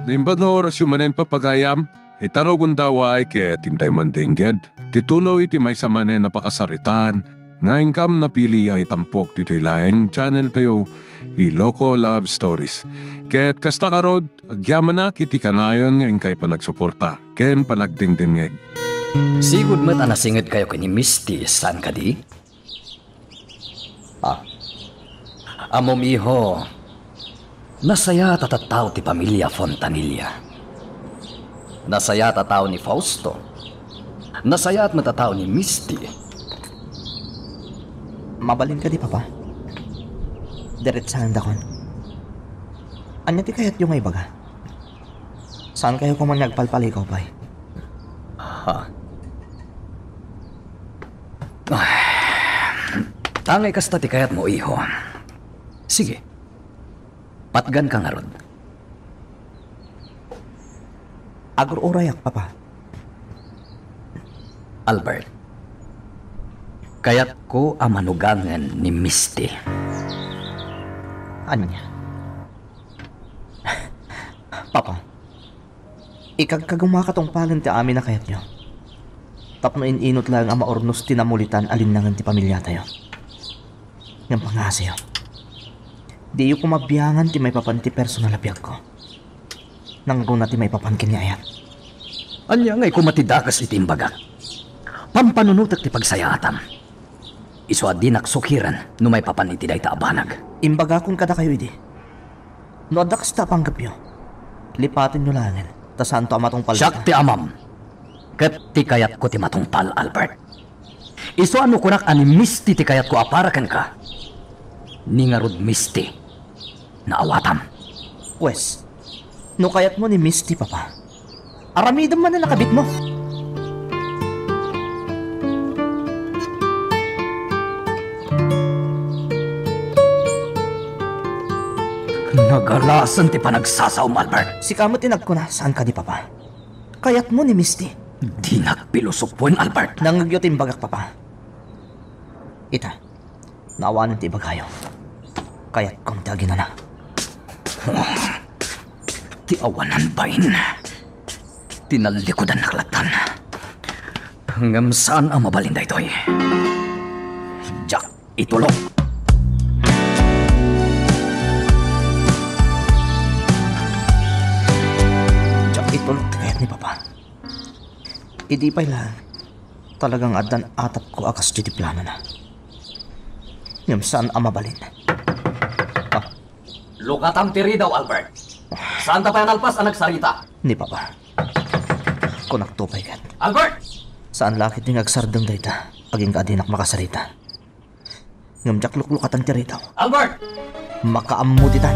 Nimbano orasyon manen papagayam, itaro gundaway kaya tintay mandingged. Titulo iti may samanen napakasaritan, nga ingkam napili ay tampok dito ilaeng channel kayo, Iloko Love Stories. Kaya't kasta karod, agyaman na kiti kanayon nga ingkay panagsuporta, ken panagdingdingeg. Sigud mo't anasingit kayo kini Misty, saan ka di? Amom iho, nasaya tatataw ti pamilya Fontanilla. Nasaya tataw ni Fausto. Nasaya at matataw ni Misty. Mabalin ka di, Papa. Diretsahan dakon. Anya ti kayat yung may baga? Saan kayo kung man nagpalpalikaw, Pay? Tangay kasta ti kayat mo, iho. Sige, patgan ka nga rod. Agro-orayak, Papa. Albert, kayat ko amanugangan ni Misty. Anya? Papa, ikagkagumaka tong palan ti amin na kayat nyo. Tapno inot lang ang maornos tinamulitan alinlangan ti pamilya tayo. Ng pangasayo. Di yu kumabiyangan ti may papanti personal abiyag ko. Nanggo na ti may papankin niya ayat. Anya ngay kumatidakas iti imbaga. Pampanunutak ti pagsayatam. Iswa di naksukiran no may papan iti day taabanag. Imbaga kung kada kayo idi. No adakas tapanggap yo. Lipatin nyo langin. Ta saan to amatong palita. Siyak ti amam. Ket ti kayat ko ti matungpal, Albert. Iso ano kunak ani Misty ti kayat ko aparakan ka. Ni nga rod Misty. Naawatam. Wes, no kayat mo ni Misty, Papa. Aramidam man na nakabit mo. Nagalasan ti panagsasaw, Albert. Si kamot tinag ko na, saan ka di, Papa? Kayat mo ni Misty. Di nagpilusupon, Albert. Nangagyot imbagak, Papa. Ita, naawanan ti ibagayo. Kayat kong tagi na na. Ti awanan bain. Tinalikodan naklatan. Hanggang saan ang mabalinda ito'y? Jack, itulog. Jack, itulog kayat ni Papa. Idi pa'y lang. Talagang adan atap ko akas di plano na. Ngam saan ang mabalin? Lukatang tiri daw, Albert. Saan ta pa yan alpas ang nagsarita? Ni Papa. Kunak tupay kat. Albert! Saan lakit ni agsardang dayta? Aging kaadinak makasarita. Ngam jak luklukatan tiri daw. Albert! Makaamutitan.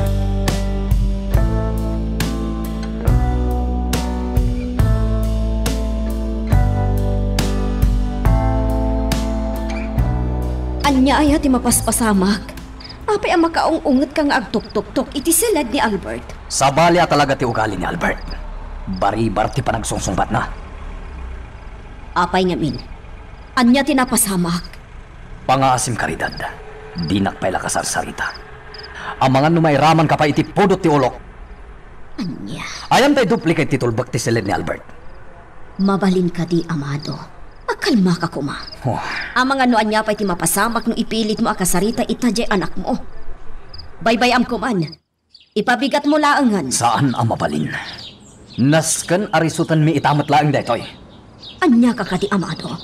Anya ay ti mapaspasamak. Apay ang makaung-unget kang agtok-tok-tok iti silad ni Albert. Sabalya talaga ti ugali ni Albert. Baribar ti panagsungsungbat na. Apay ngamin. Anya ti napasamak. Pangaasim karidad. Di nakpaila kasarsarita. Ang mga numayraman ka pa iti pudot ti ulok. Anya. Ayam tayo duplicate ti tulbak ti silid ni Albert. Mabalin ka di, Amado. Makalma ka kuma. Oh. Ang mga noan niya pa'y ti mapasamak nung ipilit mo akasarita itajay anak mo. Baybayam ko man. Ipabigat mo laangan. Saan ang mabalin? Naskan arisutan mi itamat laang detoy. Anya ka kati, Amado.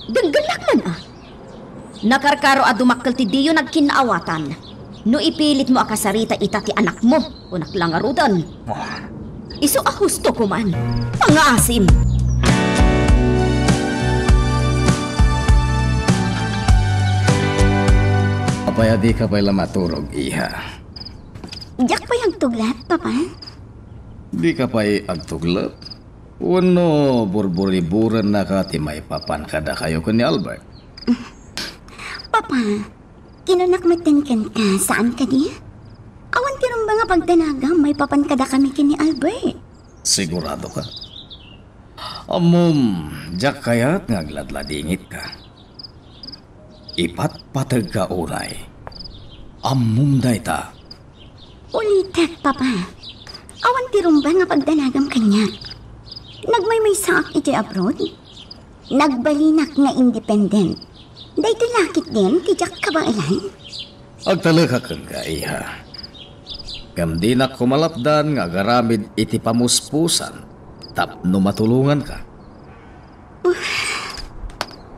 Danggalak man ah. Nakarkaro a dumakkel ti diyo nagkinaawatan. No ipilit mo akasarita ita ti anak mo. Unak lang arudan. Oh. Iso ahusto ko man. Pangaasim. Apaya di ka pala maturog, iha. Diyak pa yung tuglat, Papa? Di ka pa'y agtuglap. Uno, burburiburan na ka ti may papankada kayo ko ni Albert. Papa, kinanakmatan ka, saan ka di? Awan tirong ba nga pagtanaga, may papankada kami kini Albert. Sigurado ka? Amom, jak kayat ngagladladingit ka. Ipat patag ka unay. Amom day ta. Ulitek, Papa. Awan tirong ba nga pagdanagam kanya? Nagmaymay saak iti abroad? Nagbalinak nga independent. Dahito lakit din, tijak ka ba ilan? Agtalaga kang iha. Ngam di na kumalapdan nga garamid iti pamuspusan. Tapno matulungan ka.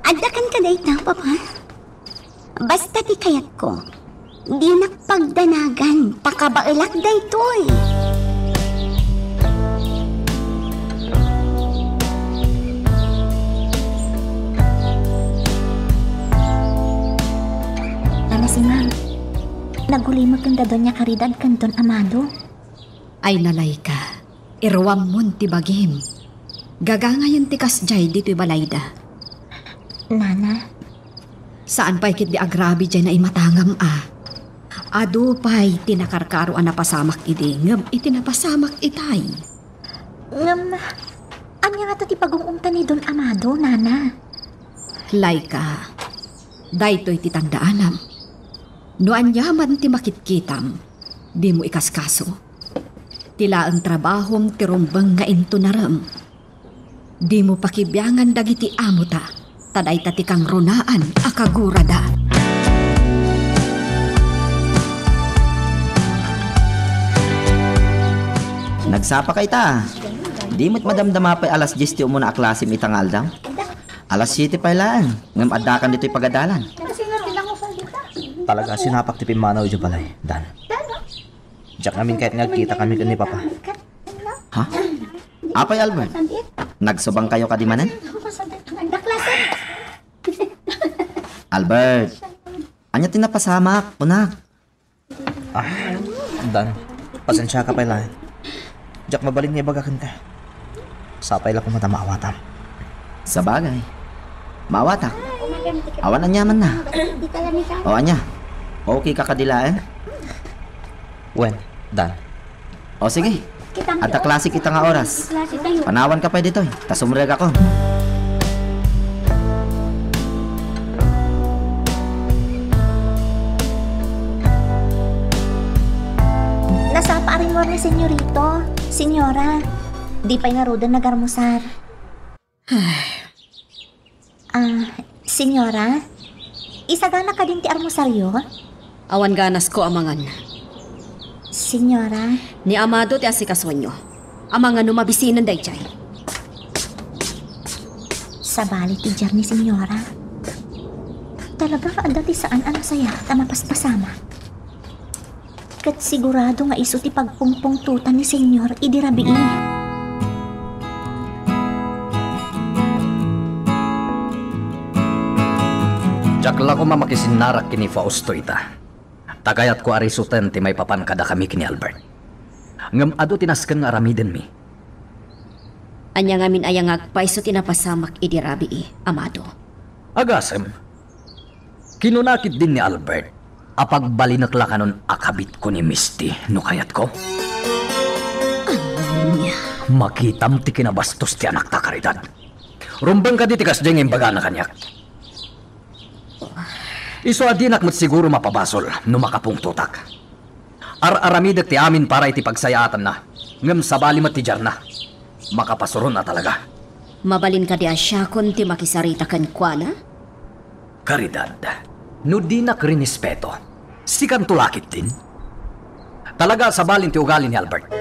Adakan ka dahito, papa. Basta ti kayat ko, di nakpagdanagan, takabailak daytoy. Nana si ma'am, nagulimot yung dadon niya karidad kanton Amado. Ay nalay ka. Irwam mon ti bagim. Gagangayon ti kasjay dito'y balayda. Nana, Saan pa'y kit di agrabi dyan na imatangam Ado pa'y tinakarkaro na pasamak iti. Ngam iti napasamak itay. anya nga to ti pag-uumta ni Don Amado, Nana? Laika, daytoy ti tandaanam. No anyaman ti makitkitam, di mo ikaskaso. Tila ang trabahom ti rumbang nga into naram. Di mo pakibyangan dagiti amuta, taday tati kang runaan akagurada. Nagsapa kay ta. Di mo't madamdama pa'y alas 10 ti umuna a klase mitangal daw. Alas 7 pa ilaan. Ngam adakan dito'y pagadalan. Talaga sinapak ti pimanaw dyan balay, Dan. Diyak namin kahit nagkita kami ni Papa. Ha? Apay Albert? Nagsubang kayo kadimanan? Albert, anya tinapasamak, punak. Dan, pasensya ka pala. Diyak mabalin niya baga kanta. Sapay lang kung matamaawatam. Sa bagay. Maawatak. Awan na nyaman na. O anya, okay ka kadilaan? Wen, Dan. O sige, adta klase kita nga oras. Panawan ka pa dito eh, tas umreg ako. Nasa paring mo ni senyorito, senyora. Di pa'y narudan nagarmusar. Senyora, isagana ka din ti armusaryo? Awan ganas ko amangan. Senyora, Ni Amado ti asikasonyo. Amangan numabisinan day chay. sa bali ti jar ni senyora. Talaga kaada ti saan ano saya ta mapaspasama. Kat sigurado nga iso ti pagpungpungtutan ni senyor idirabii. Jakla ko mamakisinarak kini Fausto ita. Tagayat ko arisutan ti may papan kada kami kini Albert. Ngam ado tinasken nga aramiden mi. Anya ngamin ayang agpay so tinapasamak idirabi Amado. Agasem, kinunakit din ni Albert. Apagbalinak la kanon akabit ko ni Misty no kayat ko. Makitam ti kinabastos ti anak ta karidad. Rumbang ka di tikas dyan yung baga na kanyak. Iso adinak mo't siguro mapabasol no makapungtutak. Ar-aramidak ti amin para iti pagsayatan na. Ngam sabali mat ti jar na. Makapasuron na talaga. Mabalin ka di asya kun ti makisarita kan kwa na? Karidad, no di na krinispeto, sikan tulakit din. Talaga sabalin ti ugali ni Albert.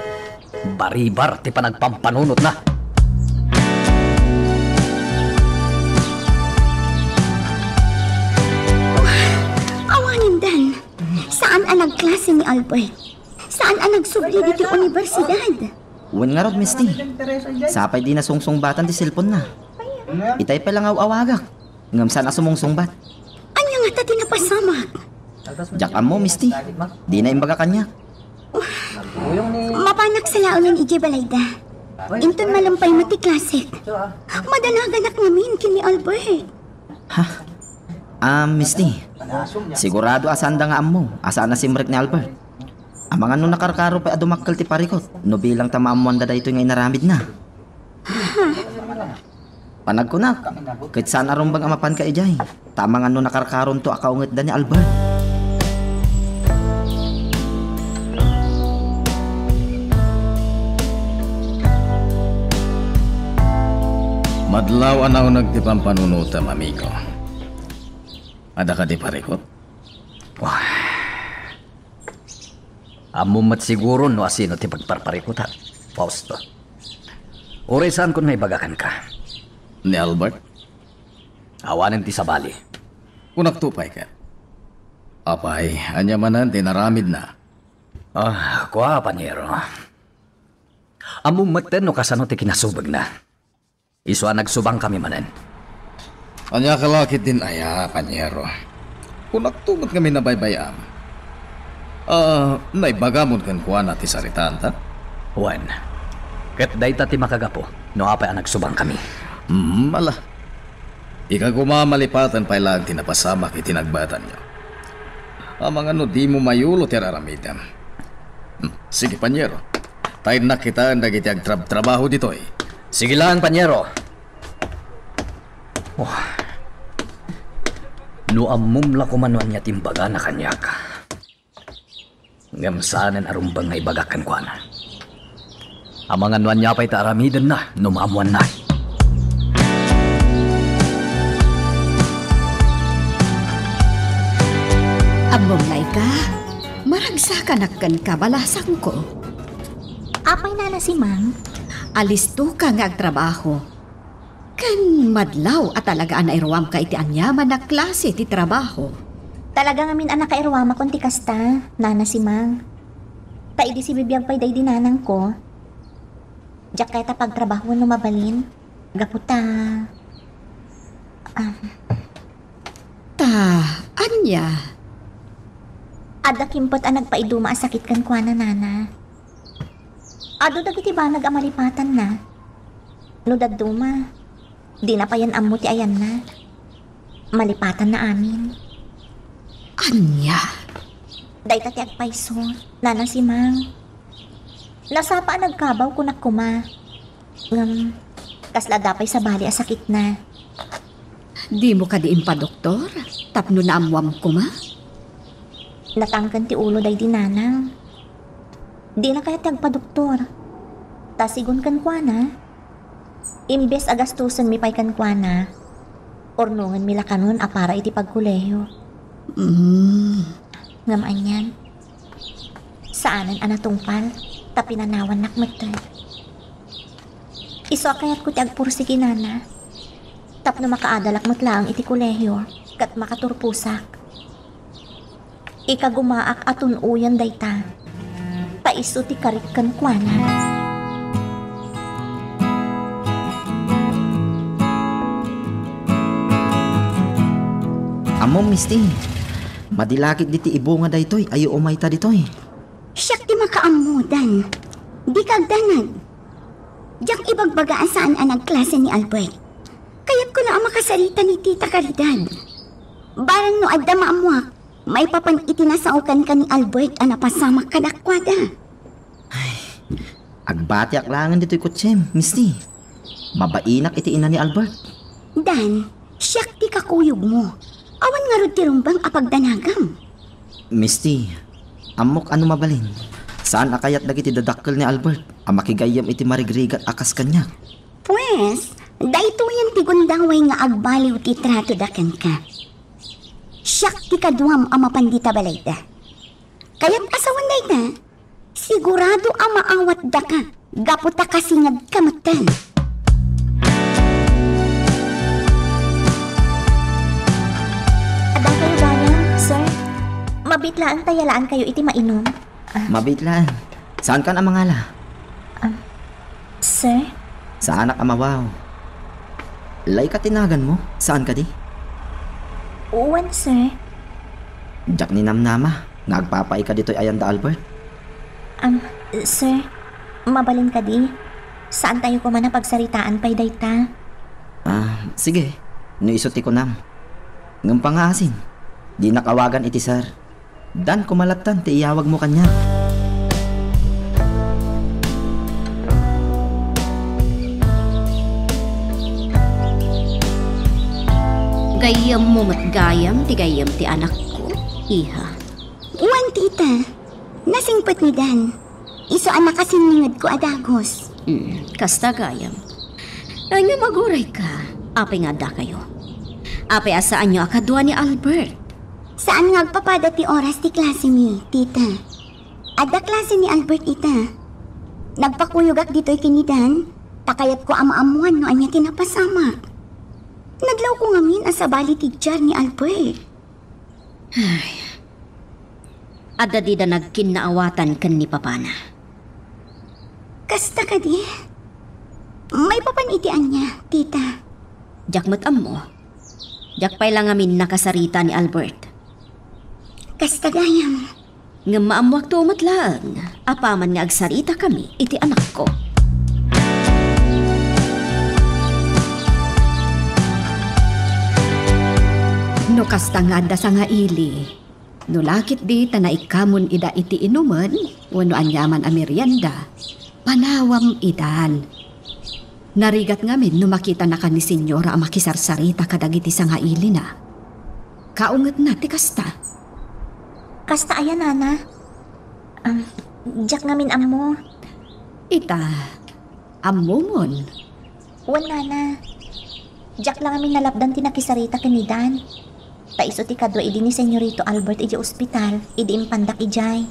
Baribar ti panagpampanunot na. Awanin Dan, saan ang nagklase ni Albert? Saan ang nagsubli dito universidad? Uwan nga rod, Misty. Sapay di na sungsung-batan ti cellphone na. Itay pa lang awagak. Ngam saan na sumungsungbat. Anya nga ta tinapasamak? Jakam mo, Misty. Di na imbaga kanya. Mapanak sa laonan ije balayda. Inton malampay mati klase. Madanagan namin kini Albert. Misty. Sigurado asanda nga amo. Asaan na simrek ni Albert. Amangan no nakarkaro pa adumakkel ti parikot. No bilang tamaamuan da ito nga inaramid na. Panagkunak. Kahit saan arumbang amapan ka ijay. Tamangan no nakarkaron to akaunget da ni Albert. Madlaw anaw nagtipang panunutam, amigo. Ada ka di parikot? Amumat siguro no asino ti pagparparikutan, Fausto. Oresan kung may bagakan ka. Ni Albert? Awanan ti sabali. Kung nagtupay ka. Apay, anya manan tinaramid na. Kuha, panyero. Amumat no kasano ti kinasubag na. Iswa nagsubang kami manan. Anya kalakit din aya, panyero. Kung nagtumot kami na baybayam. Naibagamon kan kuha na ti saritaan ta? Juan, ket dayta ti makagapo, no apay ang nagsubang kami. Mala. Ika gumamalipatan pa ilang tinapasamak itinagbatan niyo. Amang ano di mo mayulo ti araramidam. Sige, panyero. Tayo na kita ang dagiti agtrabaho dito eh. Sige lang, panyero. No amumla ko manuan niya timbaga na kanya ka. Ngamsaanan arumbang nga ibagakan ko na. Amang anuan niya pa'y taaramidan na, numamuan na. Abomlay ka, maragsakanakkan ka balasang ko. Apay na si Mang. Alisto ka nga agtrabaho. Kan madlaw at talagaan na iruwam ka iti anyaman na klase ti trabaho. Talaga ngamin anak kairwama kon ti kasta, nana si Mang. Taidi si bibiyag pay day dinanang ko. Diyak kaya ta pagtrabaho no mabalin. Gaputa. Anya? Ada kimpot ang nagpaiduma sakit kan kwa na nana. Ado dagiti ba nag-amalipatan na? No daduma. Di na pa yan amo ti ayan na. Malipatan na amin. Anya? Day tati agpaiso, nana si Mang. Nasapa nagkabaw ko nakuma. Kasla dapay sa bali a sakit na. Di mo ka diin pa doktor? Tapno na amwam ko ma? Natangkan ti ulo day dinanang. Di na kaya tagpa doktor. Tasigon kan kwa na. Imbes agastusan mi pay kan kwa na. Ornungan mi lakanon a para iti pagkuleyo. Ngamaan yan. Saanan anatungpal, tapinanawan nakmatay. Iso kayat ko ti agpursigi nana. Tapno makaadalak matlaang iti kuleyo, kat makaturpusak. Ikagumaak atun uyan dayta. Paiso ti karikkan kuana. Amo, misti. Madilakit diti ibo nga daytoy, ayo umay ta ditoy. Siyak ti makaamudan. Di kagdanag. Diyak ibagbagaan saan ang nagklase ni Albert. Kaya't ko na ang makasarita ni Tita Caridad. Barang no adda maamuak, may papan itinasaukan ka ni Albert ang napasamak kadakwada. Agbati aklangan dito'y kutsem, misti. Mabainak iti ina ni Albert. Dan, siyak ti kakuyog mo. Awan nga rod ti rumbang apagdanagam. Misti, amok ano mabalin? Saan akayat dagiti dadakkel ni Albert? Ang makigayam iti marigrigat akas kanya. Pues, dayto yan ti gundaway nga agbaliw ti trato dakan ka. Siyak ti kaduam ang mapandita balay da. Kaya't asawan day na, sigurado ang maawat da ka. Gaputa kasingag kamatan. Adang kayo gayam, sir. Mabitlaan tayalaan kayo iti mainom. Mabitlaan. Saan ka na mangala? Sir? Saan ka mawaw? Lay ka tinagan mo? Saan ka di? Uwan, sir. Diyak ni Namnama. Nagpapay ka dito'y ayan da Albert. Sir, mabalin ka di. Saan tayo ko man pagsaritaan pa'y dayta? Sige. No isuti ko nam. Ngam pangasin. Di nakawagan iti sir. Dan kumalatan ti iyawag mo kanya. Gayam mo matgayam, ti gayam ti anak ko, iha. Uwan, tita. Nasingpot ni Dan. Iso ang nakasiningad ko adagos. Kasta gayam. Ay nga maguray ka. Ape nga da kayo. Ape asaan nyo akadwa ni Albert. Saan nga agpapada ti oras ti klase mi, tita? Adda klase ni Albert ita. Nagpakuyugak dito'y kinidan, takayat ko amaamuan no anya tinapasamak. Naglaw ko ngamin asabali ti jar ni Albert. Adda di da nagkinaawatan kan ni Papana. Kasta ka di? May papanitian niya, tita. Jak matam mo. Jak pay lang amin nakasarita ni Albert. Kasta gayam. Nga maamwak tumat lang. Apaman nga agsarita kami, iti anak ko. No kasta nga da sa nga ili. No lakit di ta na ikamon ida iti inuman, wano anyaman a merienda. Panawam idan. Narigat ngamin no makita na ka ni Senyora a makisarsarita kadagiti sa nga ili na. Kaungat na ti kasta. Kasta ayan, Nana. Diyak ngamin amo. Ita, amumon. Wan, Nana. Diyak lang amin nalapdan tinakisarita kanidan. Taiso ti kadwa idi ni Senyorito Albert iji ospital, idi impandak ijay.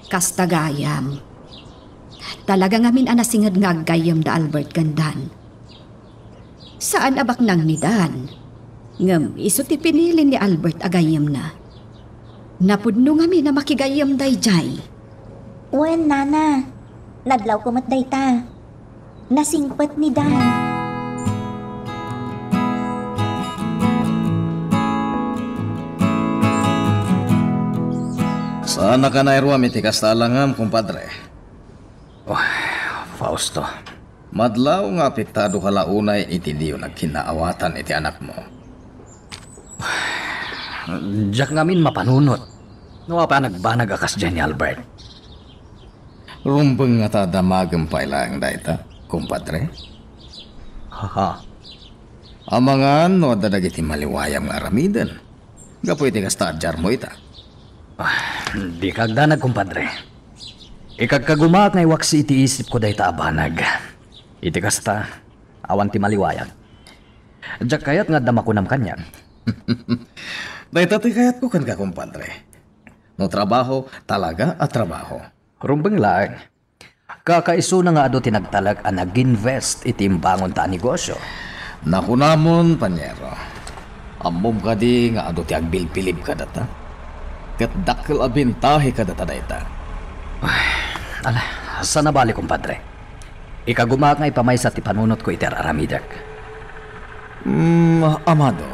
Kasta gayam. Talaga ngamin anasingad nga gayam da Albert gandan. Saan abak nang nidan? Ngam, iso ti pinili ni Albert agayam na. Napudno ngamin na makigayam day jay. Wan, Nana. Nadlaw ko matday ta. Nasingpat ni Dan. Sana ka na irwam iti kastalangam, kumpadre. Fausto. Madlaw nga apektado ka launay iti diyo nagkinaawatan iti anak mo. Diyak ngamin mapanunot. No pa nagbanag akas dyan ni Albert. Rumbeng nga ta damagem pa ilang dayta, kumpadre. Haha. Amangan no dadagiti maliwayam nga aramidan. Gapo iti kastadjar mo ita. Di kagdanag, kumpadre. Ikagkagumaak ngay waksi iti isip ko day taabanag. Iti kasta, awan ti maliwayag. Diyak kayat nga damakunam kanyan. Dayta ti kayat ko kan ka, kumpadre. No trabaho, talaga at trabaho. Rumbeng lang. Kakaiso na nga ado tinagtalag ang nag-invest iti imbangon ta negosyo. Nakunamon, panyero. Amom ka di nga ado ti agbilpilib ka data. Kat dakil abintahi ka data dayta. Ala, sana bali, kumpadre. Ikagumaak nga ipamay sa ti panunot ko iter aramidak. Amado.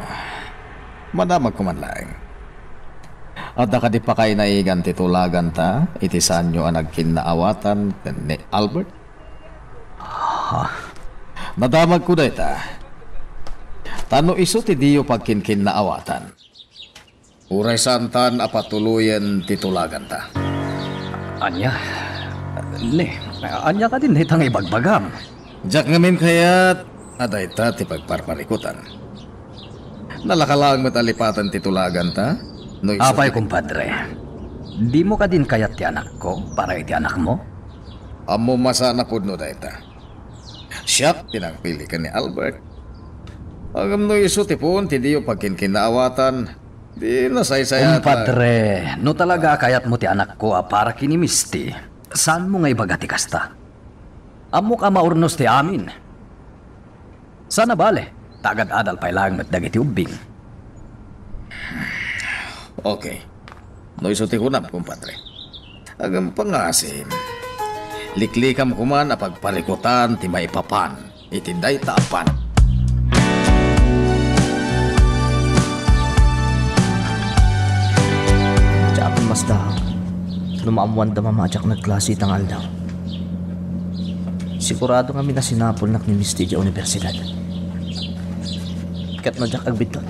Madamag ko man lang. At nakadi pa kayo naigan titulagan ta, iti saan nyo ang nagkinaawatan ni Albert? Nadamag ko dayta. Tano iso ti diyo pagkinkinnaawatan. Uray santan apatuluyan titulagan ta. Anya? Anya ka din itang ibagbagam. Diyak ngamin kaya't aday ta ti pagparparikutan. Nalakalang matalipatan titulagan ta. No iso Apay, kumpadre. Di mo ka din kayat ti anak ko para iti anak mo? amo masana pud no dayta. Siyak pinagpili ka ni Albert. Agam no iso tipon ti diyo pagkinkinnaawatan. Di nasaysayata. Kumpadre, no talaga kayat mo ti anak ko para kinimisti, saan mo nga ibagati kasta? Amo ka maurnos ti amin. Sana bale, tagad adal pay lang met dagiti ubing. Okay. No iso ti kunam, kumpadre. Agam pangasim. Liklikam kuman a pagparikutan ti maipapan. Itinday taapan. Diyan mas dahang. Lumaamuan da mamadyak nagklase itang aldaw. Sigurado kami na sinapol nak ni Misty sa universidad. Kat na jak agbiton.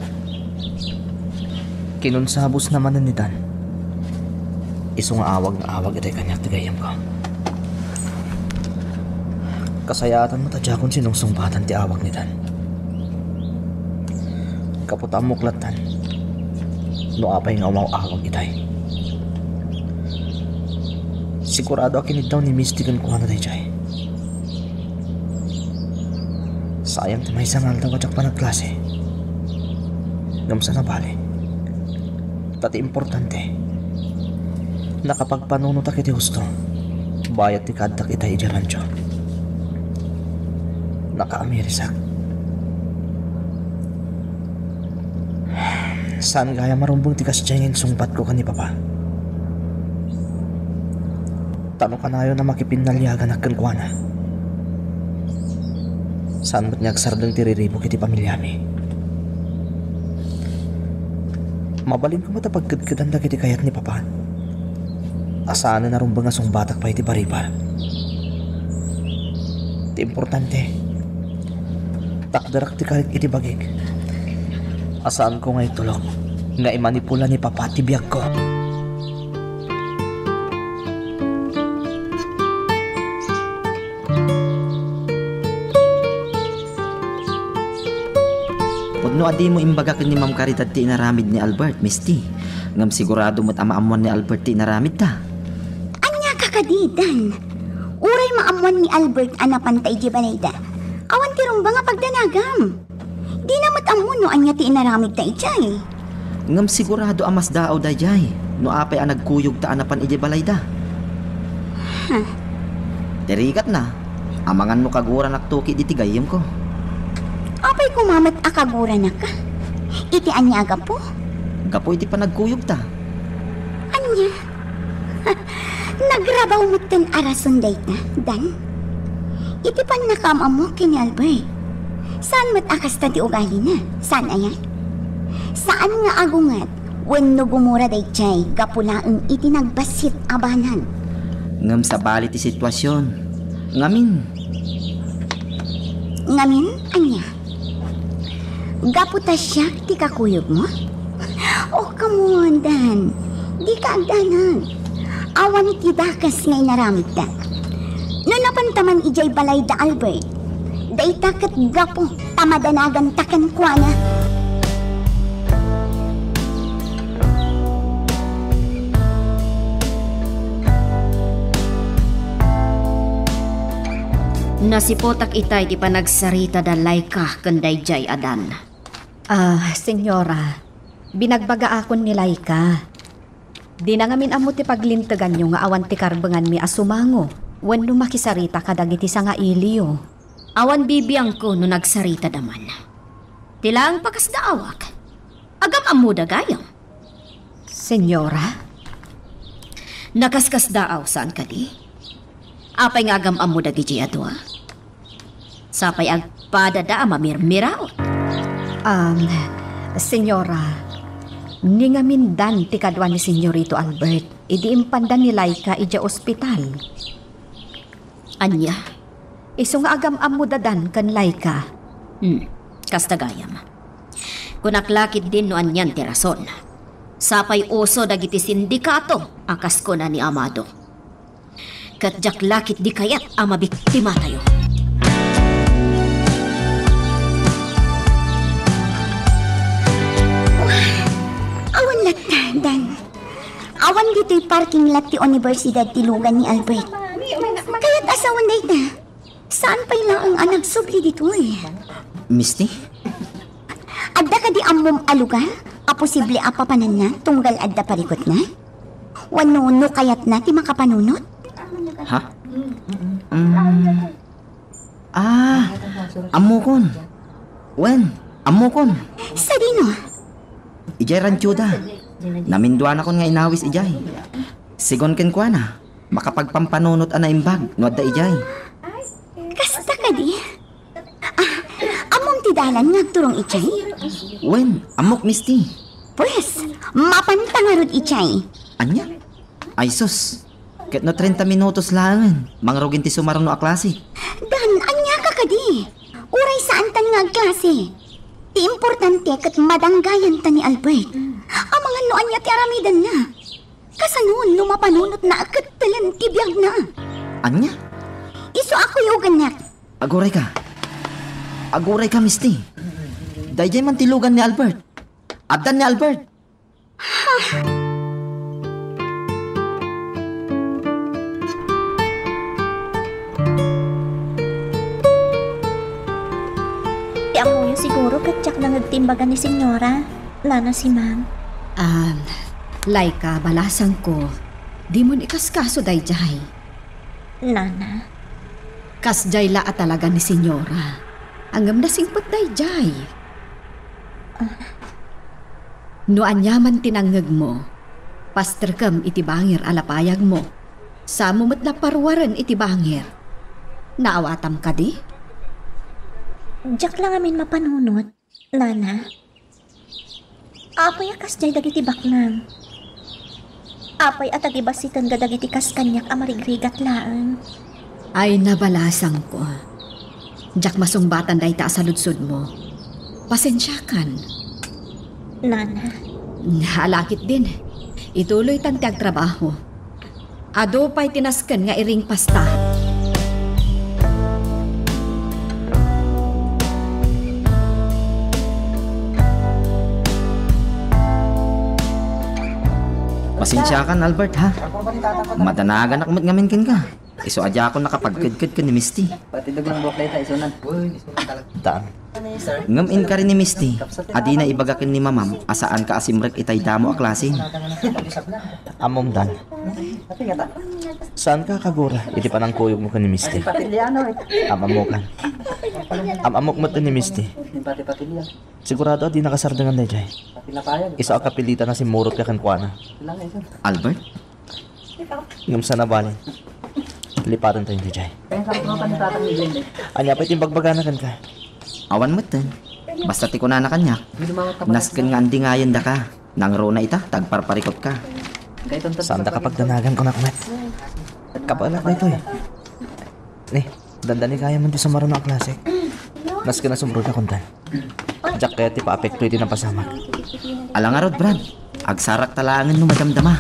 Kinunsabos naman na ni Dan. Iso nga awag na awag itay kanyak tigayam ko. Kasayatan mo tadyakon sinong sumbatan ti awag ni Dan. Kaputan mo klatan. No apay nga awag itay. Sigurado akin daw ni Misty kan kuha na tayo jay. Sayang ti may sangal daw at pa nagklase. Ngam sa nabali. Tati importante. Nakapagpanuno ta kiti gusto. Bayat ti kadta kita ijarancho. Nakaamirisak. Saan gaya marumbong ti kasjengin sungpat ko kani papa? Tanong ka na yun na makipinalyagan akan kuwana. Saan mo't nyagsardang tiriribo kiti pamilyami? Mabalin ko matapagkadkadan da kiti kayat ni papa. Asaan na narumbang asong batak pa iti baribar. Ti importante. Takdarak ti kalit iti bagig. Asaan ko nga itulog nga imanipula ni papa ti biyag ko. No adi mo imbaga ni Ma'am Caridad ti inaramid ni Albert, Misty. Ngam sigurado mo't amaamuan ni Albert ti inaramid ta. Anya kakadidan. Uray maamuan ni Albert anapan ta iti balayda. Awan ti rumba nga pagdanagam. Di namat amuan no anya ti inaramid ta ijay. Ngam sigurado amas daaw dayay. No apay ang nagkuyog ta anapan iti balayda. Terikat na. Amangan no kaguran aktuki di tigayem ko. Apay kumamat akagura na ka. Iti anya aga po? Gapo iti pa nagkuyog ta. Anya? Nagrabaw mo ten arason day na, Dan? Iti pan nakamamo kini Albert. Saan mat akas ta ti ugali na? Saan ayan? Saan nga agungat? Wenno gumura day chay, gapulaang iti nagbasit abanan. Ngam sa bali ti sitwasyon. Ngamin. Ngamin, anya? Gaputa siya, ti kakuyog mo? Oh, come on, Dan. Di ka agdanan. Awan iti dakas nga inaramid ta. No napantaman ijay balay da Albert. Da itakat gapo, tamadanagan takan kuana. Nasipotak itay di pa nagsarita da Laika kanday jay adan. Senyora, binagbaga akon ni Laika. Di na ngamin amo ti paglintagan nyo nga awan ti karbangan mi asumango. Wenno makisarita kadagiti sa nga iliyo. Awan bibiyang ko no nagsarita daman. Tilang pakasdaawak. Agam amuda gayam. Senyora? Nakaskas daaw saan ka di? Apay nga agam amuda giji adwa. Sapay agpada da mamirmiraot. Senyora, ni ngamin dan ti kadwa ni Senyorito Albert, idi impandan ni Laika ija ospital. Anya? Iso nga agam amudadan kan Laika. Kastagayam. Kunaklakit din no anyan ti rason. Sapay uso dagiti sindikato, akas ko na ni Amado. Katjak lakit di kayat ama biktima tayo. Awan lata, Dan. Awan dito'y parking lot ti Universidad ti Lugan ni Albert. Kaya't asawan day na. Saan pa lang ang anak subli dito eh? Misty? Adda ka di amom alugar? Aposible apapanan na tunggal adda parikot na? Wanuno kayat na ti makapanunot? Ha? Amukon. Wen, amukon. Sa dino? Ijay rantyuda. Naminduan akon nga inawis ijay. Sigon ken kwa na. Makapagpampanunot ana imbag. No adda ijay. Kasta ka di? Among tidalan nga turong ijay? Wen, amok Misty. Pues, mapantangarod ijay. Anya? Ay sus. Ket no 30 minutos lang. Mangrugin ti sumarong no a klase. Dan, anya ka kadi? Uray saan tan nga klase? Ti importante kat madanggayan ta ni Albert. Ang mga noan niya ti aramidan na. Kasanon lumapanunot na akat talan tibiyag na. Anya? Iso ako yogan na. Aguray ka. Aguray ka, Misty. Dayjay man tilugan ni Albert. Addan ni Albert. timbaga ni Senyora, Nana si Ma'am. Laika, balasang ko. Di mo ikaskaso dayjay. Nana, Kasjay laa talaga ni Senyora. Angam na singpot dayjay. No anyaman tinangag mo, paster kam iti bangir alapayag mo. Sa mumut na parwaran iti bangir. Naawatam ka di? jak lang amin mapanunot, Nana. Apay akas jay dagiti baknang. Apay at agibasitan ga dagiti kas kanyak amarigrigat laan. Ay nabalasang ko. Jak masungbatan day ta sa ludsod mo. Pasensyakan. Nana, Halakit din. Ituloy tang trabaho. Ado pa'y tinaskan nga iring pasta. Pasensya ka, Albert, ha? Madanagan ako ngamin kin ka. Iso adya ako nakapagkadkad ka ni Misty. Daan. Ngamin ka rin ni Misty. Adi na ibagakin ni mamam, asaan ka asimrek itay damo a klasin. Amom Dan. Saan ka kagura? Iti pa ng kuyog mo ka ni Misty. Amamokan. Amamok mo to ni Misty. Sigurado di nakasardangan na jay. Isa ka kapilita na si Murot ka kankwana. Albert? Ngam sana bali. Lipatan tayo di jay. Anya pa itimbagbaga na kan ka. Awan mo ten. Basta ti ko na kanyak. Nasken nga andi ngayon da ka. Nang rona ita, tagparparikot ka. Saan da kapag danagan ko na kumet? Kapalak na ito eh. Ni, dandani kaya man di sa maro na klase. Nas ka na sumrod na kuntan. Diyak kaya ti pa-apekto iti na pasamak. Alang arod, Brad. Agsarak talangan no madamdama.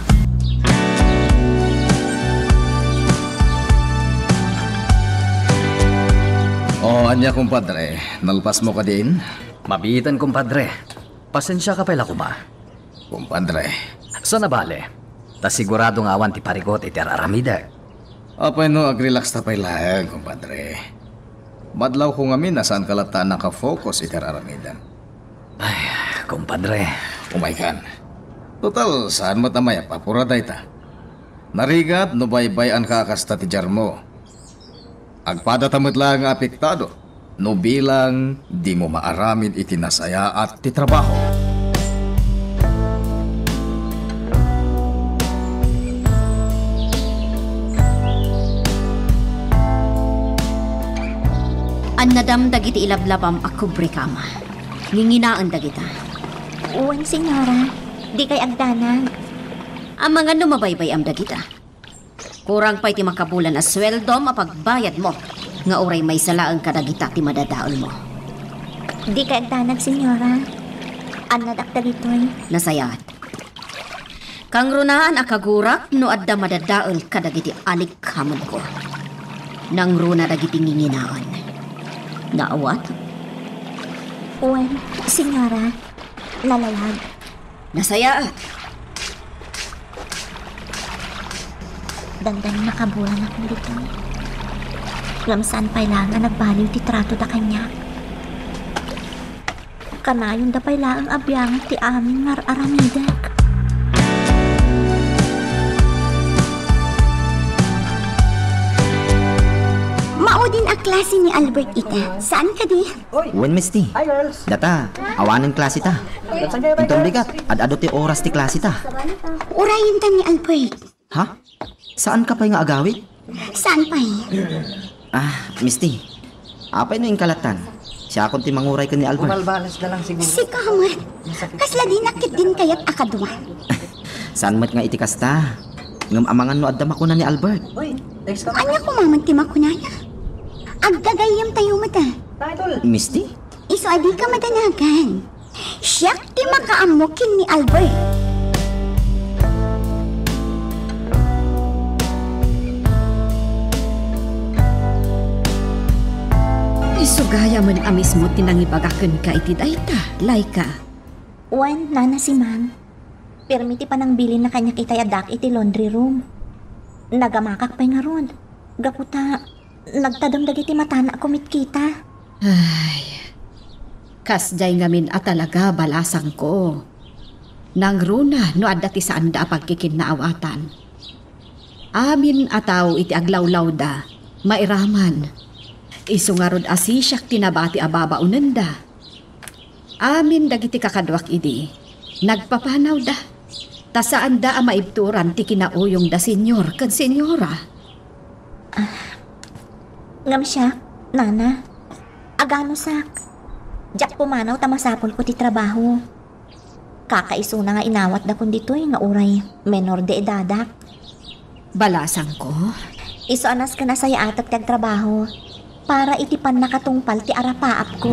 Anya kumpadre, nalpas mo ka din? Mabitan, kumpadre. Pasensya ka pala kuma. Kumpadre, Sana bale. Ta sigurado nga awan ti parigot iti araramida. apay no agrelax ta pay lahag, kumpadre. Madlaw ko ngamin na saan kalataan nakafocus iter aramidan. Kumpadre, Umaykan. Total, saan matamaya papura dayta. Narigat no baybayan ka akasta ti jarmo. Agpadatamot lang nga apektado. No bilang di mo maaramid iti nasaya at ti trabaho. An nadam dagiti ilablabam akubre kama. Nginginaan dagita. uwan Senyora, di kay agdanag. Ang mga numabaybay am dagita. Kurang pa'y ti makabulan na sweldo mapagbayad mo. Nga oray may salaang kadagita ti madadaol mo. Di kay agdanag, Senyora. Anadak dagitoy. Nasayat. Kang runaan akagurak no adda madadaol kadagiti alik hamon ko. Nang runa dagiti nginginaan. Naawat? Uwan, Senyora, nalalag. Nasayat. Dandan makabulan ako dito. Lamsan pa'y lang nga nagbaliw ti trato da kanya. Kanayon da pa'y lang ang abyangan ti aming nga aramidak. Maudin ang klase ni Albert ita. Saan ka di? Wen Misty. Data, awanan klase ta. Intong bigat, ad-ado ti oras ti klase ta. Urayin ta ni Albert. Ha? Saan ka pa nga agawit? Saan pa Misty. Apay no yung kalatan. Siya akong ti manguray ka ni Albert. Si Kamat. Kasla din nakit din kayat akadwa. Saan mat nga itikas ta? Ngam amangan no addam ako na ni Albert. Anya kumamantima ko na ya. Agdagayam tayo mata. Misty? Iso adi ka madanagan. Siyak ti makaamukin ni Albert. Isugaya man amis mo tinangibagakan ka iti dayta, Laika. Uwan, nana si Ma'am. Permiti pa nang bilin na kanya kitay adak iti laundry room. Nagamakak pa'y nga ron. Gaputa, nagtadam dagiti matana kumit kita. Ay, Kasjay ngamin at talaga balasang ko. Nang runa no adda ti saan da pagkikinaawatan. Amin ataw iti aglawlaw da, mairaman. Isungarod asisyak tinabati ababa unanda. Amin dagiti kakadwak idi, nagpapanaw da. Ta saan da maibturan ti kinauyong da senyor kad senyora. Ngam siya, nana. Agano sak. Diyak pumanaw tamasapol ko ti trabaho. Kakaiso na nga inawat da kun dito'y nga uray menor de edadak. Balasang ko, Iso anas ka na saya atak tag trabaho para itipan nakatungpal ti arapaap ko.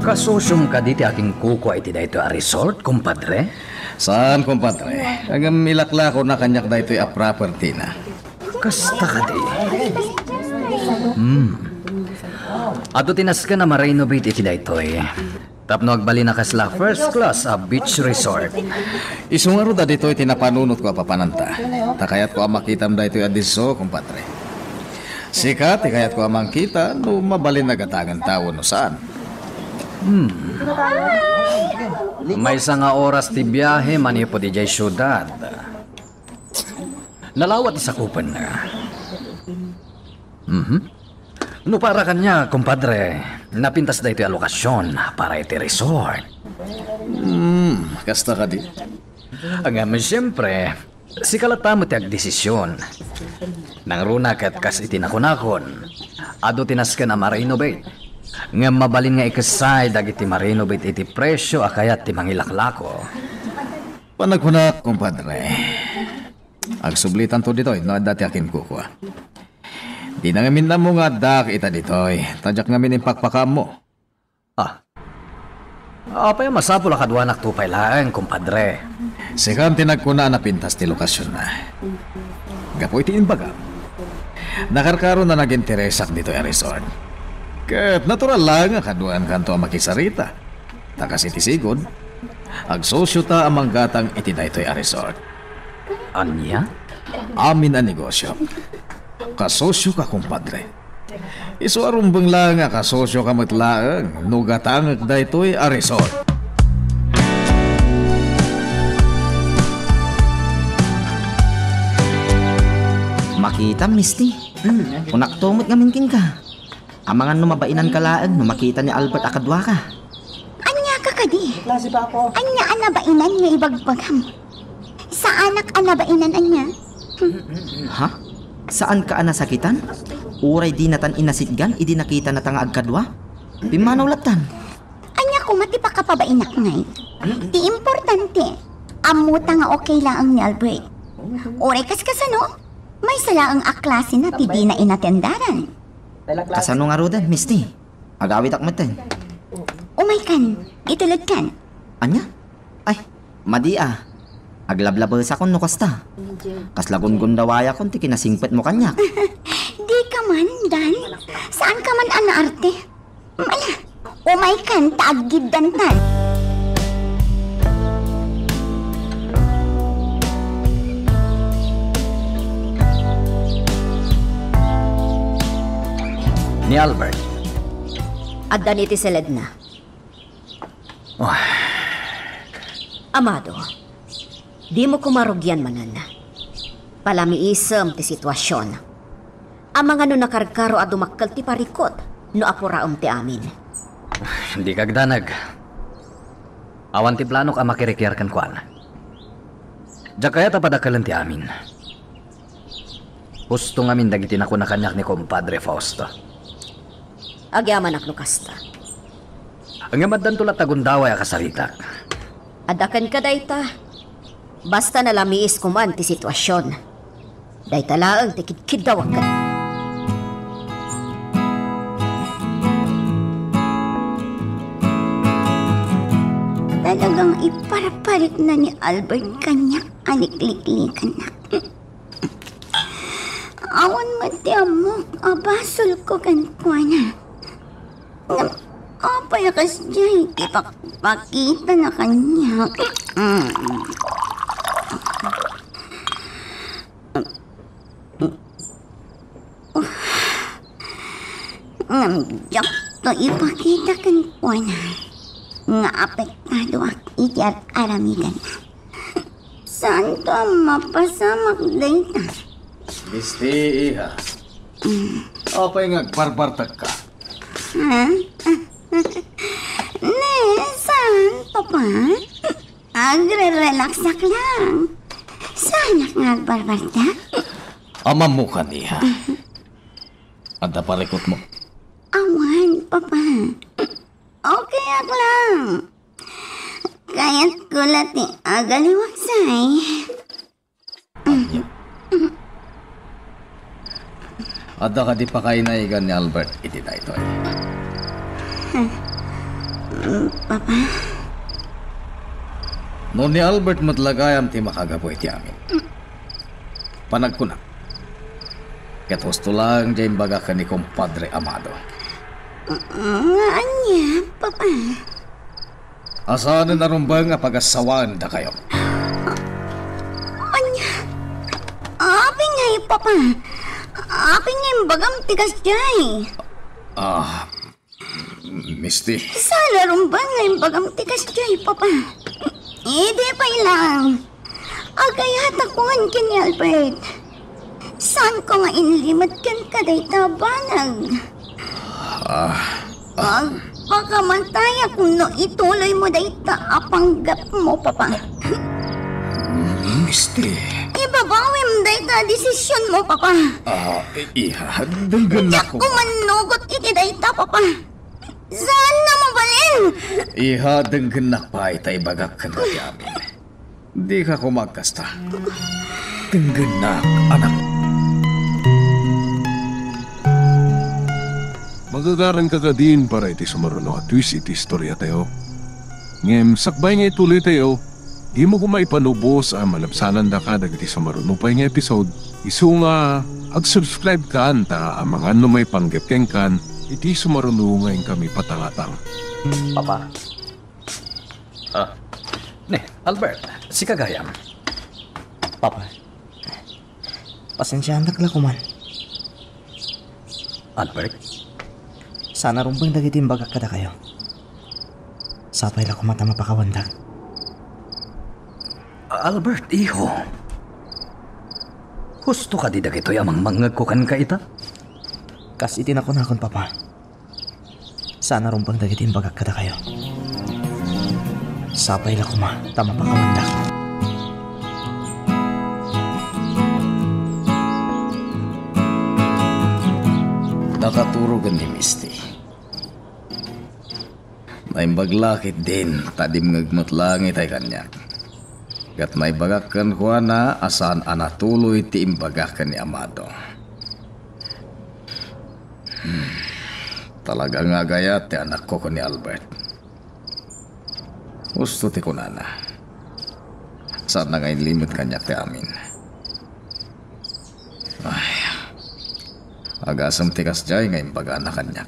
Kasusum ka diti aking kuko iti dayto a resort, kumpadre? Saan, kumpadre? Agam ilakla ko na kanyak da ito'y a property na. Kasta ka di. Ato tinas ka na ma-renovate iti daytoy. Tapno agbali na kasla first class a beach resort. Isungaro da dito'y tinapanunot ko a papananta. Takayat ko a makitam da ito'y adiso, kumpadre. Sikat, kayat ko a mangkita no mabalin na gatangan tao no saan. May isa nga oras ti biyahe manipo di jay syudad. Nalawat isa kupan na. No para kanya, kumpadre, napintas da ito yung lokasyon para iti resort. Kasta ka di. Agam, siyempre, si kalatamo ti agdesisyon. Nang runa kat kas itinakunakon, ado tinas ka na ma-renovate. Nga mabalin nga ikasay dagiti ma-renovate iti presyo akayat ti mangilaklako. Panagkunak, kumpadre. Agsublitan to dito'y no dati akin kukuha. Di na ngamin na mo nga dak ita dito'y. Tadyak ngamin impakpakam mo. Apa yung masapul akadwanak tupay lang, kumpadre. Sikam tinagkuna na pintas ti lokasyon na. Gapoy ti inbaga. Nakarkaroon na nag-interesak dito yung resort. Kat natural lang nga kaduan kanto ang makisarita. Takas iti sigod. Agsosyo ta ang manggatang iti daytoy a resort. Anya? Amin ang negosyo. Kasosyo ka, kumpadre. Isuarumbang lang nga kasosyo ka matlaang. Nugatang daytoy a resort. Makita, Misty. Unak tumot ngamin kin ka. Amangan numabainan kalaag no makita ni Albert akadwa ka. Anya ka kadi? Anya anabainan nga ibagbagam. Sa anak anabainan anya? Ha? Saan ka anasakitan? Uray di natan inasidgan, idi nakita na tanga agkadwa? Pimanaw latan. Anya ko mati pa kapabainak ngay. Di importante. Amuta nga okay lang ang ni Albert. Uray kaskasano? May sala ang aklase na ti di na inatendaran. Kasano nga rodan, Misty? Agawit akmatan. Umay kan, itulad kan. Anya? Ay, madia. Aglablabal sa kon no kasta. Kaslagon gundawaya kon ti kinasingpet mo kanyak. Di ka man, Dan. Saan ka man anaarte? Mala, umay kan, taagid dantan. Ni Albert. Adda iti seled na. Amado, di mo kumarugyan manan. Palamiisem ti sitwasyon. Ang mga no nakarkaro at dumakkel ti parikot no apuraom ti amin. Hindi kagdanag. Awan ti plano ka makirikyarkan kuan. Diya kaya tapadakalan ti amin. Gusto ngamin dagiti na ko na kanyak ni kumpadre Fausto. Agyaman ak nukasta. Ang amadan tulat tagundaway akasarita. Adakan ka dayta. Basta nalamiis kuman ti sitwasyon. Dayta laang ti kidkidawag ka. Talagang iparapalit na ni Albert kanya anikliklikan na. Awan mati amok, abasol ko kankwana. Apay akas dyan, ipakita na kanya. Jak to ipakita kan ko na nga apektado ak iti at aramidan. Saan to mapasamak data? Misti, iha. Apay ngagparpartag ka. Ha? Ne, saan papa? Agre-relax ak lang. Saan ak nagbarbarta? Ama mo ka niya. Anda parikot mo. Awan, papa. Okay ak lang. Kaya't kulat ni agaliwaksay. Ada ka di pa kayo naigan ni Albert. Iti na ito Papa? Noon ni Albert matlagayam ti makagapoy ti amin. Panagkunak. Ket husto lang dyan baga ka ni Compadre Amado. Anya, papa? Asahan na rumbang nga pag-asawaan da kayo. Anya? Api ngay, papa. Api ngay bagam tigas jay. Misti. Sana rumba ngay bagam tigas jay, papa. Hindi pa ilang. Agayat akuan kin ni Albert. Saan ko nga inlimot kan kaday tabanag? Pagkamataya kung no ituloy mo day taapanggap mo, papa. Misti. Ibabawim day ta desisyon mo, papa. Iha, danggan na Diyak ko. ko manugot iti day ta, papa. Saan na mabalin? Iha, danggan na pa itay bagak ka na ti amin. Di ka kumagkasta. Danggan na, anak. Magagaran ka din para iti sumaruno at twist iti istorya tayo. Ngem, sakbay nga ituloy tayo, di mo kumaipanubos ang malabsanan da ka dagiti sumaruno pa nga episode. Isu nga, ag-subscribe ka anta ang mga may panggapkeng kan, iti sumaruno ngayon kami patangatang. Papa. Ne, Albert, si Kagayam. Papa. Pasensyahan na kuman. Albert? Sana rumbang dagitin bagak kada kayo. Sapay la kumata mapakawandag. Albert, iho. Gusto ka di dagito yamang mangagkukan ka ita? Kas itinakon-akon, papa. Sana rumbang dagitin bagak kada kayo. Sapay la kumata mapakawandag. Nakaturugan ni Misty. May baglakit din, tadim ngagmat langit ay kanya. Kat may bagakan ko na asan anatuloy ti imbagakan ni Amado. Talaga nga gayat ti anak ko ni Albert. Gusto ti kunana. Saan na ngayon limit kanya ti amin. Agasam tikas jay ngayon baga na kanya.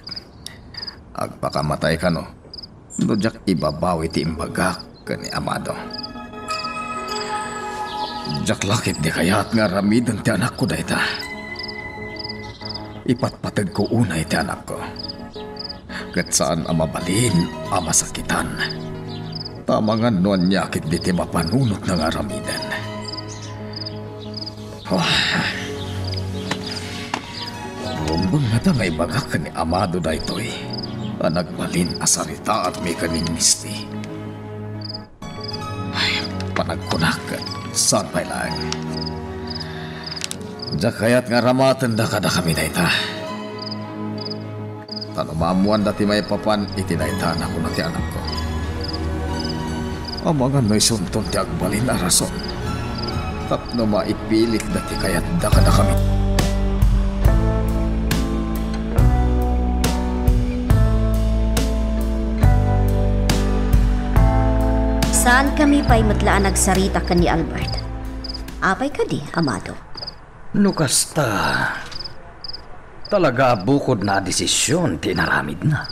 Agpakamatay ka no. Dojak ibabawi ti imbagak ka ni Amado. Jak lakit di kaya't nga ramidan ti anak ko dayta. Ipatpatag ko unay ti anak ko. Kat saan amabalin, amasakitan. Tamangan noon nyakit di ti mapanunot ng aramidan. Rumbang na ta ngay bagak ka ni Amado daytoy. Anagbalin asarita at may kaning Misty. Ay, panagkunak saan pa lang. Diyak kaya't nga ramatan da kada kami na ita. Tanumamuan dati may papan itinaitan ako na ti anak ko. Ang mga no'y sunton ti agbalin na rason. Tapno maipilit dati kaya't da kada kami. Saan kami pa'y matlaan nagsarita ka ni Albert? Apay ka di, Amado? Nukasta. Talaga bukod na desisyon, tinaramid na.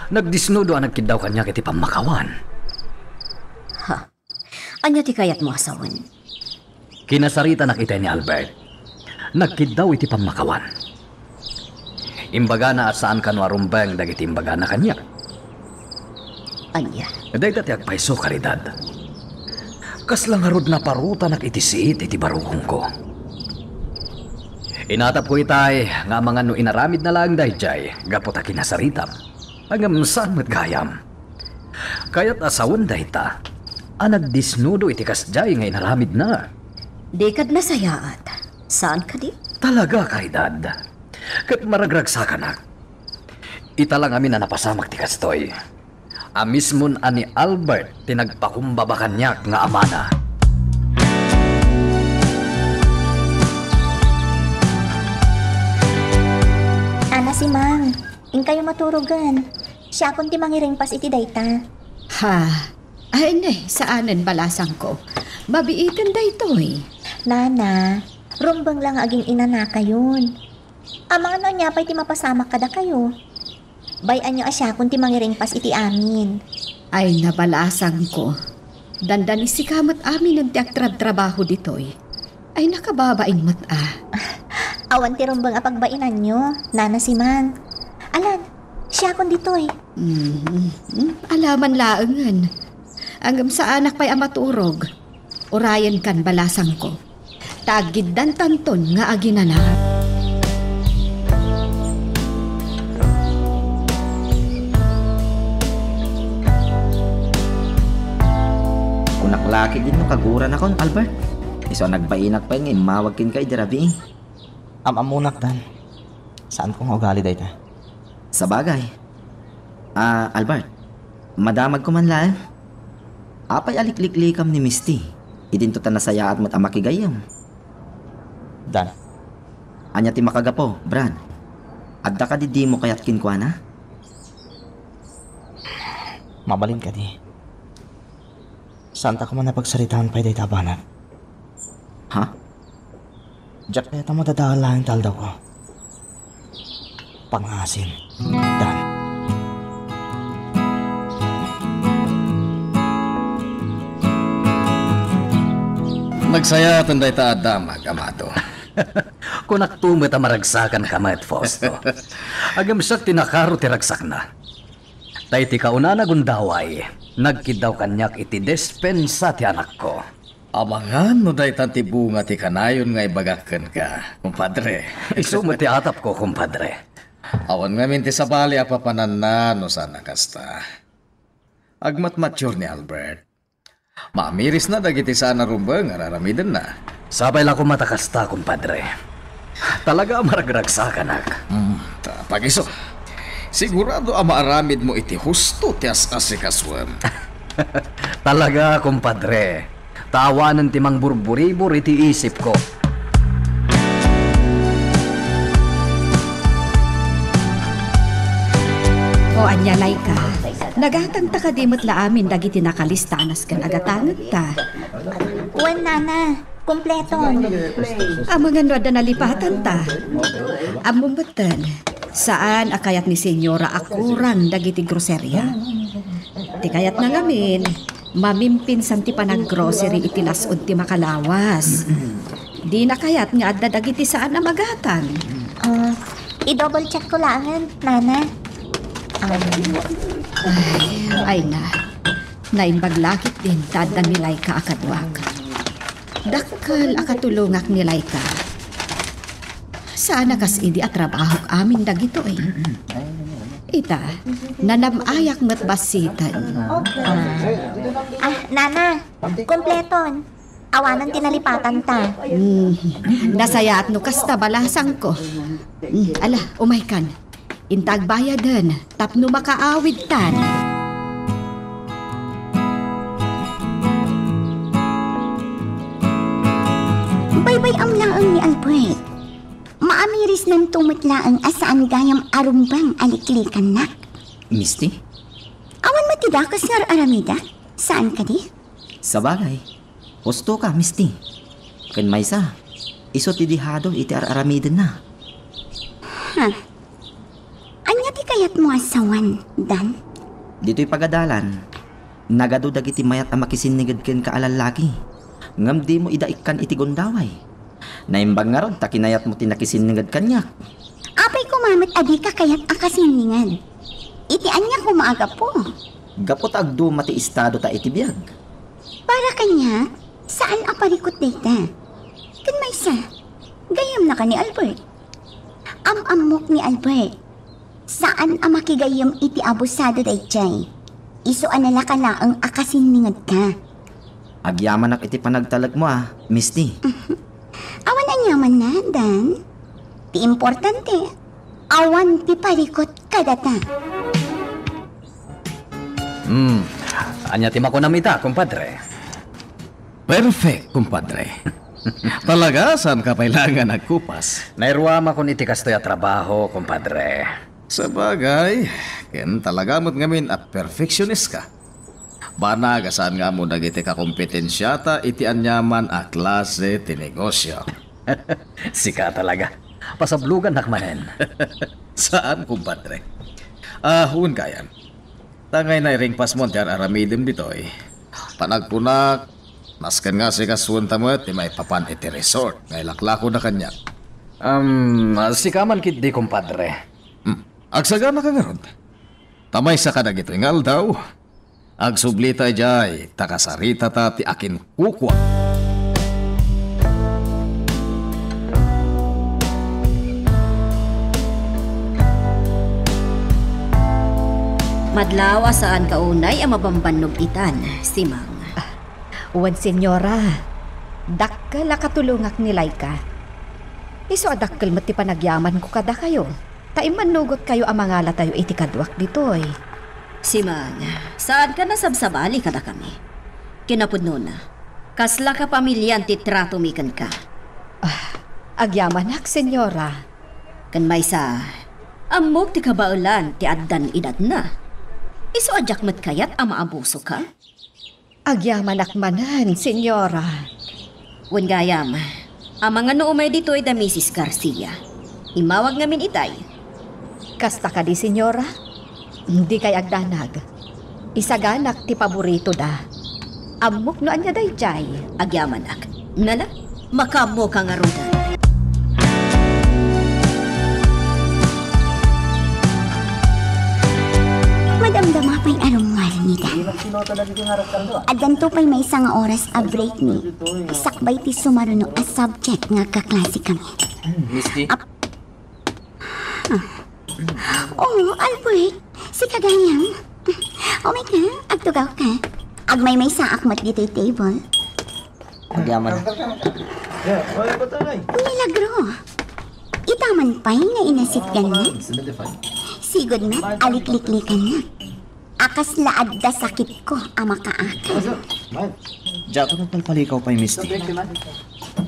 Nagdisnudo ang nagkidaw kanya kiti pamakawan. Ha? Anya ti kayat mo asawan? Kinasarita na kita ni Albert. Nagkidaw iti pamakawan. Imbaga na asaan ka no arumbang dagiti imbaga na kanya. Anya. Dahil dati agpaiso karidad. Kaslang harod na paruta nakitisiit iti barukong ko. Inatap ko itay nga mga no inaramid na lang dahil jay gapot a kinasaritam. Hanggang saan matgayam. Kaya't asawan dahil ta. Nagdisnudo iti kasjay nga inaramid na. Di kad nasayaat. Saan ka di? Talaga karidad. Kat maragragsakan na. Ita lang amin na napasamak ti kastoy. Amismon ani Albert tinagpakumbabakan niya nga amana. Ana si Mang, ing kayo maturugan. Siya kun ti mangiring pas iti dayta. Ha? Ay ne, saanan balasang ko. Mabiitin da ito eh. Nana, rumbang lang aging inana kayon. Amang ano niya pa'y ti mapasamak kada kayo. Bayan niyo asya kun ti mangiring pas iti amin. Ay nabalasang ko. Dandani si kamat amin ang trabaho dito eh. Ay nakababaing mata. Awan ti rumbang apagbainan niyo, Nana si Mang. Alan, siya kun dito eh. Alaman laangan. Anggam sa anak pa'y amaturog. Orayan kan balasang ko. Tagid dan tanton nga aginana. Kung naklaki din no kaguran akon, Albert. Iso nagbainak pa nga, mawagkin kay dirabi. Amamunak dan. Saan kong ugali dayta? Sa bagay. Albert, madamag ko man lang. Apay alikliklikam ni Misty. Idinto ta nasayaat mo't amakigayam. Dan, Anya ti makagapo, Brad. Adda ka di mo kayat kinkwana? mabalin ka di. Saan ta ko man napagsaritaan pa'y dayta banat? Ha? Diyak kaya ta mo dadaan taldaw ko. Pangasin, Dan. Nagsaya tanday ta adamag, amato. Kung naktumit ang maragsakan ka, Mat Fausto. Agam siya tinakaro tiragsak na. Tay ti kauna nagundaway, nagkidaw kanyak iti despensa ti anak ko. Amangan no day tanti bunga ti kanayon nga ibagakan ka, kumpadre. Isumo ti atap ko, kumpadre. Awan ngamin ti sabali apapanan na no sana kasta. Agmat mature ni Albert. Mamiris na dagiti sana rumbang araramidan na. Sabay lang ko matakasta, kumpadre. Talaga maragragsakan ak. Pagiso. Sigurado ang maaramid mo iti husto ti as-asikaswan. Talaga, kumpadre. Tawanan ti mang burburibur iti isip ko. O anya Laika, nagatang ka dimot la amin dagiti nakalistanas kan agatangan ta. Wan Nana, kumpleton. Amangan wada nalipatan ta. Amumbutan, saan akayat ni Senyora akurang dagiti groserya? Ti kayat na ngamin, mamimpin santi panag-grocery itilasod ti makalawas. Di na kayat nga adda dagiti saan amagatan. I-double check ko lang, Nana. Ay na, naimbaglakit din tada ni Laika akadwak. Dakkel akatulungak ni Laika. Sana kas idi at trabahok amin dagito eh. Ita, nanamayak met basitan. Nana, kumpleton. Awanan tinalipatan ta. Nasayaat no kasta balasang ko. Ala, umay kan. Intag bayadan, tapno makaawid tan. Baybay am lang ang ni Albert. Maamiris ng tumitlaang asaan gayam arumbang aliklikan nak. Misty? Awan matidakas nga aramida. Saan ka di? Sa bagay. Husto ka, Misty. Ken maysa. Iso ti dihado iti aramidan na. Anya ti kayat mo asawan, Dan? Dito'y pagadalan. Nagado dagiti mayat ang makisinigad ken kaalalaki. Ngam di mo idaikan iti gondaway. Naimbang nga ron, takinayat mo tinakisinigad kanyak. Apay ko Sumamat adi ka kayat akasiningan. Itian niya kumaaga po. Gapot agdo mati estado ta itibiyag. Para kanya, saan aparikot data? Kan may isa, gayam na ka ni Albert. Amok ni Albert. Saan ang makigayam iti abusado day chay? Isuan nala ka na ang akasiningad ka. Agyaman ak iti panagtalag mo Misty. Awan ang yaman na, Dan. Ti importante, awan ti parikot kadata. Anya ti makunamita, kumpadre. Perfect, kumpadre. Talaga, saan ka kailangan nagkupas? Nairuama ko iti kastoy at trabaho, kumpadre. Sa bagay, ken talaga mo't ngamin at perfectionist ka. Banaga saan nga mo dagiti ka kompetensyata iti anyaman a klase ti negosyo. Sika talaga. Pasablugan nakmanen. Saan, kumpadre? Huwag kayan. Tangay na ring pasmon ti aramidim ditoy. Panagpunak, naskan nga si kaswanta mo ti may papan iti resort. Ngay laklako na kanya. Sika man kit di, kumpadre. Agsaga na ka nga ron. Tamay sa kadag ito ingal daw. Agsublita jay, takasarita ta ti akin kukwa. Madlawa saan kaunay ang mabambanog itan, si Mang. Uwan, senyora. Dakkel katulungak ni Laika. Iso adakkel mati panagyaman ko kada kayo. Taiman nugot kayo ang mga tayo iti kadwak ditoy. Si Mang, saan ka nasabsabali kada kami? Kinapudno na. Kasla ka pamilyan ti trato mikan ka. Agyamanak, senyora. Kan may sa, amok ti kabaulan ti addan edad na. Iso adyak mat kayat ang maabuso ka? Agyamanak manan, senyora. Wan gayam, ang mga noomay dito ay da Mrs. Garcia. Imawag ngamin itay. Kasta ka di, senyora? Hindi kay agdanag. Isaganak ti paborito da. Amok no anya day jay. Agyamanak. Nala, makamo ka nga rudan. Madamdama pa'y arungal ni Dan. At ganito pa'y may isang oras a break ni. Sakbay ti sumaruno a subject nga kaklase kami. Misty? Oh, Albert, si kagayam. Umay ka, agtugaw ka. Agmay may saak mat dito table. Agyaman. Milagro. Itaman pa'y nga inasit ganyan. Sigod na, alikliklikan na. Akas laad da sakit ko ang makaakal. Diyato nagpalpalikaw pa'y Misty.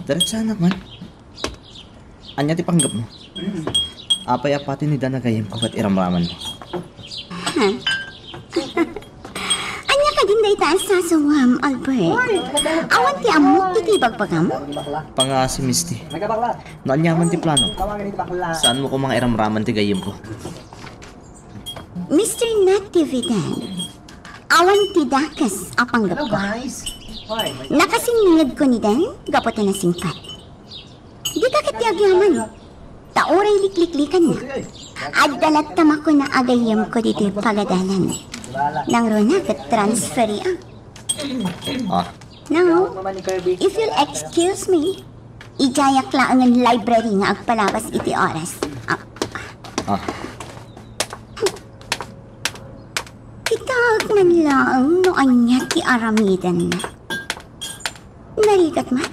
Diretsa anak man. Anya ti panggap mo. Apay-apatin ni Danagayim ko at iramraman mo. Anya ka din day taas sa suwam, Albert. Awan ti amok iti bagpagam. Panga si Misty. Naanyaman ti plano. Saan mo ko mga iramraman ti gayim ko? Mr. Natividad, awan ti dakas apanggap ko. Nakasingingad ko ni Dan, gapotan na singkat. Di ka katiagyaman. Taoray likliklikan na. At dalat tama ko na agayam ko dito yung pagadalan. Nang rona kat transferi ang. Now, if you'll excuse me, ijayak lang ang library nga agpalabas iti oras. Kitag man lang no anya ti aramidan na. Narigat man,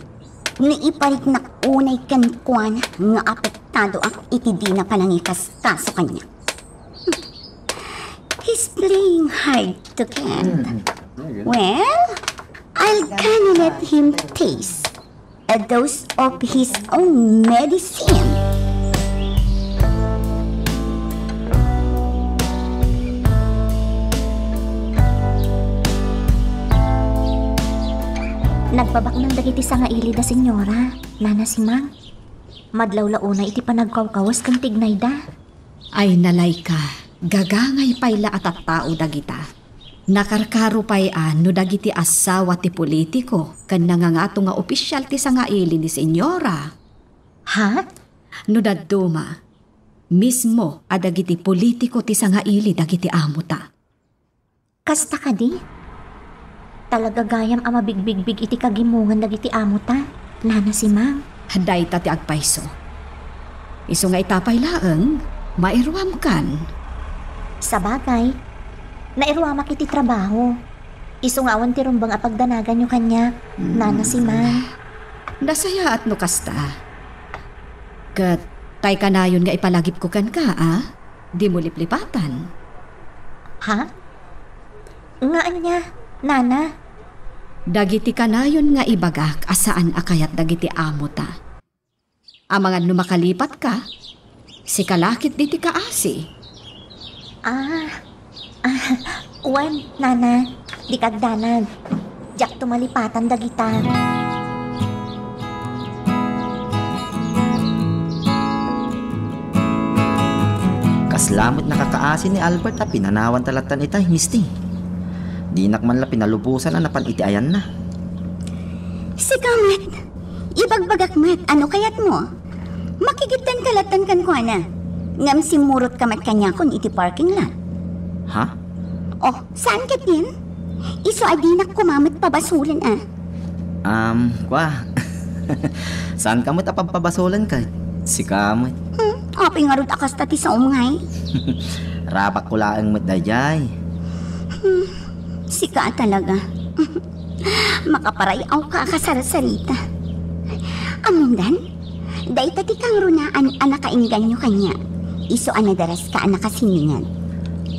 naiparik na unay kankwana nga apektado ak iti di na palangikas kaso kanya. He's playing hard to get. Well, I'll kinda let him taste a dose of his own medicine. Nagbabak ng dagiti sa nga ili da senyora. Nana si Mang. Madlawlauna iti panagkawkawas kang tignay da. Ay nalay ka, gagangay payla at tao dagita. Nakarkaro pay no dagiti asawa ti politiko kan nangangato nga opisyal ti sa nga ili ni senyora. Ha? No dadduma, Mismo adagiti politiko ti sangaili dagiti amo ta. Kasta ka di? Talaga gayam ama bigbigbig iti kagimungan dagiti amo ta. Nana si Mang. Haday ta ti agpayso. Iso nga itapay laeng, mairwam kan. Sa bagay, nairuamak iti trabaho. Isungawan ti rumbang apagdanagan nyo kanya. Nana si Mang. Nasaya at no kasta. Kat tay kanayon nga ipalagip ko kan ka, Di mo liplipatan. Ha? Nga niya, Nana. Dagiti kanayon nga ibagak asaan akayat dagiti amo ta. Amangan numakalipat ka, si kalakit diti kaasi. Wan, Nana. Di kagdanag. Diyak tumalipatan dagita. Kaslamot nakakaasi ni Albert at pinanawan talatan itay, Misty. Di nakman la pinalubusan na napan iti ayan na. Sige, Mat. Ibagbagak, Mat. Ano kayat mo? Makigitan kalatan kan ko, na. Ngam simurot kamat kanya kon iti parking lot. Ha? Oh, saan kat yan? Iso adinak kumamat pabasulan, Kwa. Saan kamot apagpabasulan ka? Si kamot. Apay nga rod akas tati sa umngay. Rabak ko laang mo't dayay. Sika talaga. Makaparayaw ka akasarasarita. Amundan, day tati kang runaan anakainggan nyo kanya. Iso anadaras ka anakasiningan.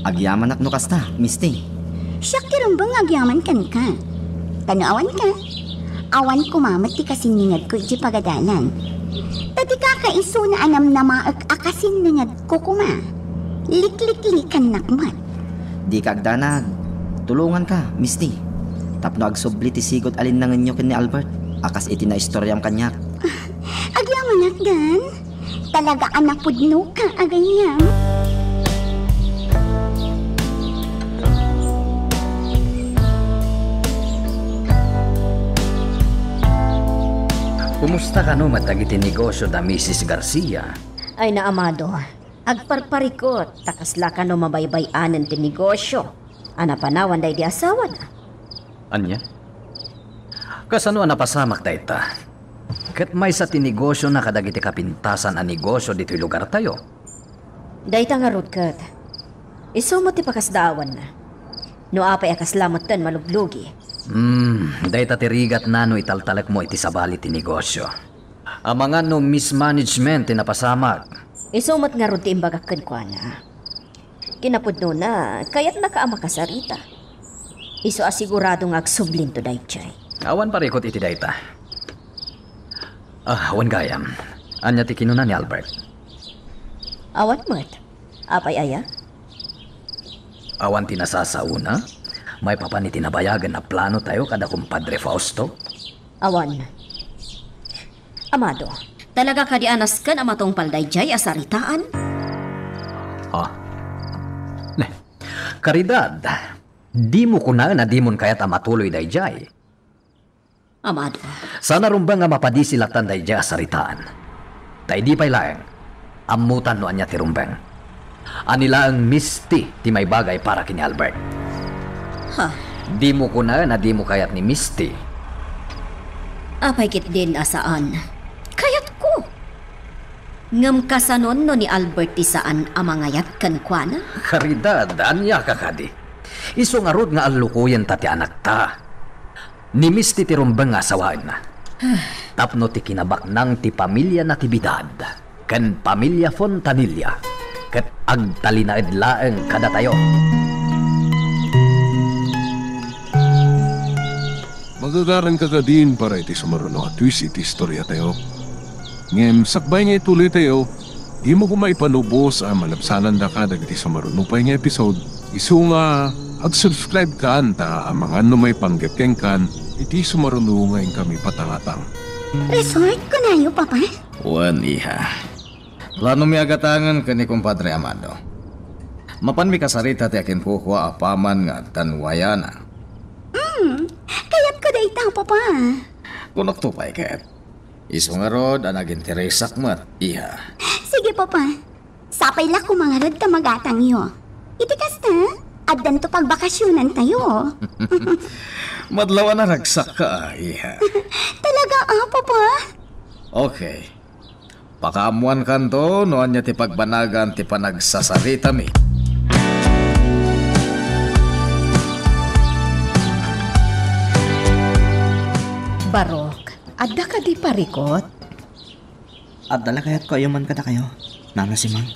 Agyaman ak no kasta, Misty. Siyak tirumbang agyaman kan ka. Tanawan ka. Awan kumamat ti kasiningad ko iti pagadalan. Tati kakaiso na anam na maag akasiningad ko kuma. Liklik-likan nakmat. Di ka agdanag. Tulungan ka, Misty. Tapno agsubli ti sigot alin nangan nyo ken ni Albert. Akas iti na istoryam kanyak. Agyaman gan. Talaga anapudno ka agayam. Kumusta ka no matagiti negosyo da Mrs. Garcia? Ay na, Amado. Agparparikot, takasla ka no mabaybayanan ti negosyo. Anapanawan day di asawa na. Anya? Kasano napasamak da ita? Kat may sa tinegosyo na kadagiti kapintasan a negosyo dito'y lugar tayo. Day ta nga rutkat. Iso mo ti pakasdaawan na. No apay akaslamot ten maluglugi. Day ta tirigat na no italtalak mo iti sabali ti negosyo. Amangan no mismanagement ti napasamak. Isumat nga ron ti imbagakkan ko na. Kinapudno na, kaya't nakaama kasarita. Iso asigurado nga agsublim to daychay. Awan parikot iti dayta. Awan gayam. Anya ti kinuna ni Albert. Awan mat. Apay aya? Awan tinasasauna. May papaniti na bayagan na plano tayo kada kumpadre Fausto. Awan. Amado, talaga ka di anas kan amatong paldayjay asaritaan? Karidad, di mo kuna na di mon kayat matuloy dayjay. Amado. Sana rumbang nga mapadisilatan dayjay asaritaan. Tay di pay laeng, amutan no anya ti rumbang. Anila ang Misty ti may bagay para kini Albert. Di mo kuna na di mo kayat ni Misty. Apay kit din asaan. Kayat ko. Ngam kasanon no ni Albert ti saan amangayat kan kuana? Karidad, anya kakadi. Iso nga rod nga alukuyan ta ti anak ta. Ni Misty ti rumbang nga asawaan na. Tapno ti kinabaknang ti pamilya Natividad. Kan pamilya Fontanilla. Kat agtalinaed laeng kada tayo. Magagaran ka ka din para iti sumaruno at twist iti istorya tayo. Ngem, sakbay nga ituloy tayo, di mo kumaipanubos ang malapsanan da ka dagiti sumaruno pa nga episode. Isu nga, ag-subscribe ka anta ang mga may panggapkeng kan, iti sumaruno ngayon kami patangatang. Resort ko na yun, Papa. Wan, iha. Plano mi agatangan ka ni kumpadre Amado. Mapan mi kasarita ti akin kukuha apaman nga tanwayana. Kayat ko da itaw, Papa. Kunok to pa ikat. Iso nga rod ang naging teresak mat, iha. Sige, Papa. Sapay la kumangarad ka magatang yo. Itikas na, addan to pagbakasyonan tayo. Madlaw na ragsak ka, iha. Talaga papa? Okay. Pakaamuan kanto, noan niya ti pagbanagan ti panagsasarita mi. Barok, adda ka di parikot? At dala kaya't ko ayuman kada kayo, Nana Simang.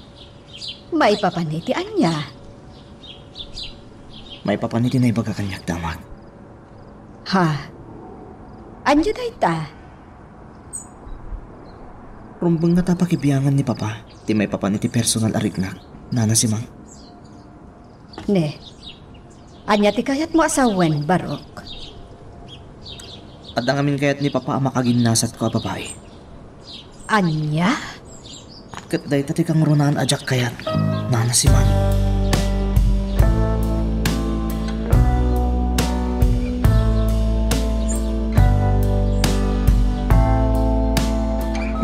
May papanitian niya. May papaniti na ibaga kanyak damag. Ha? Andiyo na ita? Rumbang na tapakibiyangan ni Papa, ti may papaniti personal arignak, Nana Simang. Ne, anya ti kayat mo asawen, Barok. At ang amin kaya't ni Papa makaginasat ko a babae. Anya? Kat day tati kang runaan ajak kayat, Nana Simang.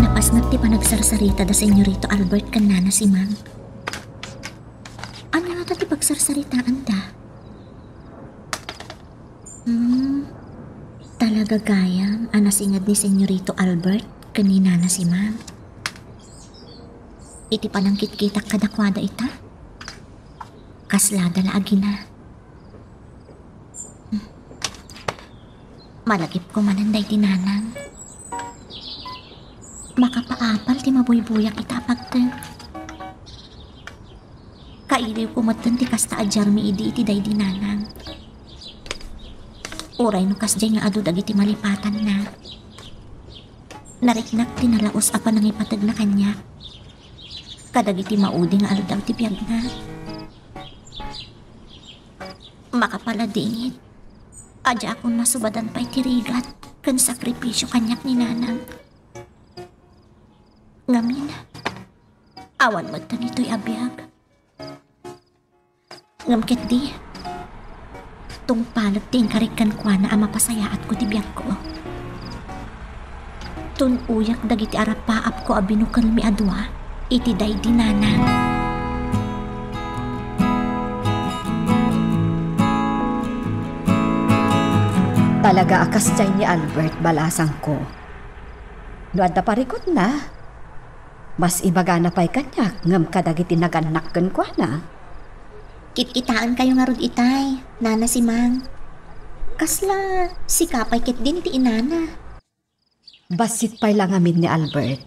Napasnat ti panagsarsarita da Senyorito Albert kan Nana Simang. Ano na ti pagsarsaritaan da? Talaga gayam anasingad ni Senyorito Albert kan ni Nana Simang. Iti panangkit-kitak kadakwada ita? Kaslada na agina. Malagip ko mananday ti nanang. Makapaapal ti mabuybuyak ita pagte. Kailiw ko matan ti kasta ajar mi idi iti day di nanang. Uray no kasdya nga adu dagiti malipatan na. Nariknak tinalaos apa nang ipatag na kanya. Kadagiti maudi nga aldaw ti biyag na. Makapaladingit. Adya akong masubadan pa'y tirigat kan sakripisyo kanyak ni nanang. Ngamin, awan mo tanito'y abiyag. Ngamkit di, tung palag ting karikan kwa na mapasayaat ko ti biyag ko. Tun uyak dagiti arapaap ko abinukal mi adwa, iti day di nanang. Talaga akas dyan ni Albert balasang ko. No adda parikot na. Mas ibaga na pa'y kanyak, ngam kadagiti naganak kan kwa na. Kitkitaan kayo nga rod itay, Nana Simang. Kasla, si kapay kit din ti inana. Basit pa'y lang amin ni Albert.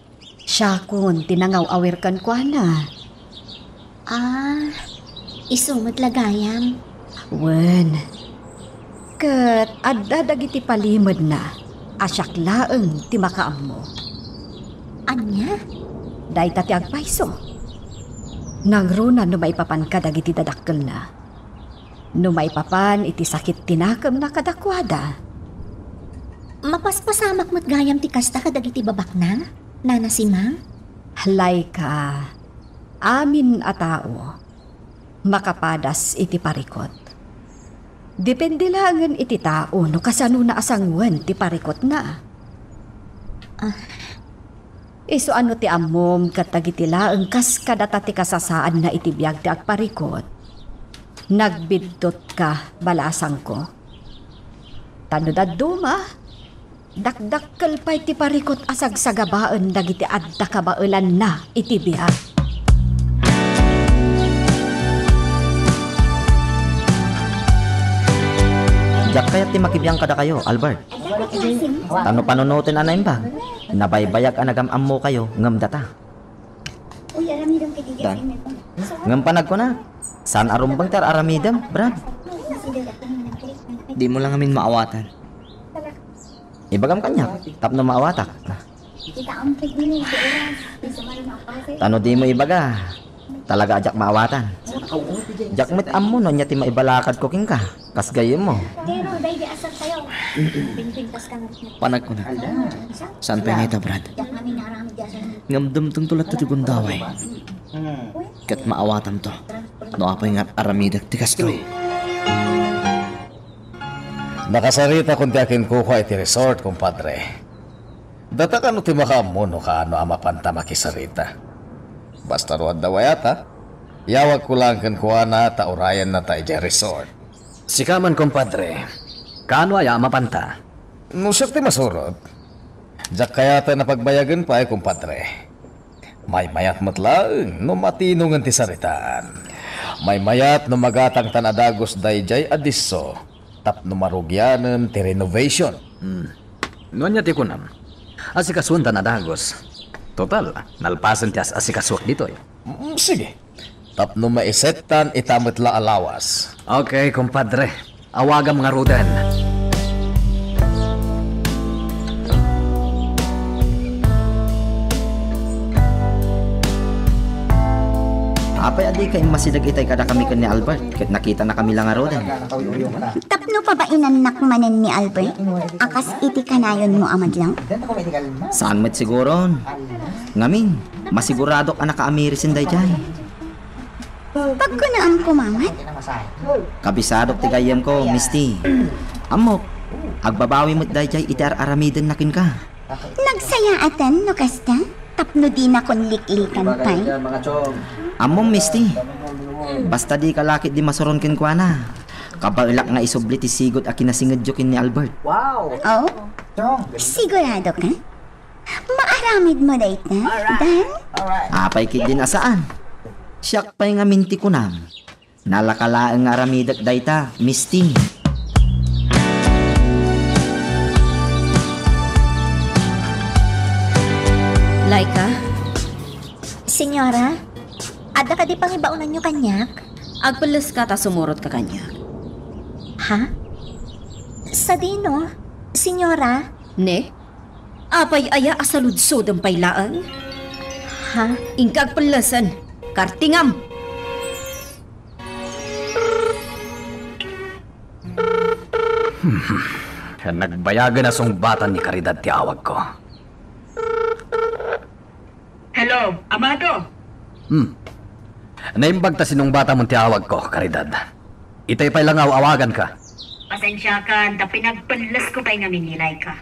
Siya kun tinangaw awir kan kwa na. Isumot lagayam. Wen. Kat adda dagiti palimod na. Asyak laeng ti makaam mo. Anya? Day tati agpaiso. Nangruna no maipapan ka dagiti dadakkel na. No maipapan iti sakit tinakam na kadakwada. Mapaspasamak mo't gayam ti kasta kadagiti babak na, Nana Simang? Halay ka. Amin a tao. Makapadas iti parikot. Depende langan iti tao no kasano na asangwan ti parikot na. Iso ano ti amom katagiti laeng kas kadatati kasasaan na iti biyag ti agparikot. Nagbidtot ka balasang ko. Tanudad duma. Dakdakkel pa iti parikot asag sagabaan dagiti adda kabailan na iti biyag. Jak kayat ti makibiyang kada kayo, Albert. Tano panunutin anay ba? Nabaybayag anagamam mo kayo, ngam data. Dan, ngam panag ko na. Saan arumbang ter aramidam, Brad? Di mo lang amin maawatan. Ibagam kanya, tapno maawatak. Tano di mo ibaga, talaga ajak maawatan. Jak mit ammo no nya ti maibalakad ko king ka, kas gayem mo. Panag ko na. Saan pa nga Brad? Ngamdam tong tulat ti gundaway. Kat maawatan to. No apay nga aramidak tikas ko. Nakasarita kung ti akin kuha iti resort, kumpadre. Data ka no ti makamuno ka ano amapanta makisarita. Basta ruad daw ayata. Yawag ko lang kan kuha na ta orayan na ta ija resort. Sikaman, kumpadre. Kano ay mapanta? No siya ti masurot. Diyak kaya ta napagbayagan pa kumpadre. May mayat matlaeng no matinungan ti saritaan. May mayat no magatang tanadagos dayjay adiso. Tap no marugyanan ti renovation. Nuanya ti kunam. Asikasun tanadagos. Total, nalpasan ti asikaswak dito eh. Sige. Tap no maisetan itamit la alawas. Okay, kumpadre. Awagam nga ruden. Apay adi kay masidag itay kada kami kan ni Albert. Kahit nakita na kami lang aro din. Tapno pa ba inanak manen ni Albert? Akas iti kanayon mo amad lang? Saan met siguro? Ngamin, masigurado ka naka-Amerisin day jay. Pag ko na ang kumamat, Kabisado ti gayam ko, Misty. Amok, agbabawi mo't day jay iti aramiden nakin ka. nagsayaatan no kasta? Tapno di na kon liklikan pay. Amom, Misty. Basta di kalakit di masuron kin kwa na. Kabailak nga isubli ti sigot a kinasingadyokin ni Albert. Oh? Sigurado ka? Maaramid mo dayta, Dan? Apay kid din asaan. Siyak pa'y nga minti ko nam. Nalakalaang nga aramidak dayta, Misty. Laika, Senyora, ada ka di pang ibaunan nyo kanyak? agpalas ka ta sumurot ka kanya. Ha? Sa dino? Senyora? Ne? Apay aya asaludsod ang pailaan? Ha? Ingkag palasan, kartingam! Nagbayagan na sungbatan ni Caridad ti awag ko. Hello, Amado. Naimbag ta sinong bata mong ti awag ko, Caridad. Itay pa'y lang awagan ka. Pasensya ka, da pinagpanlas ko pa'y ngamin nilay ka.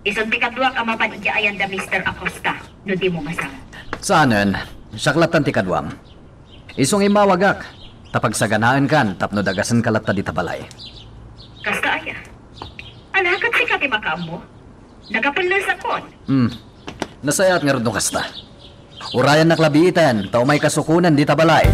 Isang tikadwa ka mapanigyayan da Mr. Acosta, no di mo masang. Saanan, saklatan ti kadwam. Isong imawagak, tapagsaganaan kan, tapno dagasan kalata di tabalay. Kasta aya. Alakat si Kati Makamo. Nagapanlas akon. Nasayat nga rin kasta. Urayan na klabiitan, tao may kasukunan di tabalay.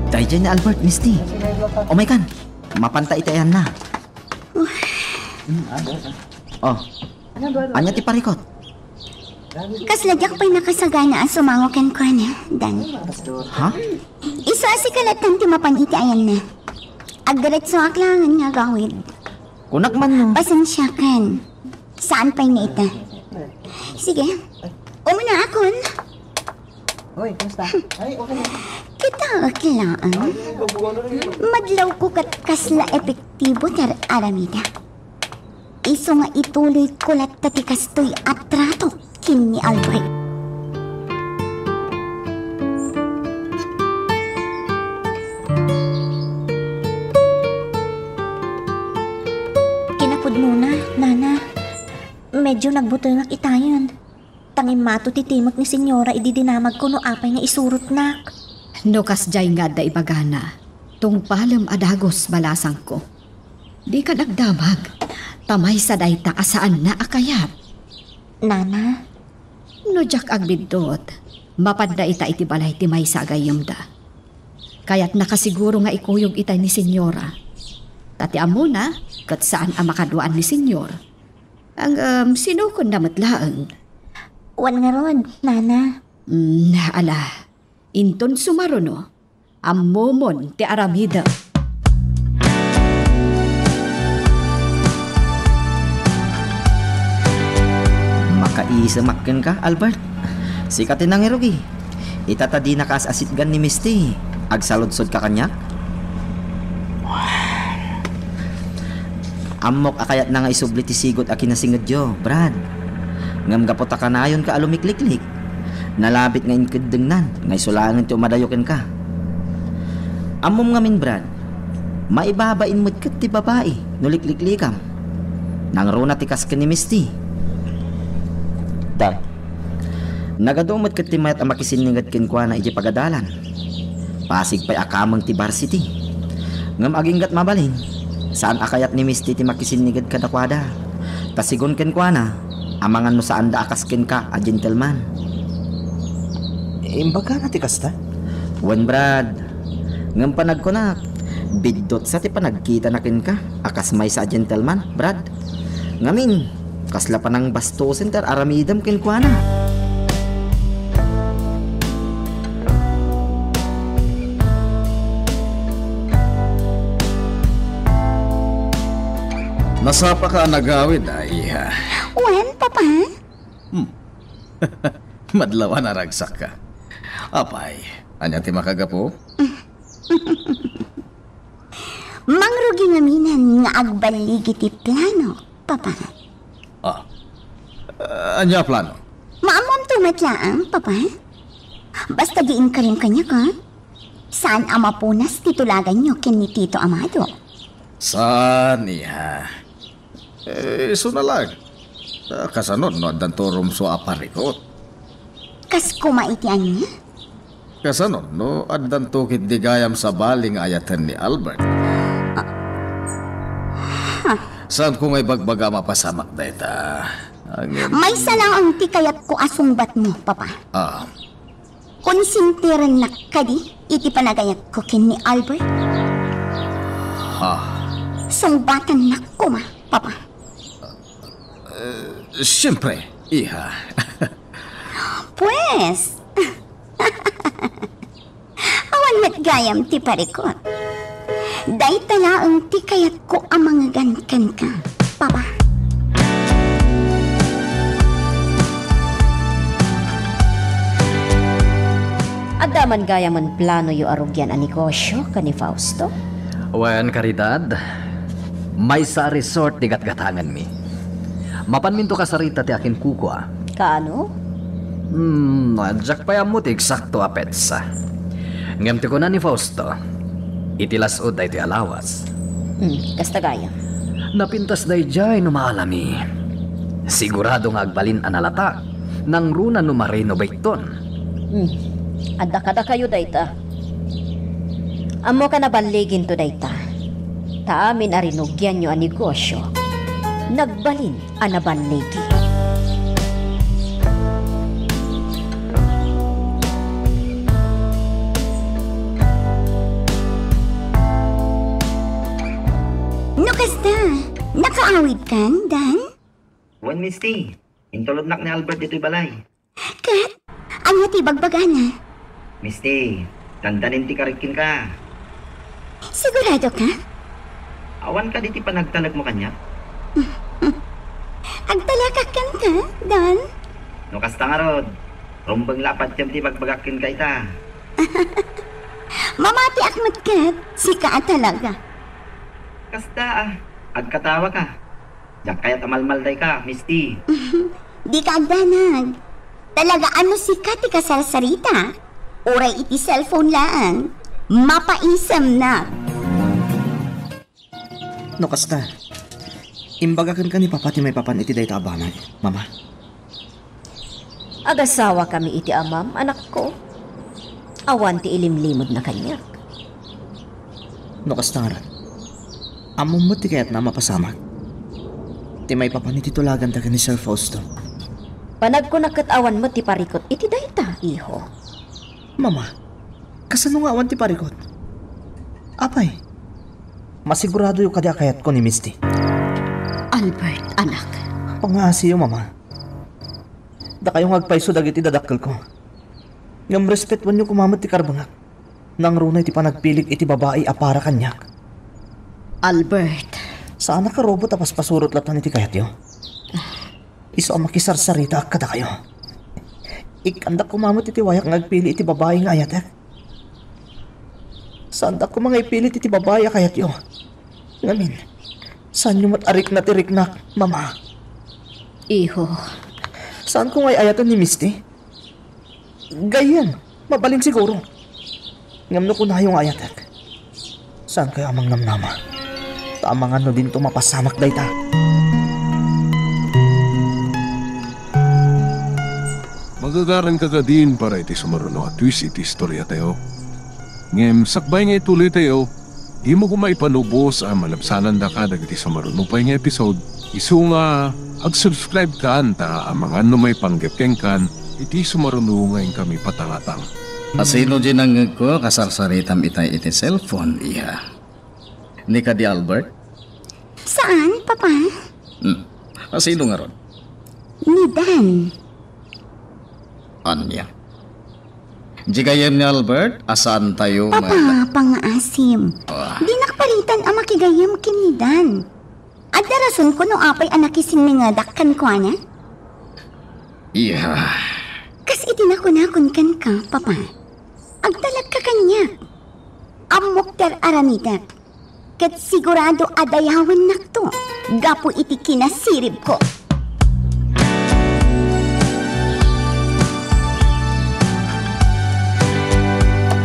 Day dyan ni Albert, Misty. O may kan, mapanta itayan na. Oh, anya ti parikot. Kasladyak pa'y nakasagana ang sumangokin ko na, Dan. Ha? Iso asikalatan ti mapaniti ayan na. Agdiretso aklangan nga gawid. Kunak man no. Pasensya kan. Saan pa'y naita? Sige. Umuna akon. Hoy, kumusta? Ay, okay na. Kita aklaan. Madlaw ko kat kasla epektibo tar aramida. Iso nga ituloy ko lat tati kastoy at trato kin ni Albert. Kinapod muna, Nana. Medyo nagbutulak itayon. Tangim mato titimot ni Senyora ididinamag ko no apay nga isurot nak. No kasjay nga da ibagana, tung palam adagos balasang ko. Di ka nagdamag, tamay sa dayta asaan na akayat. Nana, No jak agbidot, mapadda ita iti balay ti may sa agayom da. Kaya't nakasiguro nga ikuyog ita ni Senyora. Tati amo na, kat saan ang makaduan ni Senyor. Ang sinukon na matlaang. wan nga rod, Nana. Ala, inton sumaruno, ammomon ti aramida. Makaisamakken ka, Albert. Sikatin ang erugi. Itatadi na kasasitgan ni Misty. Agsaludsod ka kanya? Amok akayat na nga isubli ti sigot a kinasingadyo, Brad. Ngam gapot ka nayon ka alumikliklik. Nalabit nga inkidengnan, nga isulangan ti umadayokin ka. Amom ngamin, Brad. Maibabain mo't kat ti babae, nulikliklikam. Nang runa ti kas ni Misty. Dan, Nagadumot kat ti mayat ang makisiningad kinkwa na iti pagadalan. Pasig pa'y akamang ti varsity. Ngam aginggat mabalin, saan akayat ni Misty ti makisiningad kadakwada. Tasigon kinkwa na, amangan mo saan da akas ka a gentleman. imbaga na ti kasta? Wan Brad, ngam panag ko na, bigdot sa ti panagkita na ka, akas may sa gentleman, Brad. Ngamin, kasla pa ng basto center aramidam kinkwa na. Nasapa ka nagawid na, iha. Wen, papa? Madlawan na ragsak ka. Apay, anya ti makagapo? Mangrugi nga minan nga agbaligi ti plano, papa. Anya plano? Maamam tumatlaang, papa. Basta diin ka rin kanya ka. Saan ang mapunas titulagan nyo kin ni Tito Amado? Saan, iha? Sunalag. Kasanod no, dantorom so aparikot. Kas kumaitian niya? Kasanod no, addan tukit digayam sa baling ayatan ni Albert. Saan ko ngay bagbaga mapasamak dayta? May salang ang tikayat ko asungbat mo, papa. Konsintiran na kadi, iti panagayat ko kin ni Albert. Sungbatan na ko ma, papa. Siyempre, iha. Pues, awan mat gayam ti parikot. Day tala ang tikayat ko ang mga gankan ka, papa. Adaman gaya man plano yu arugyan a negosyo ka ni Fausto? Wen, Caridad, may sa resort di gatgatangan mi. Mapanminto ka sarita ti akin kuko Kaano? Nadyak pa mo ti eksakto a petsa. Ngam ti ko na ni Fausto, itilasod ay ti alawas. Kasta gaya. Napintas day jay no maalami. Sigurado nga agbalin analata nang runa no marino baiton. Adda kayo dayta. Amo ka na baligin to dayta. Taamin arinugyan nyo a negosyo. Nagbalin a nabanligi. No kasta, nakaawid kan, Dan? Wan Misty, intulod nak ni Albert dito'y balay. Kat, ano ti bagbagana? Misty, tandanin ti karikin ka. Sigurado ka? Awan ka diti panagtalag mo kanya. Agtalakak kan ka, Dan? No kasta nga rod, rumbang lapat yam ti bagbagakin ka ita. Mamati akmat kat, sika talaga. Kasta agkatawa ka. Diyak kaya't amalmalday ka, Misty. Di ka agdanag. Talaga ano sika ti kasalsarita? Uray iti cellphone lang. Mapaisam na. No kasta, imbagakan ka ni papa ti may papan iti dayta abanay, mama. Agasawa kami iti amam, anak ko. Awan ti ilimlimod na kanya. No kasta nga ran, among mo ti kaya't na mapasamak. Ti may papan iti tulagan taga ni Sir Fausto. Panag ko nakatawa mo ti parikot iti dayta, iho. Mama, kasano nga awan ti parikot? Apay, masigurado yung kadakayat ko ni Misty. Albert, anak. Pangasiyo, mama. Da kayong agpaiso dagiti dadakkel ko. Ngam respetwan nyo kumamat ti karbangak. Nang runay ti panagpilik iti babae a para kanyak. Albert. Saan ka robot apas pasurot latan iti kayat yo? Iso ang makisarsarita ak kada kayo. Ikandak kumamot iti wayak ngagpili iti babae nga ayatek. Saan da ko mga ipilit iti babae kayat yo? Ngamin, saan nyo mat-arik na tiriknak, mama? Iho. Saan ko ngay ayatan ni Misty? Gayan, mabalin siguro. Ngamno ko na yung ayatek. Saan kayo amang namnama? Tamang ano din to mapasamak day ta. Magagaran ka ka din para iti sumaruno at twist iti istorya tayo. Ngem, sakbay nga ituloy tayo, di mo kumay panubos ang malabsanan da ka dagiti sumaruno pa yung episode. Isu nga, ag-subscribe ka anta ang mga may panggapkeng kan, iti sumaruno ngayon kami patangatang. Asino din ang ko kasarsaritam itay iti cellphone, iya. Ni ka di Albert? Saan, Papa? Asino nga ron? Ni Dan. Anya. Di kayem ni Albert, asaan tayo Papa, pangaasim. Di nakpalitan ang makigayam kinidan. At darason ko no apay anakisin mi nga dakkan ko na? Iya. Kas itinakon-akon kan ka, Papa. Agdalag ka kanya. Amok ter aramidak. Kat sigurado adayawan nakto. Gapo iti kinasirib ko.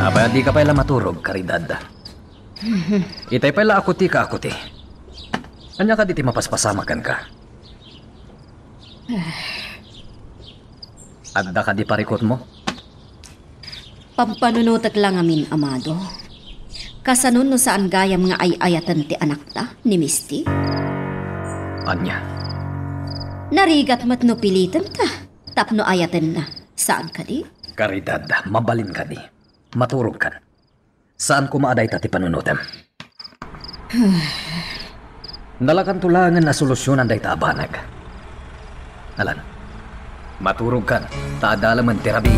Abay, di ka pala maturog, Caridad. Itay pala akuti ka akuti. Anya ka diti mapaspasamakan ka. Adda ka di parikot mo? Pampanunutak lang amin, amado. Kasanon no saan gayam nga ay ayatan ti anak ta, ni Misty? Anya? Narigat mat no pilitan ta. Tapno ayatan na. Saan ka di? Caridad, mabalin ka di. Maturog ka. Saan kumaaday ta ti panunutem? Dalakan tulangan na solusyonan day ta abanag. Alan, maturog ka. Taadalaman terabi.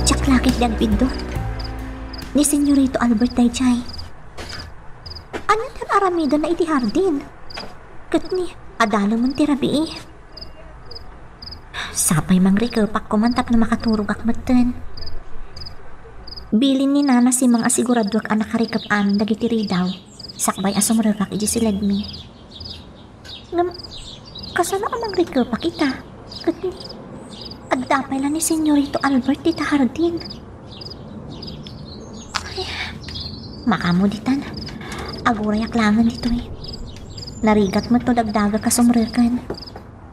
Tsaklakit dagpid do. Ni Senyorito Albert Daychay. Ano tan aramido na iti hardin? Kat ni, adalo mong tirabi eh. Sapay mang rikapak ko man tap na makaturog akmatan. Bilin ni Nana si mga asiguradwak anak karikap amin dagitiri daw. Sakbay asumragak iji si Ledmi. Ngam, kasano amang rikapak ita? Kat ni, agdapay lang ni Senyorito Albert ita hardin. Ay, makamuditan. Agurayak langan dito eh. Narigat mo to dagdaga kasumrekan.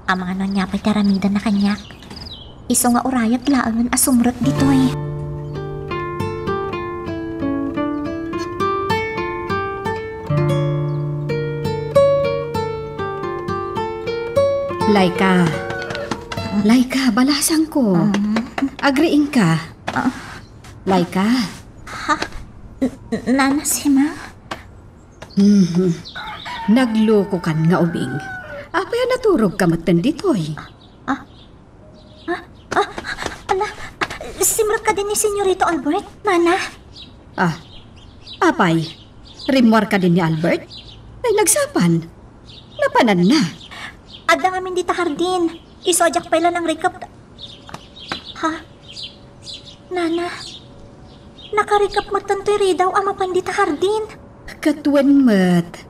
Ang mga nanyapay taramida na kanyak. Iso nga urayat laangan asumrek dito eh. Laika. Laika, balasan ko. Agriin ka. Laika. Ha? Nana si Ma? Nagloko kan nga ubing. Apay naturog ka matan ditoy. Ala, simrek ka din ni Senyorito Albert, Nana. Apay, rimwar ka din ni Albert? Ay, nagsapan. Napanan na. Adda ngamin dita hardin. Isojak pala ng recap. Ha? Nana, nakarikap matantoy daw ama pandita hardin. Katuan mat.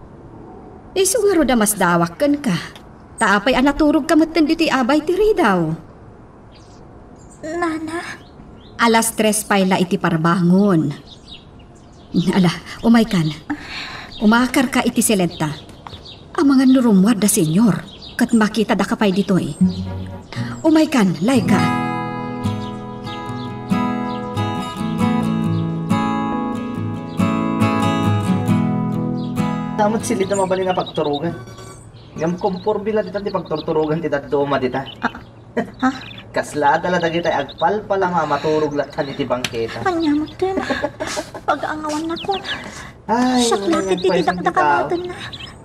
Isungaro da mas dawak kan ka. Taapay anaturog ka matan diti abay tiri daw. Nana? Alas 3 payla iti parbangon. Ala, umay kan. Umakar ka iti selenta. Ang mga nurumwad da senyor. Kat makita da kapay dito eh. Umay kan, Laika. Tamot silit na mabalin na pagturugan. Ngam kumpor bila dita di pagturturugan tita doma dita. Ha? Kasla talaga kita agpal pala nga maturog latan iti bangketa. Kanya mo din. Pag-aangawan na ko. Ay, Saklakit iti dakdakamotan na.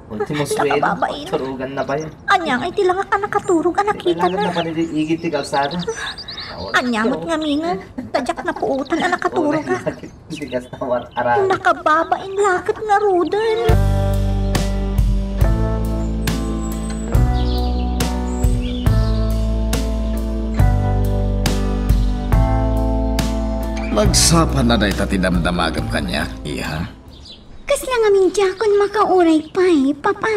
Ultimo swede, Nakababain. turugan na ba yun? Anyang ay tilangak ka nakaturog anakita Kailangan na. na paniligid ti kalsada. Anyamot nga mingan. Tadyak na puutan ang nakaturog ka. Hindi ka sa aral. Nakababain lakit nga rudan. Magsapan na day tatidamdamagam kanya, iya. Kas lang aming diyakon makauray pa Papa.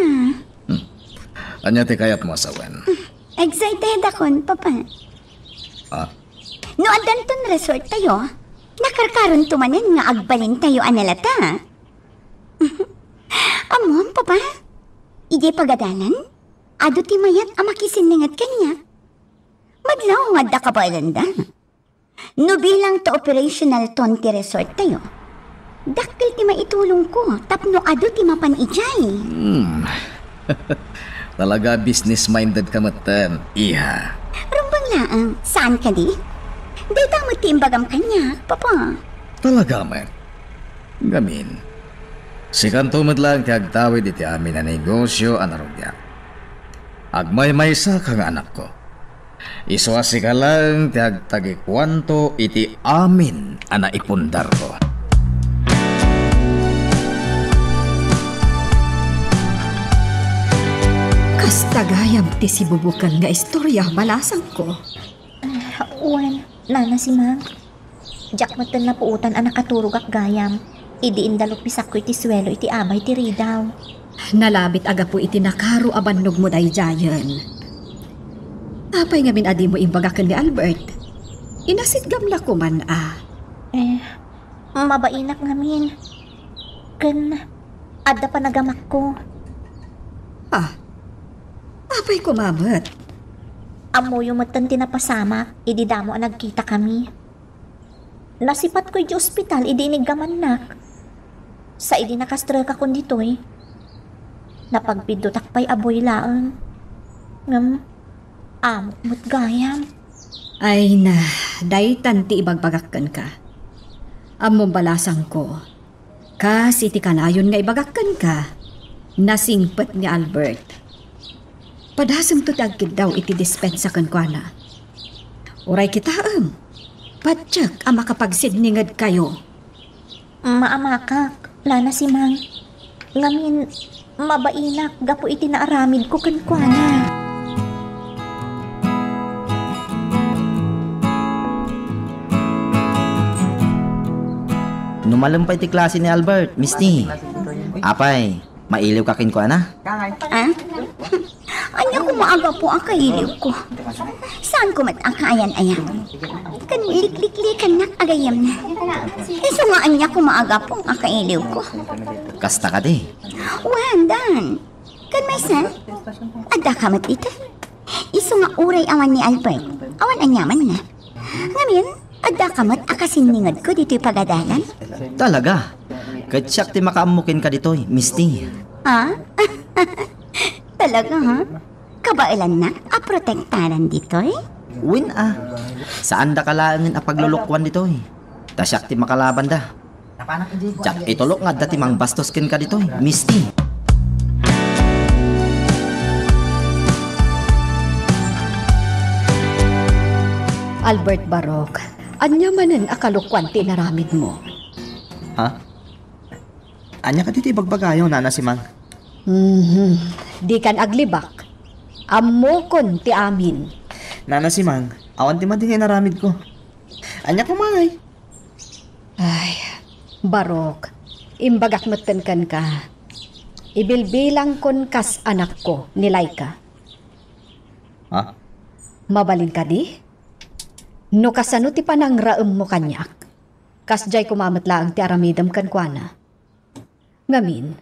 Anya ti kayat mo asawen. Excited ako, papa. Ah, No adanton resort tayo, nakarkaron tumanan nga agbalin tayo analata. Amon, papa. Ije pagadalan, ado ti mayat amakisinningat kanya. Madlaw nga da ka ba alanda? No bilang to operational ton ti resort tayo, daktil ti maitulong ko, tapno ado ti mapanijay. Talaga business-minded ka matan, iha. Rumbang laang, saan ka di? Dahil mo ti imbagam kanya, papa. Talaga man. Gamin. Si kantumad lang ti agtawid iti amin na negosyo anarugya. Agmay-maysa ka nga anak ko. Iswasi ka lang ti agtagikwanto iti amin ana ipundar ko. Kastagayam ti sibubukan nga istorya balasang ko. Uwan, nana si Mang. Jack matan na puutan ang nakaturog ak gayam. Idiin dalok pisak ko iti swelo iti abay ti ridaw. Nalabit aga po iti nakaro abannog mo day jayan. Apay ngamin adi mo imbagakan ni Albert. Inasidgam la ko man Mabainak ngamin. Kan, adda pa nagamak ko. Apay kumamat. Amo yung matan tinapasama, ididamo ang nagkita kami. Nasipat ko yung ospital, idiniggaman nak. Sa idi nakastreka ko dito'y. Napagpidutak pa'y aboy laang. Amok mo't gayam. Ay na, daytan ti ibagbagakan ka. Among balasang ko. Kasi ti kanayon nga ibagakan ka. Nasingpet ni Albert. Padasang to tagkid daw iti dispensa kan kwa na. Uray kita Padyak ang makapagsidningad kayo. Maamakak, lana si Mang. Ngamin, mabainak, gapo iti naaramid ko kan kwa na. Numalumpay ti klase ni Albert, Misty. Apay, mailiw ka kin ko ana? Anya ko maaga po ang kailiw ko. Saan ko matakayan-ayan? Kan liklik-likan nak agayam na. Iso nga anya ko maaga po ang kailiw ko. Kasta ka di. Wandan. Kan may san? Ada ka mat ito. Iso nga uray awan ni Albert. Awan anyaman na. Ngayon, ada ka mat akasiningad ko dito'y pagadalan. Talaga? Katsyak ti makaamukin ka dito'y, Misty. Talaga ha? Kabailan na aprotektaran dito'y? Win saan da kalaangin apaglulukwan dito'y? Tasyak ti makalaban da. Tsak itulok nga dati mang bastos kin ka dito'y, Misty. Albert Barok, anya manen akalukwan ti naramid mo. Anya ka dito ibagbagayo, nana si Mang. Di kan aglibak. Amokon ti amin. Nana si Mang, awan ti madingay naramid ko. Anya ko mangay. Ay, Barok, imbagak meten kan ka. Ibilbilang kon kas anak ko ni Laika. Mabalin ka di? No kasano ti panang raem mo kanyak. Kasjay kumamatlaang ti aramidam kan kuana. Ngamin,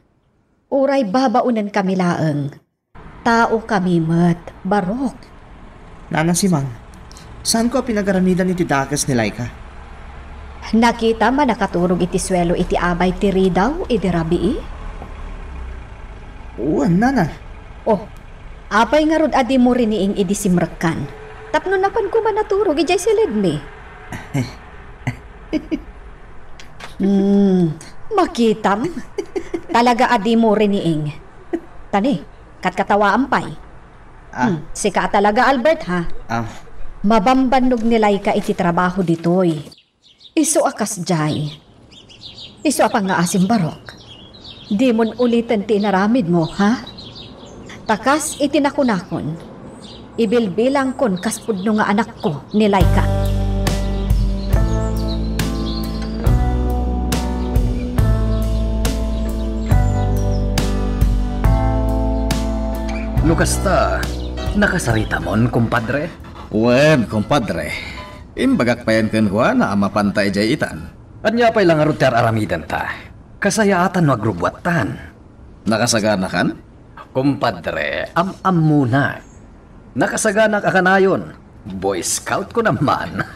uray babaunan kami laeng. Tao kami mat, Barok. Nana si Mang, saan ko pinagaramidan iti dakas ni Laika? Nakita man nakaturog iti swelo iti abay ti ridaw iti rabii? Uwan, nana. Apay nga rod adi mo riniing idi simrekan. Tapno napan ko man naturog ijay silid mi. Makitam. Talaga adi mo riniing. Tani, katkatawa ampay. Sika talaga Albert ha. Mabambanog ni Laika iti trabaho ditoy. Iso akas jay. Iso apang nga asim Barok. Di mon ulitin tinaramid mo ha. Takas itinakunakon. Ibilbilang kon kaspudno nga anak ko ni Laika. Nukasta, nakasarita mon, kumpadre? Wen, kompadre. Imbagak payan ken kuha na mapantay jay itan. Anya pa'y lang aruter aramidan ta. Kasayaatan magrubwatan. Nakasagana kan? Kumpadre, am muna. Nakasagana ka kanayon. Boy Scout ko naman.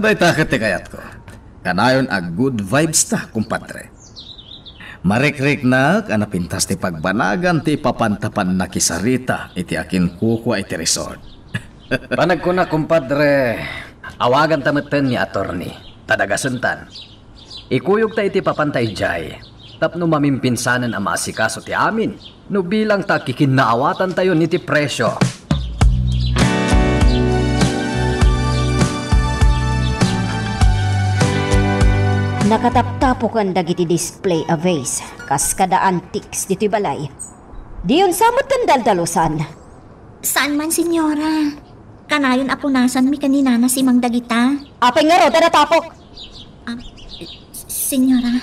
Day takot ti kayat ko. Kanayon a good vibes ta, kumpadre. Marik-rik na, pintas ti pagbanagan ti papantapan na kisarita iti akin kukwa iti resort. Panag ko na, kumpadre. Awagan tameten ni attorney. Tadagasuntan. Ikuyog ta iti papantay jay. Tapno mamimpinsanan ang maasikaso ti amin. No bilang ta kikinaawatan tayo niti presyo. Nakataptapo dagiti display a vase, kas kada antiques dito'y balay. Diyon samot kan daldalusan. Saan man, senyora? Kanayon apunasan mi kanina na si Mang Dagita. Apay nga ro, tapok. Senyora,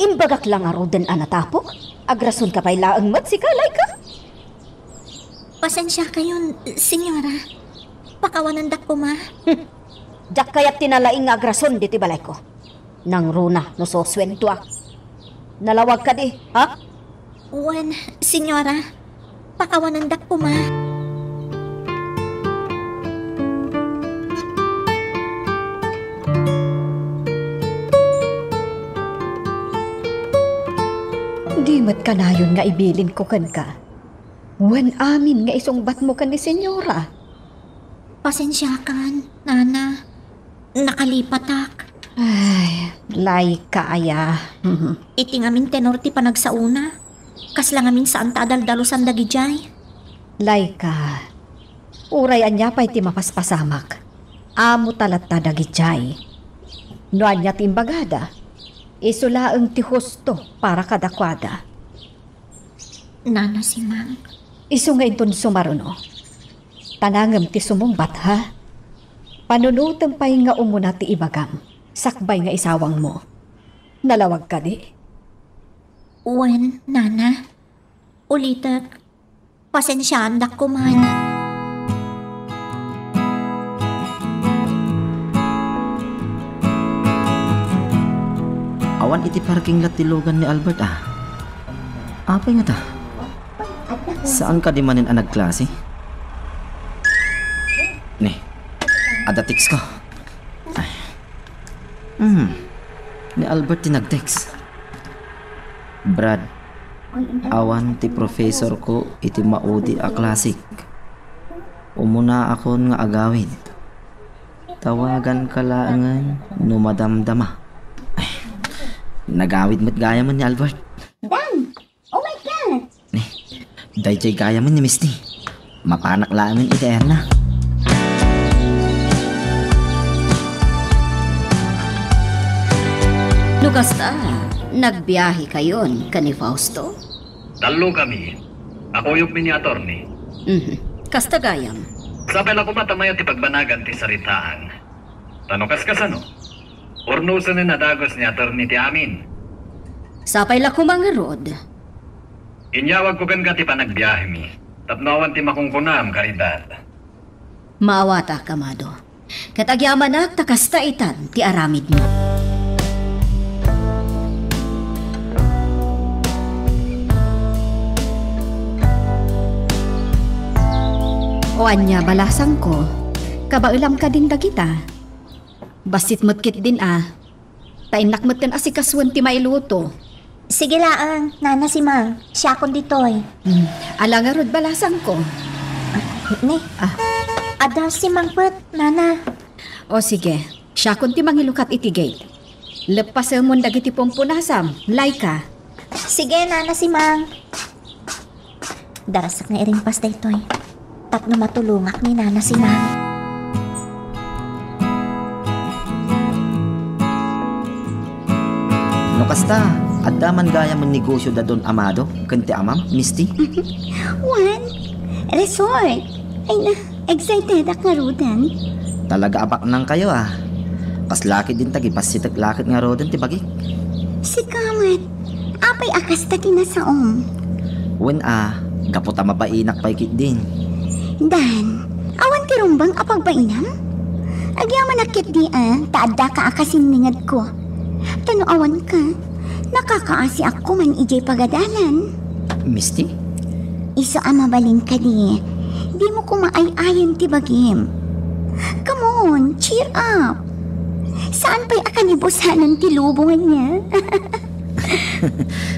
Imbagak lang aro den anatapok. Agrason ka pa'y laang mat si kalay ka. pasensya kayon, senyora. Pakawanandak ko, ma. Jak kaya't tinalaing nga agrason dito'y balay ko. Nang runa no soswento Nalawag ka di, ha? Wan, senyora. Pakawanandak ko, ma. Di mat kanayon nga ibilin ko kan ka. Wan amin nga isungbat mo kan ni senyora. Pasensya kan, nana. Nakalipatak. Ay, lay ka aya. Iti ngamin tenor ti panagsauna. Kasla ngamin saan ta adaldalusan dagijay. Lay ka. Urayan niya pa'y ti mapaspasamak. Amo talat ta dagijay. Noan niya timbagada. Isulaang ti husto para kadakwada. Nana si Mang. Isu nga inton sumaruno. Tanangam ti sumumbat ha. Panunutang pa'y nga umuna ti ibagam. Sakbay nga isawang mo. Nalawag ka di? Wen, nana. Ulitak. Pasensyaan dak ko man. Awan iti parking lot tilugan ni Albert Apay nga ta? Saan ka di manin ang nagklase? Ni, ada text ko. Ni Albert tinag-text. Brad, awan ti professor ko iti maudi a klasik. Umuna akon nga agawid. Tawagan ka laangan no madamdama. Nagawid mo't gaya man ni Albert. Dan! Oh my God! Dayjay gaya man ni Misty. Mapanak lamin iti Erna. Nukasta, nagbiyahe kayon ka ni Fausto? Talo kami. Ako yung ni attorney. Kasta gayam. Sabay lang kumatamayo ti pagbanagan ti saritaan. Tanukas ka sano? Urnusan na nadagos ni attorney ti amin. Sapay la kumangarod. Inyawag ko kan ka ti panagbiyahe mi. Tapnawan ti makungkunam karidad. Maawata, kamado. Katagyaman na takasta itan ti aramid mo. O anya balasang ko, kabailam ka din dagita. Basit motkit din Tainak mo't kan asikaswan ti mailuto. Sige laang, nana si Mang. Siya kon ditoy. Alangarod balasang ko. Ni, ada si Mang Pet, nana. O sige, siya kun ti mangilukat iti gate. Lepas mo dagiti pumpunasam, Laika. Sige, nana si Mang. Darasak na iring pas daytoy. Tapno matulungak ni nana si Mang. No kasta, adda man gaya man negosyo da don amado, kanti amam, Misty. Juan, resort. Ay na, excited ak nga rudan. Talaga abak nang kayo Kas laki din tagi, pas sitak lakit nga rodan ti bagik. Si Kamat, apay akas ta kinasaom. When Kaputa mabainak pa'y kit din. Dan, awan ti rumbang apag bainam? Agyaman akit di taada ka akasiningad ko. Tano awan ka, nakakaasi ako man ijay pagadalan. Misty? Iso mabalin ka di mo kumaayayon ti bagim. Come on, cheer up. Saan pa'y akanibusanan ti lubungan niya?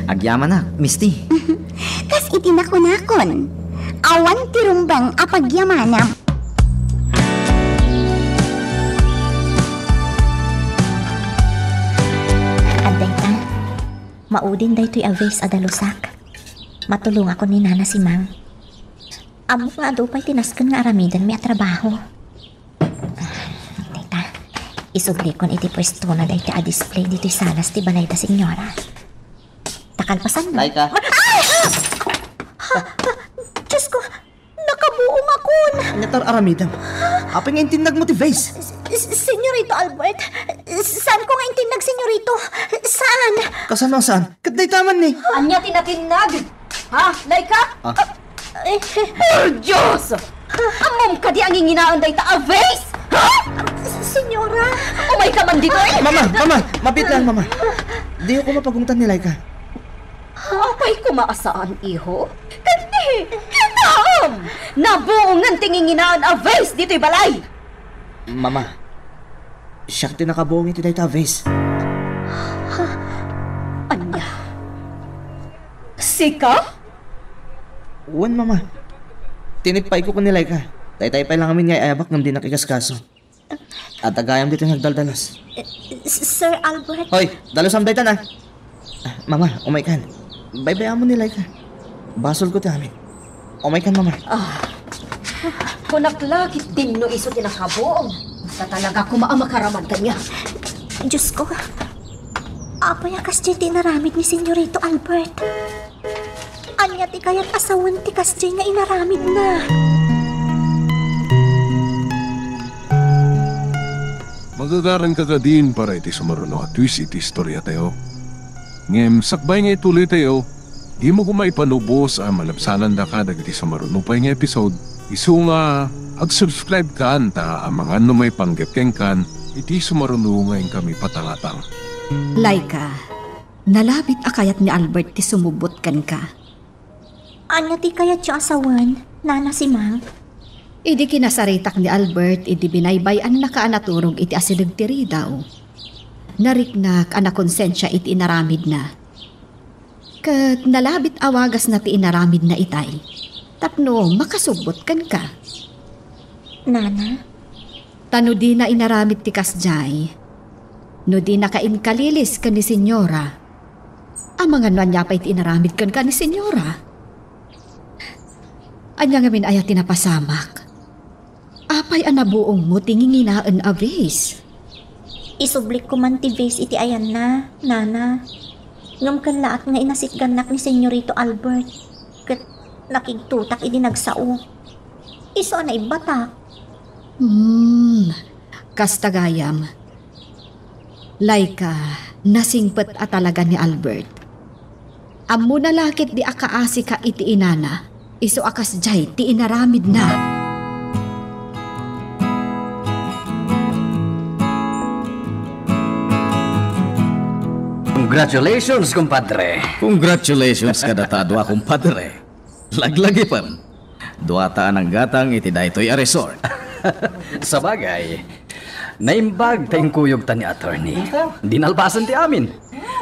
Agyaman na, Misty. Kas itinakon-akon. Awan ti rumbang apagyamanam. Aday ta, maudin day to'y aves adalusak. Matulong ako ni Nana si Mang. Amo nga daw pa'y tinaskan nga aramidan may trabaho. Aday ta, isubli kon iti pwesto na day ta a-display dito'y salas ti balay ta senyora. Takalpasan mo. Laika. Diyos ko, nakabuong akon. Natar aramidam. Apay nga intinag mo ti Vase. Senyorito Albert, saan ko nga intinag, senyorito? Saan? Kasano saan? Katday taman ni. Anya tinatinag? Ha, Laika? Oh, Diyos! Amom ka di ang inginaan day ta Aves? Ha? Senyora. Umay ka man dito eh! Mama, mapit lang, mama. Di ako mapagungtan ni Laika. Apay kumaasaan, iho? Kandi! Kinaam! Nabuungan tinginginaan Aves dito'y balay! Mama, siyak ti nakabuong iti day ta Vase. Anya? Sika? Uwan, mama. Tinipay ko ni Laika. Tay-tay pa lang amin nga ayabak ngam di nakikaskaso. At agayam dito nagdaldalos. Sir Albert. Hoy, dalos am daytan ah. Mama, umay kan. Bye-bye mo ni Laika. Basol ko ti amin. Umay kan, mama. Kunaklakit din no iso tinakabuong. Basta talaga kumaamakaramad kanya. Diyos ko. Apay akas di tinaramid ni Senyorito Albert. Anya ti kaya't asawan ti kasdi nga inaramid na. Magagaran ka din para iti sumaruno at twist iti istorya tayo. Ngem, sakbay nga ituloy tayo. Di mo kumaipanubos ang malapsanan da ka dagiti sumaruno pa nga episode. Isu nga, ag-subscribe ka anta ang mga may panggapkeng kan iti sumaruno ngayon kami patalatang. Laika, nalabit akayat ni Albert ti sumubot kan ka. Anya ti kaya't siya asawan, Nana si Mang. Idi kinasaritak ni Albert, idi binaybayan na ka anaturog iti asilig tiri daw. Nariknak ana konsensya iti inaramid na. Kat nalabit awagas na ti inaramid na itay. Tapno makasubot kan ka. Nana? Tano di na inaramid ti kasjay. No di na kainkalilis ka ni senyora. Ang mga nanya pa iti inaramid kan ka ni senyora. Anya ngamin ayat tinapasamak. Apay anabuong mo tinginginaan a vase. Isublik ko man ti Vase iti ayan na, Nana. Ngam kan laat nga inasikganak ni Senyorito Albert. Kat nakigtutak idi nagsao. Iso na ibatak. Kastagayam. Laika, nasingpet at talaga ni Albert. Ammo na lakit di akaasi ka iti inana. Iso akas jay ti inaramid na. Congratulations, kumpadre. Congratulations kada tadwa, kumpadre. Laglagi pa. Duataan ang gatang iti daytoy a resort. Sa bagay, naimbag tayong kuyog ta ni attorney. Di nalpasan ti amin.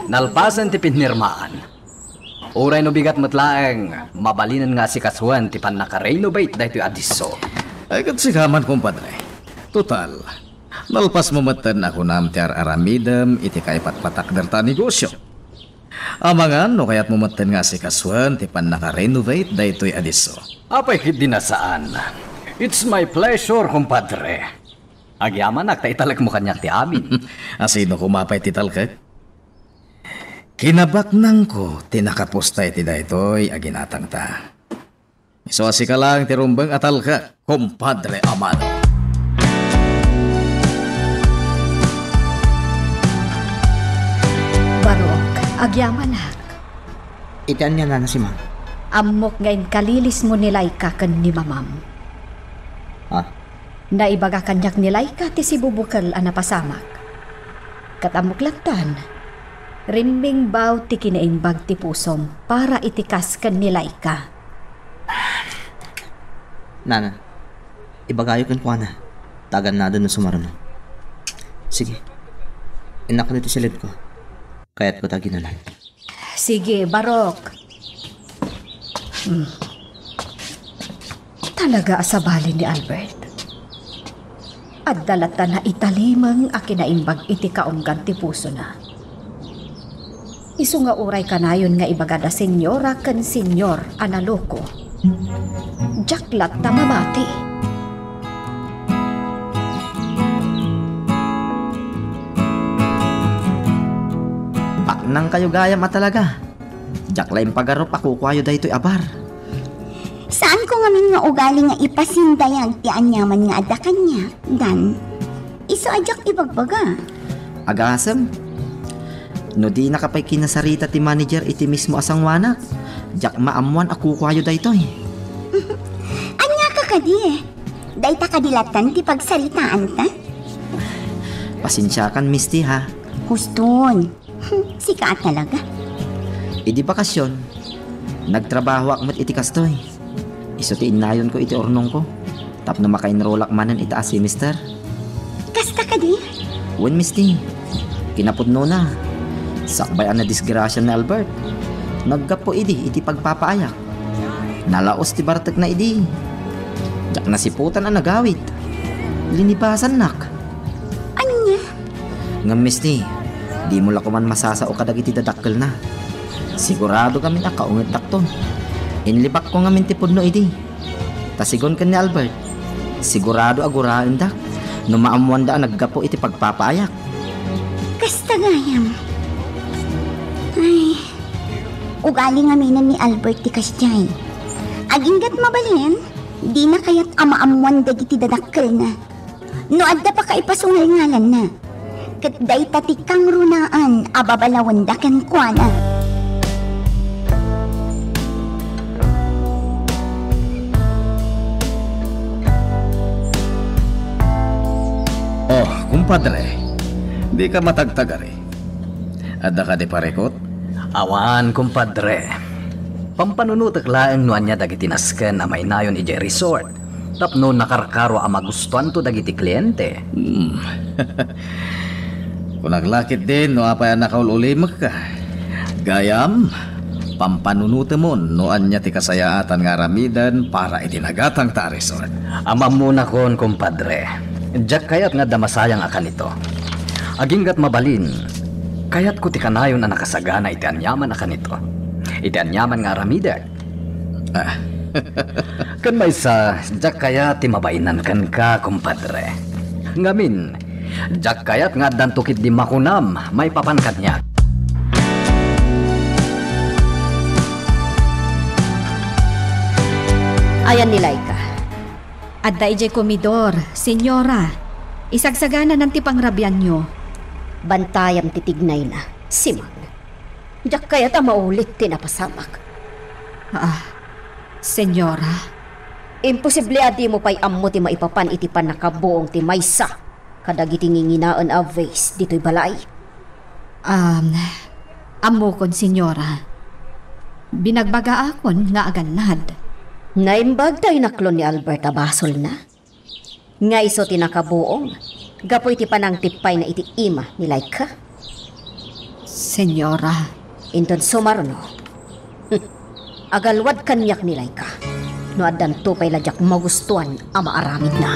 Nalpasan ti pinirmaan. Uray no bigat matlaang, mabalinan nga si Kasuan ti pan naka-renovate daytoy adiso. Ay kat sikaman, kumpadre. Total, nalpas mamatan ako na amtiar aramidam iti kaipatpatak darta negosyo. Amangan no kayat mamatan nga si Kasuan ti pan naka-renovate daytoy adiso. Apay kit dinasaan. It's my pleasure, kumpadre. Agyaman ak, taitalag mo kanyak ti amin. Asino kumapay ti talkag? Kinabaknang ko, tinakapustay ti daytoy aginatang ta. So asika lang ti rumbang atal ka, kumpadre Amado. Barok, agyaman hak. Itian niya, Nana si Mang. Amok ngayon kalilis mo nilay ka kan ni mamam. Ha? Naibaga kanyak nilay ka ti si bubukal anapasamak. Katamok lagtan. Rinming baw ti kinaimbag ti pusom para itikas kan nilay ka. Nana, ibagayo kan kuha na. Tagan na doon na sumaroon. Sige. Inak ko dito silid ko. Kaya't ko tagin na lang. Sige, Barok. Talaga asabali ni Albert. At dalata na italimang akinaimbag iti kaunggan ti puso na. Isu nga uray kanayon nga ibagada senyora kan senyor analoko. Jaklat ta mamati. Nang kayo gaya matalaga. Jaklain pagarop ako kwayo daytoy abar. Saan ko ngamin nga ugali nga ipasindayag ti anyaman nga adda kanya, Dan? Iso ajak ibagbaga. Agasem. No di nakapay kinasarita ti manager iti mismo asangwana. Jak maamuan ako kwayo daytoy. Anya ka kadi? Dayta kadilatan ti pagsaritaan ta? Pasensya kan misti ha. Huston. Sikat talaga. Idi bakasyon. Nagtrabaho akmat iti kastoy. Iso ti inayon ko iti ornong ko. Tapno makainrolak manan itaas si mister. Kasta ka di? Wen misti. Kinapudno na. Sakbayan na disgrasya ni Albert. Naggapo idi iti pagpapaayak. Nalaos ti bartek na idi. Jak nasiputan ang nagawit. Linibasan nak. Anya? Ngam misti. Di mo la ko man masasao kadag iti dadakkel na. Sigurado kami na kaungit takton. Inlibak ko ngamin ti pudno idi. Tasigon kan ni Albert. Sigurado agurain dak. No maamuan da naggapo iti pagpapaayak. Kasta gayam. Ay, ugali nga minan ni Albert ti kasyay. Aginggat mabalin, di na kaya't amaamuan dagiti dadakkel na. No adda pa kaipasungal ngalan na. Kat day tatikang runaan ababalawan da ken kuana. Oh, kumpadre. Di ka matagtagari. Adda ka di parekot? Awan, kumpadre. Pampanunutak laeng nuan niya dagiti nasken na may nayon ije resort. Tapno nakarkaro ang magustuhan to dagiti kliyente. Kung naglakit din, no apay nakaululimag ka. Gayam, pampanunuta mo, noan niya ti kasayaatan nga ramidan para itinagatang ta resort. Amam muna kon, kumpadre. Diyak kayat nga damasayang akan ito. Aginggat mabalin, kayat ko ti kanayon na nakasagana iti anyaman akan ito. Iti anyaman nga ramidan. Kan may sa, diyak kayat ti mabainan kan ka, kumpadre. Ngamin, diyak kayat nga dantukit di makunam, may papankat niya. Ayan nilay ka. Adda ije komidor, senyora. Isagsagana ng tipangrabyan nyo. Bantayam titignay na, simang. Diyak kaya ta maulit tinapasamak. Senyora. Imposible adi mo pa'y ammo ti maipapan iti panakabuong ti maysa. Kadagiti nginginaan a vase dito'y balay. Amo kon, senyora. Binagbaga akon nga aganad. Naimbag tayo naklon ni Albert abasol na. Nga iso tinakabuong. Gapoy ti panang tipay na iti ima ni Laika. Senyora. Inton sumarno. Agalwad kanyak ni Laika. No addan tupay ladyak magustuhan ang maaramid na.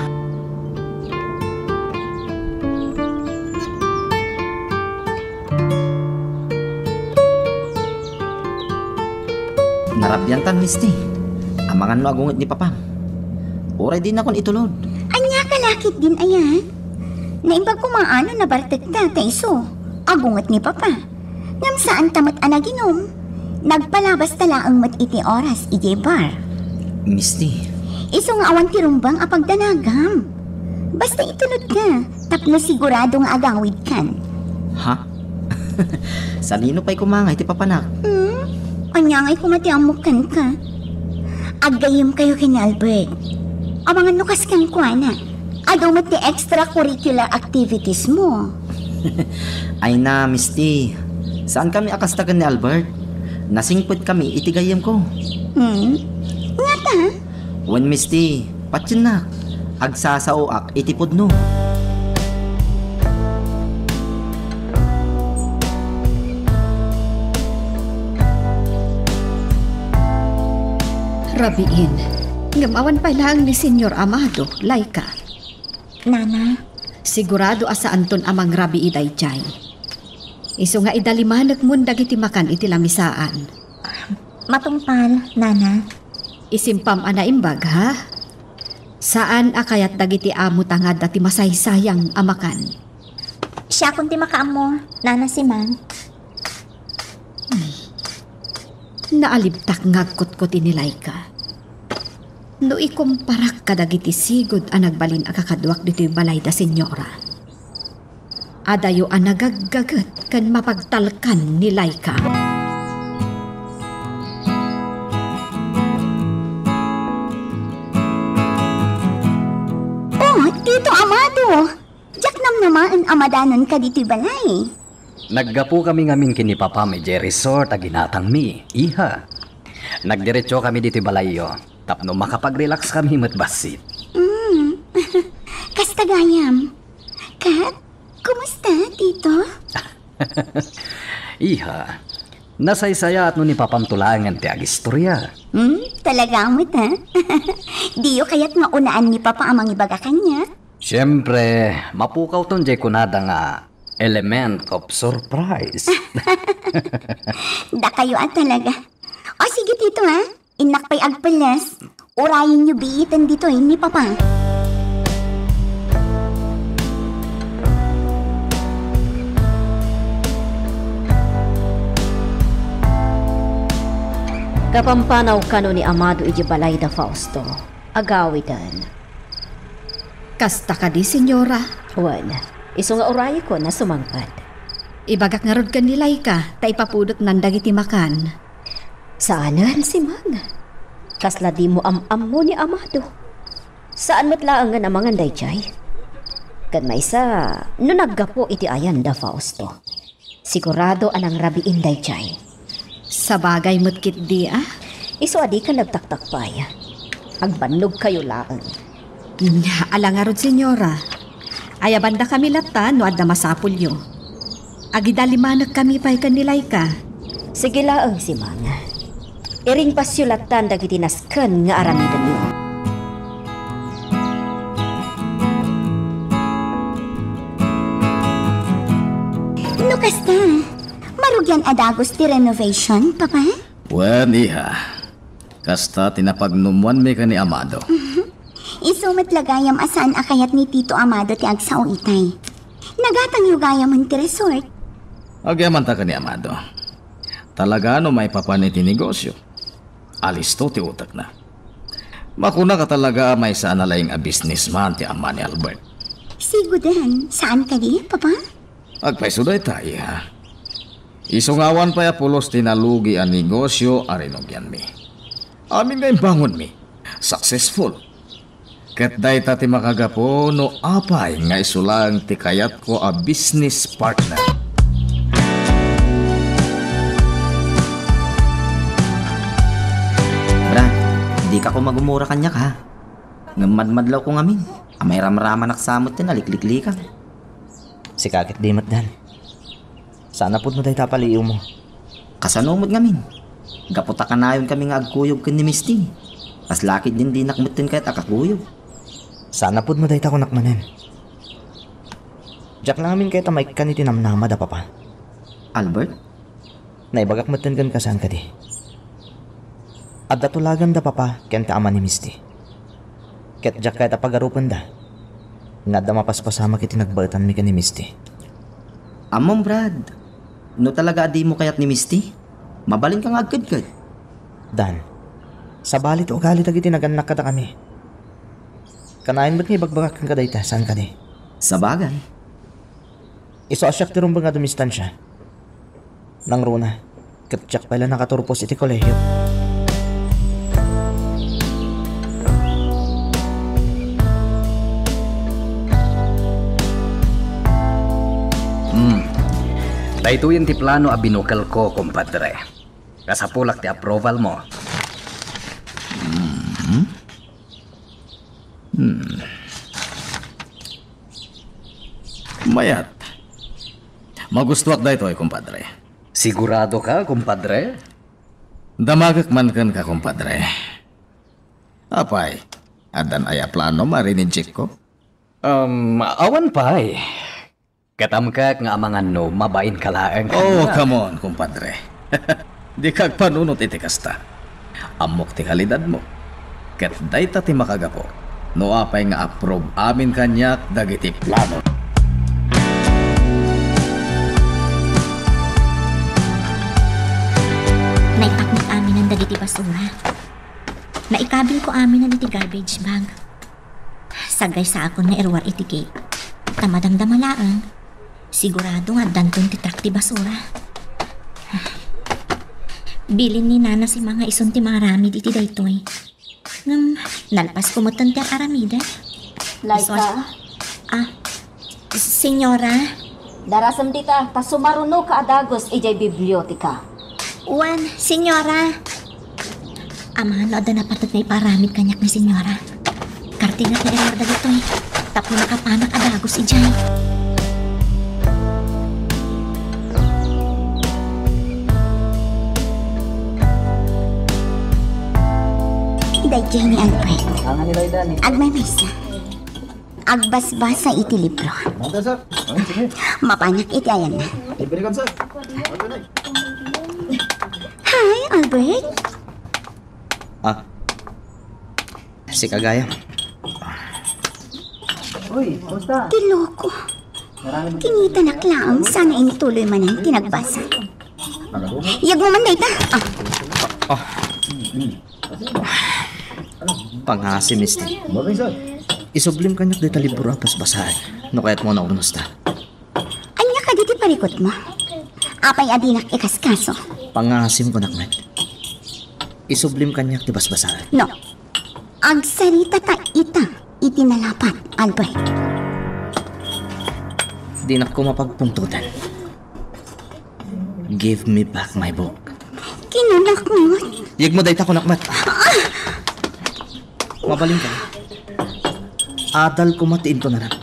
Narabyantan, misti. Amangan no agungit ni Papa. Uray din akon itulod. Anya kalakit din ayan. Naimbag ko maano na bartek ta iso. Agungat ni Papa. Ngam saan tamat anaginom. Nagpalabas tala ang mat iti oras ije bar. Misti. Iso nga awan ti rumbang apagdanagam. Basta itulod ka. Tapno sigurado nga agawid kan. Ha? Salino pa'y kumangay ti papanak? Anyangay kumatiamukan ka. Agayim kayo kina Albert. Amangan nukas kang kuana. Adaw mo ti extracurricular activities mo. Ay na, Misty. Saan kami akastagan ni Albert? Nasingpot kami, itigayam ko. Nga ta? Wen, Misty, patyan na. Agsasao itipod no. Rabiin, ngamawan pa lang ni Senyor Amado, Laika. Nana, Sigurado asa anton amang rabi iday jay. Iso nga idalimanag mun dagiti makan iti lamisaan. matungpal, Nana. Isimpam ana imbag ha? Saan akayat dagiti amo tangad dati masaysayang amakan? Siya kung ti makaamo, Nana si Mang. Naalibtak ngagkot ko tinilay ka. No ikumparak kadagiti sigod ang nagbalin akakadwak dito'y balay da senyora. Adayo ang nagaggagat kan mapagtalkan ni Laika. Oh, Tito Amado! Diyak nam naman amadanon ka dito'y balay. Naggapu kami ngamin kini Papa may resort a ginatang mi, iha. Nagdiretso kami dito balayo, tapno makapag-relax kami matbasit. Kastagayam. Kat, kumusta, Tito? Iha, nasaysaya at no ni papamtulangan ti agistorya. Talaga mo ta? Diyo kaya't nga unaan ni Papa amang ibaga kanya. Siyempre, mapukaw ton jay kunada nga element of surprise. Da kayo at talaga. O sige, Tito ha. Inak pa'y agpalas. Urayin niyo biitan dito ni Papa. Kapampanaw kano ni Amado iji balay da Fausto. Agawidan. Kasta ka di, senyora. Wan, iso nga urayi ko na sumangpad. Ibagak nga rod ka ni Laika, ta ipapudot ng dagiti makan. Saanan si Mang? Kasla di mo am mo ni Amado. Saan matlaang nga namangan dayjay? Kan maysa, no naggapo iti ayan da Fausto. Sigurado anang rabiin dayjay. Sa bagay mutkit di Iso adi ka nagtaktakpay. Agbannog kayo laang. Ala nga rod, senyora. Ayabanda kami lata no adda masapulyo. Agidalimanag kami pa'y kanilay ka. Sige laang si Mang. Iring pasyulatan dagiti nasken nga aramidan niyo. No kasta, marugyan adagos ti renovation, Papa? Wen, iha. Kasta tinapagnuman mi ka ni Amado. Iso matlagayam asaan akayat ni Tito Amado ti agsaw itay. Nagatang yugayam ti resort. Agyaman ta ka ni Amado. Talaga no may papaniti negosyo. Alis to ti utak na. Makuna ka talaga may saan nalaying a businessman ti ama ni Albert. Sigudan, saan ka di, Papa? Agpaysuday tayo ha. Isungawan pa ya pulos tinalugi ang negosyo arinogyan mi. Amin nga bangon mi. Successful. Ket day ta ti makagapo no apay nga isulang ti kayat ko a business partner. Bra, di ka ko magumura kanya ka. Ngamadmadlaw ko ngamin. Amay ramraman naksamot din alikliklikan. Si kakit di matdan. Sana po mo tayo tapaliw mo. Kasanomod ngamin. Gaputa ka na yun kami nga agkuyog kan ni Misty. As lakid din di nakmutin kahit akakuyog. Sana po mo tayo tako nakmanen. Diyak lang amin kahit amay ka ni tinamnama da papa. Albert? Naibagak matan kan kasaan ka di. At datulagan da papa kenta ama ni Misty. Ket diyak kahit apagarupan da. Nga da mapaspasama kiti nagbatan mi ka ni Misty. Among Brad. No talaga adi mo kayat ni Misty? Mabalin ka nga agkad-kad. Dan, sa balit o galit agiti naganak kada kami. Kanain ba't nga ibagbagak kang kadayta? Saan ka di? Sa bagay. Iso asyak tirong ba nga dumistansya? Nang runa, Katsak pala nakaturpos iti kolehiyo. Dahito yun ti plano a binukal ko, kumpadre. Kasapulak ti approval mo. Mayat. Magustuak dahito ay kumpadre. Sigurado ka, kumpadre? Damagak man kan ka kumpadre. Apay, adan aya plano marinijik ko? Awan pa eh. Katamkak nga amangan no, mabain ka laeng. Oh, come on, kumpadre. Di kag panunot iti kasta. Amok ti kalidad mo. Ket dayta ti makagapo. No apay nga approve amin kanyak dagiti plano. Naipaknik amin ang dagiti basura. Naikabil ko amin ang iti garbage bag. Sagay sa akon nga irwar iti gate. Tamadang damalaan. Sigurado nga dantong titrak ti basura. Bilin ni Nana si mga ison ti mga ramid iti daytoy. Nalpas kumutan ti aramida. Laika, Senyora, darasam dita, ta sumaruno ka adagos ijay bibliotika. Juan, senyora. Amahan no ada napatag na iparamid kanyak ni senyora. Kartingat na ilarda ditoy. Tapos nakapanak adagos ijay. Dayjay ni Albert. Agmay maysa. Agbasbasa iti libro. Mapanyak iti ayan na. Hi, Albert. Si Kagaya. Tiloko. Kinita na klaang sana inituloy man ang tinagbasa. Iyag mo man dayta. Pangasi, Misty. Isublim kanyak dito libro apas basahin. No kaya't mo na urnos ta. Anya ka diti parikot mo. Apay adinak ikaskaso. Pangasim ko nakmet. Isublim kanyak di basbasahin. No. Agsarita ta ita. Itinalapat, Albert. Di na ko mapagpungtutan. Give me back my book. Kinunak mo. Yag mo dayta ko nakmet. Mabaling ka. Adal ko matiin to na lang.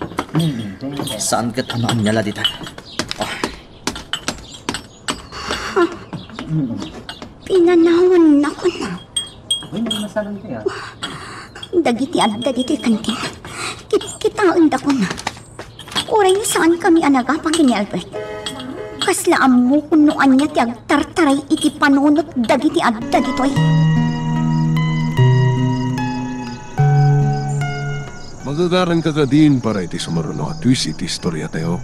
Saan kat ano ang nyala dita? Pinanawan ako na. Dagiti at dagiti kantin. Kitaon da ko na. Uray saan kami anagapang kini Albert. Kaslaan mo kunuan niya ti agtartaray iti panunot dagiti at dagitoy. Magagaran ka ka din para iti sumaruno at twist iti istorya tayo.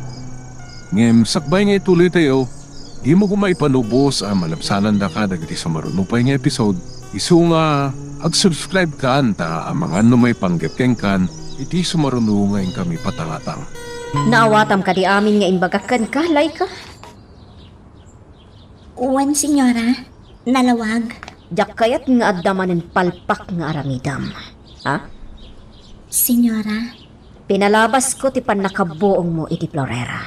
Ngem, sakbay nga ituloy tayo, di mo kumaipanubos ang malapsanan da ka dagiti sumaruno pa yung episode. Isu nga, ag-subscribe ka anta ang mga may panggapkeng kan, iti sumaruno ngayon kami patangatang. Naawatam ka di amin nga inbagakan ka, Laika. Juan, senyora. Nalawag. Diyak kayat nga adamanin palpak nga aramidam. Ha? Senyora. Pinalabas ko ti panakabuong mo iti Florera.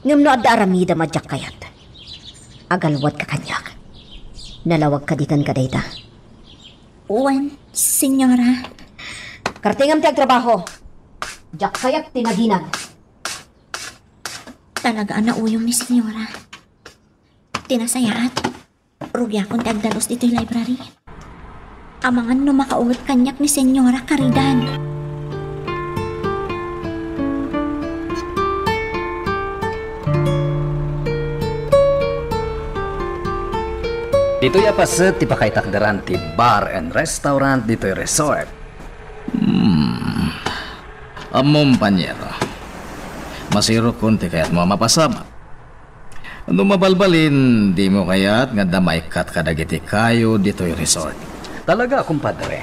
Ngam no adda aramidam adyak kayat. Agalwat ka kanyak. Nalawag ka ditan ka dayta. Juan, senyora. Kartingam ti agtrabaho. Diyak kayat tinaginag. Talaga na uyong ni senyora. Tinasayaat. Rugya kong tagdalos dito'y library. Amangan no makaugot kanyak ni Senyora Caridad. Dito'y apaset ti pakaitakdaran ti bar and restaurant dito'y resort. Amom panyero. Masiro kunti kaya't mo mapasama. Ano mabalbalin, di mo kaya't nga damay kat kadagiti kayo dito'y resort. Talaga, kumpadre.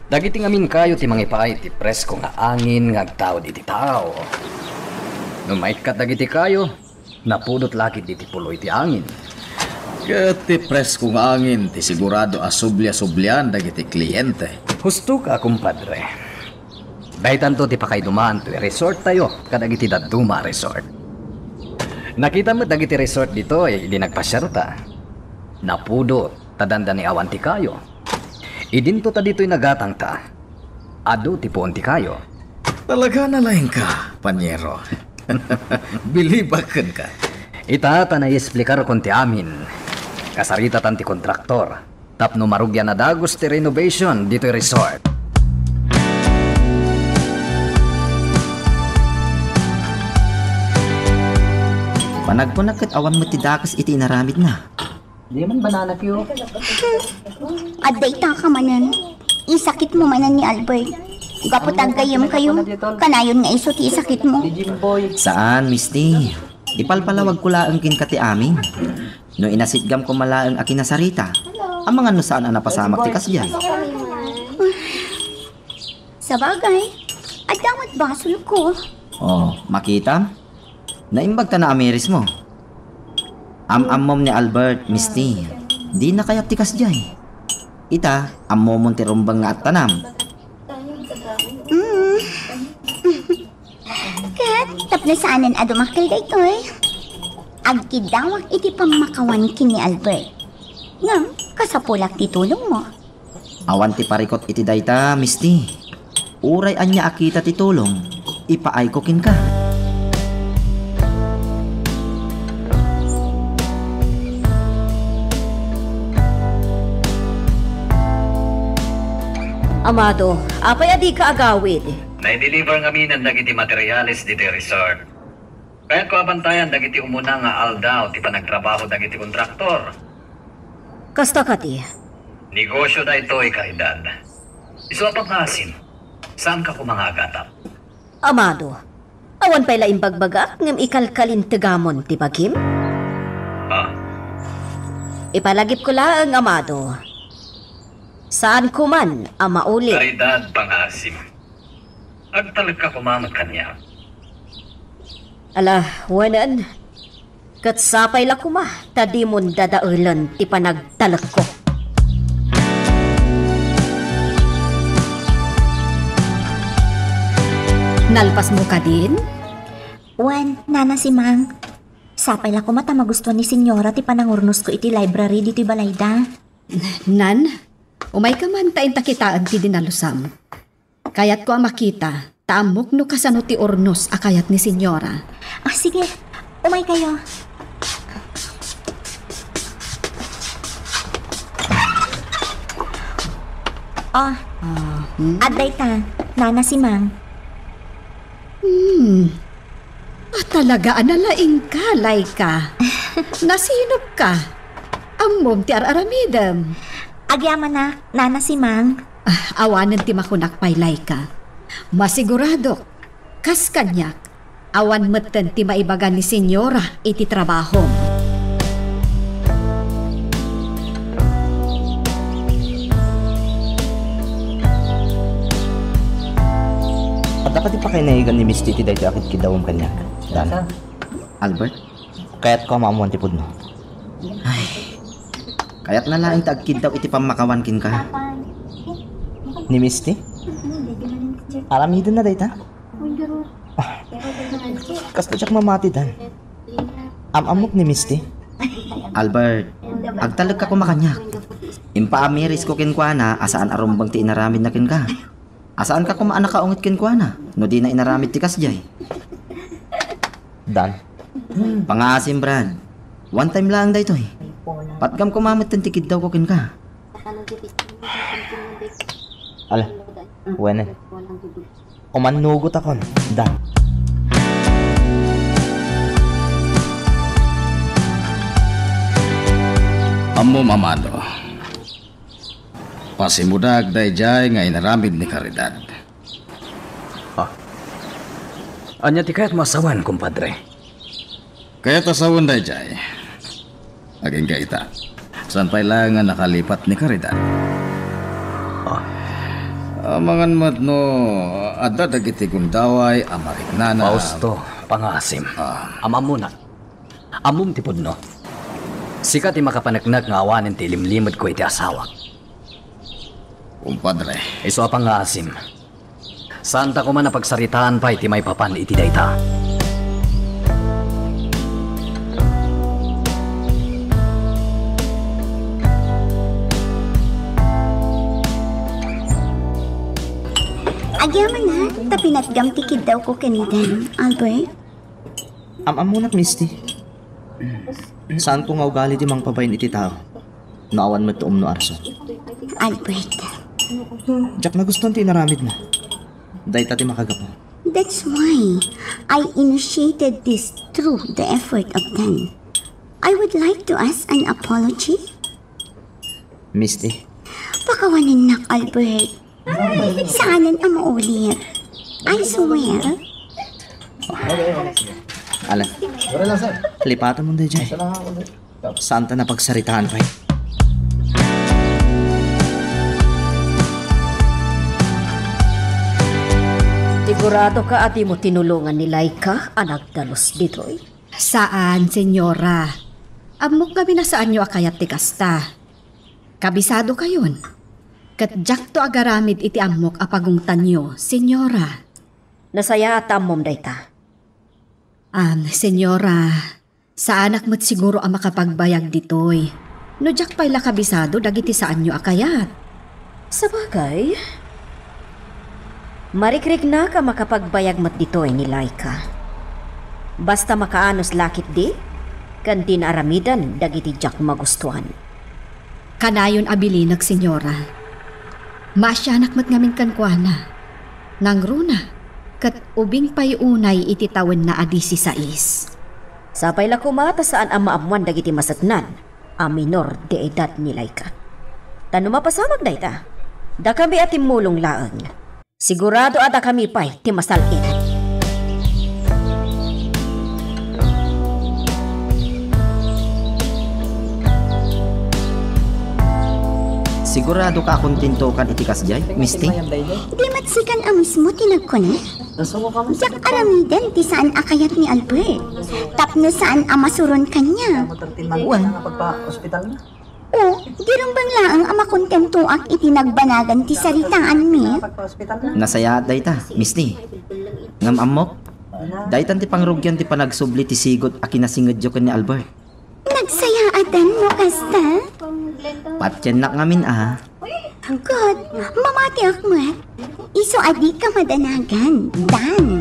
Dagiti ngamin kayo ti mangipaay ti presko nga angin nga agtao di tao. Numait kat dagiti kayo, Napudot laki di tipuloy ti angin. Ket ti preskong angin ti sigurado asublia-sublian dagiti kliyente. Husto ka, kumpadre. Dahil to ti pakaidumaan to resort tayo, kadagiti daduma resort. Nakita mo dagiti resort dito di nagpasyarta. Napudot, tadanda ni awan ti kayo. Idinto ta dito'y nagatang ta. Ado ti puon ti kayo. Talaga na lain ka, panyero. Bilibakan ka. Itata na i-explicar kon ti amin. Kasarita tan ti kontraktor. Tapno marugyan na dagos ti renovation dito'y resort. Panagpunakit awan mo ti dakas iti inaramid na. Di man banana kyo. Aday ta ka manan. Isakit mo manan ni Albert. Gaputag kayom kanayon nga iso ti isakit mo. Saan, Misty? Ipalpalawag ko laang kin kati amin. No inasigam ko malaang akinasarita. Ang mga no saan ang napasamak ti kasyan. Sa bagay, adamot basol ko. Oh, makita? Naimbag ta na ameris mo. Am-ammom ni Albert, Misty. Di na kayap ti kasjay. Ita, ammomon ti rumbang nga at tanam. Kat, taplasaanan adumakil dayto eh. Agkidawak iti pamakawan kini Albert. Nga, kasapulak ti tulong mo. Awan ti parikot iti dayta, Misty. Uray anya akita ti tulong. Ipaay ko kin ka. Amado, apay adi ka agawid. Na-deliver nga minan dagiti materialis dito resort. Kaya ko abantayan dagiti umuna nga aldaw ti panagtrabaho dagiti kontraktor. Kasta kati. Negosyo da ito ikaedad. Iso apang asim. Saan ka kumangagatap? Amado, awan pala imbagbaga ngam ikalkalin tegamon ti bagim? Ah, Ipalagip ko lang, Amado. Saan ko man ang mauli? kaedad pangasim. Agtalag ka kumamat kanya. Ala, wanan. Katsapay la kuma, tadi mon dadaulan ti panagtalag ko. Nalpas mo ka din? Wan, nana si Mang. Sapay la ko mata magustuhan ni Senyora ti panangurnos ko iti library dito balayda. Nan, umay ka man tain takitaan ti dinalusam. Kayat ko ang makita, taamok no kasano ti ornos akayat ni Senyora. Ah, sige. Umay kayo. Oh, aday ta. Nana si Mang. Talaga analaing ka, Laika. Nasinop ka. Ang mom ti araramidam. Agyaman na, nana si Mang. Awanan ti makunak pay, Laika. Masigurado, kas kanyak, awan meten ti maibaga ni Senyora iti trabaho. At dapat ipakainayigan ni Miss Titi dahil akit kidawang kanya. Dan, Albert, kaya't ko maamuan tipod mo. kaya't nalaing tagkid daw iti pamakawan kin ka. Ni Miss T? Alamidon na dahil ta? Kasto siyak mamati dan. Amamok ni Miss T? Albert, agtalag ka kumakanyak. Impaamiris ko kin kwa na asaan arumbang ti inaramid na kin ka. Asaan ka kumaan nakaungit kin kwa na no di na inaramid ti kasjay. Dan, Pangasim, Brad. One time lang da ito eh. Patgam kumamit ng tikid daw ko kin ka. ala, wenen. Umanugot ako, Dan. Amo mamado. Pasimudag dayjay nga inaramid ni Caridad. Anya ti kayat masawan, kumpadre. Kaya tasawon dayjay. Aging kaita. Saan pa'y lang nga nakalipat ni Caridad? Amangan mat no, adda dagiti gundaway, amariknana. Fausto, pangasim. Amamuna. Amom tipod no. Sikat ti makapanaknak nga awanin ti limlimod ko iti asawa. Kumpadre, Iso apang nga asim. Santa ko man napagsaritaan pa iti may papan iti dayta. Agyaman na, tapinatgam tikid daw ko kanidan, Albert. Amunat, Misty. Saan ko nga ugali di mang pabayin iti tao? Naawan mo ito no arso. Albert, Jack na gusto ti naramid mo. Dahil tati makagapo. that's why I initiated this through the effort of Dan. I would like to ask an apology. Misty, Pakawanin nak, Albert. Saanan ang maulir. I swear. Alan. Lipatan mo dyan. Saan ta napagsaritaan pa Sigurado ka ati mo tinulungan ni Laika ang nagdalos ditoy. Saan, senyora? Amok kami na saan nyo akayat ti kasta. Kabisado kayon. Kat jak to agaramid iti amok apagungtan nyo, senyora. Nasaya at amom dayta. Senyora, sa anak mo't siguro ang makapagbayag ditoy. No jak pa'y lakabisado dagiti saan nyo akayat. Sa bagay, marikrik na ka makapagbayag mat ditoy ni Laika. Basta makaanos lakit di, kanti na aramidan dagiti jak magustuhan. Kanayon abilinag, senyora. Masyanak mat ngamin kankwana. Nangruna, kat ubing pa'y unay ititawan na adisi sais. Sapay la kumata saan ang maamuan dagiti masatnan, a minor de edad ni Laika. Tano mapasamag dayta, da kami at timulong laang. Sigurado ada kami pa'y timasalin. Sigurado ka akong tintukan itikas jay, Misty? Di matsikan ang mismo tinag ko na. Jak aramidan ti saan akayat ni Albert. Tapno saan ang masuron kanya. O, girumbang laang ang makontentuak itinagbanagan ti saritaan mi. Nasaya dayta, Misty. Ngam amok, daytan ti pangrugyan ti panagsubli ti sigot a kinasinged yo ken ni Albert. Nagsayaatan mo kasta? Patyan ngamin God, mamati akmat. Iso adi ka madanagan. Dan.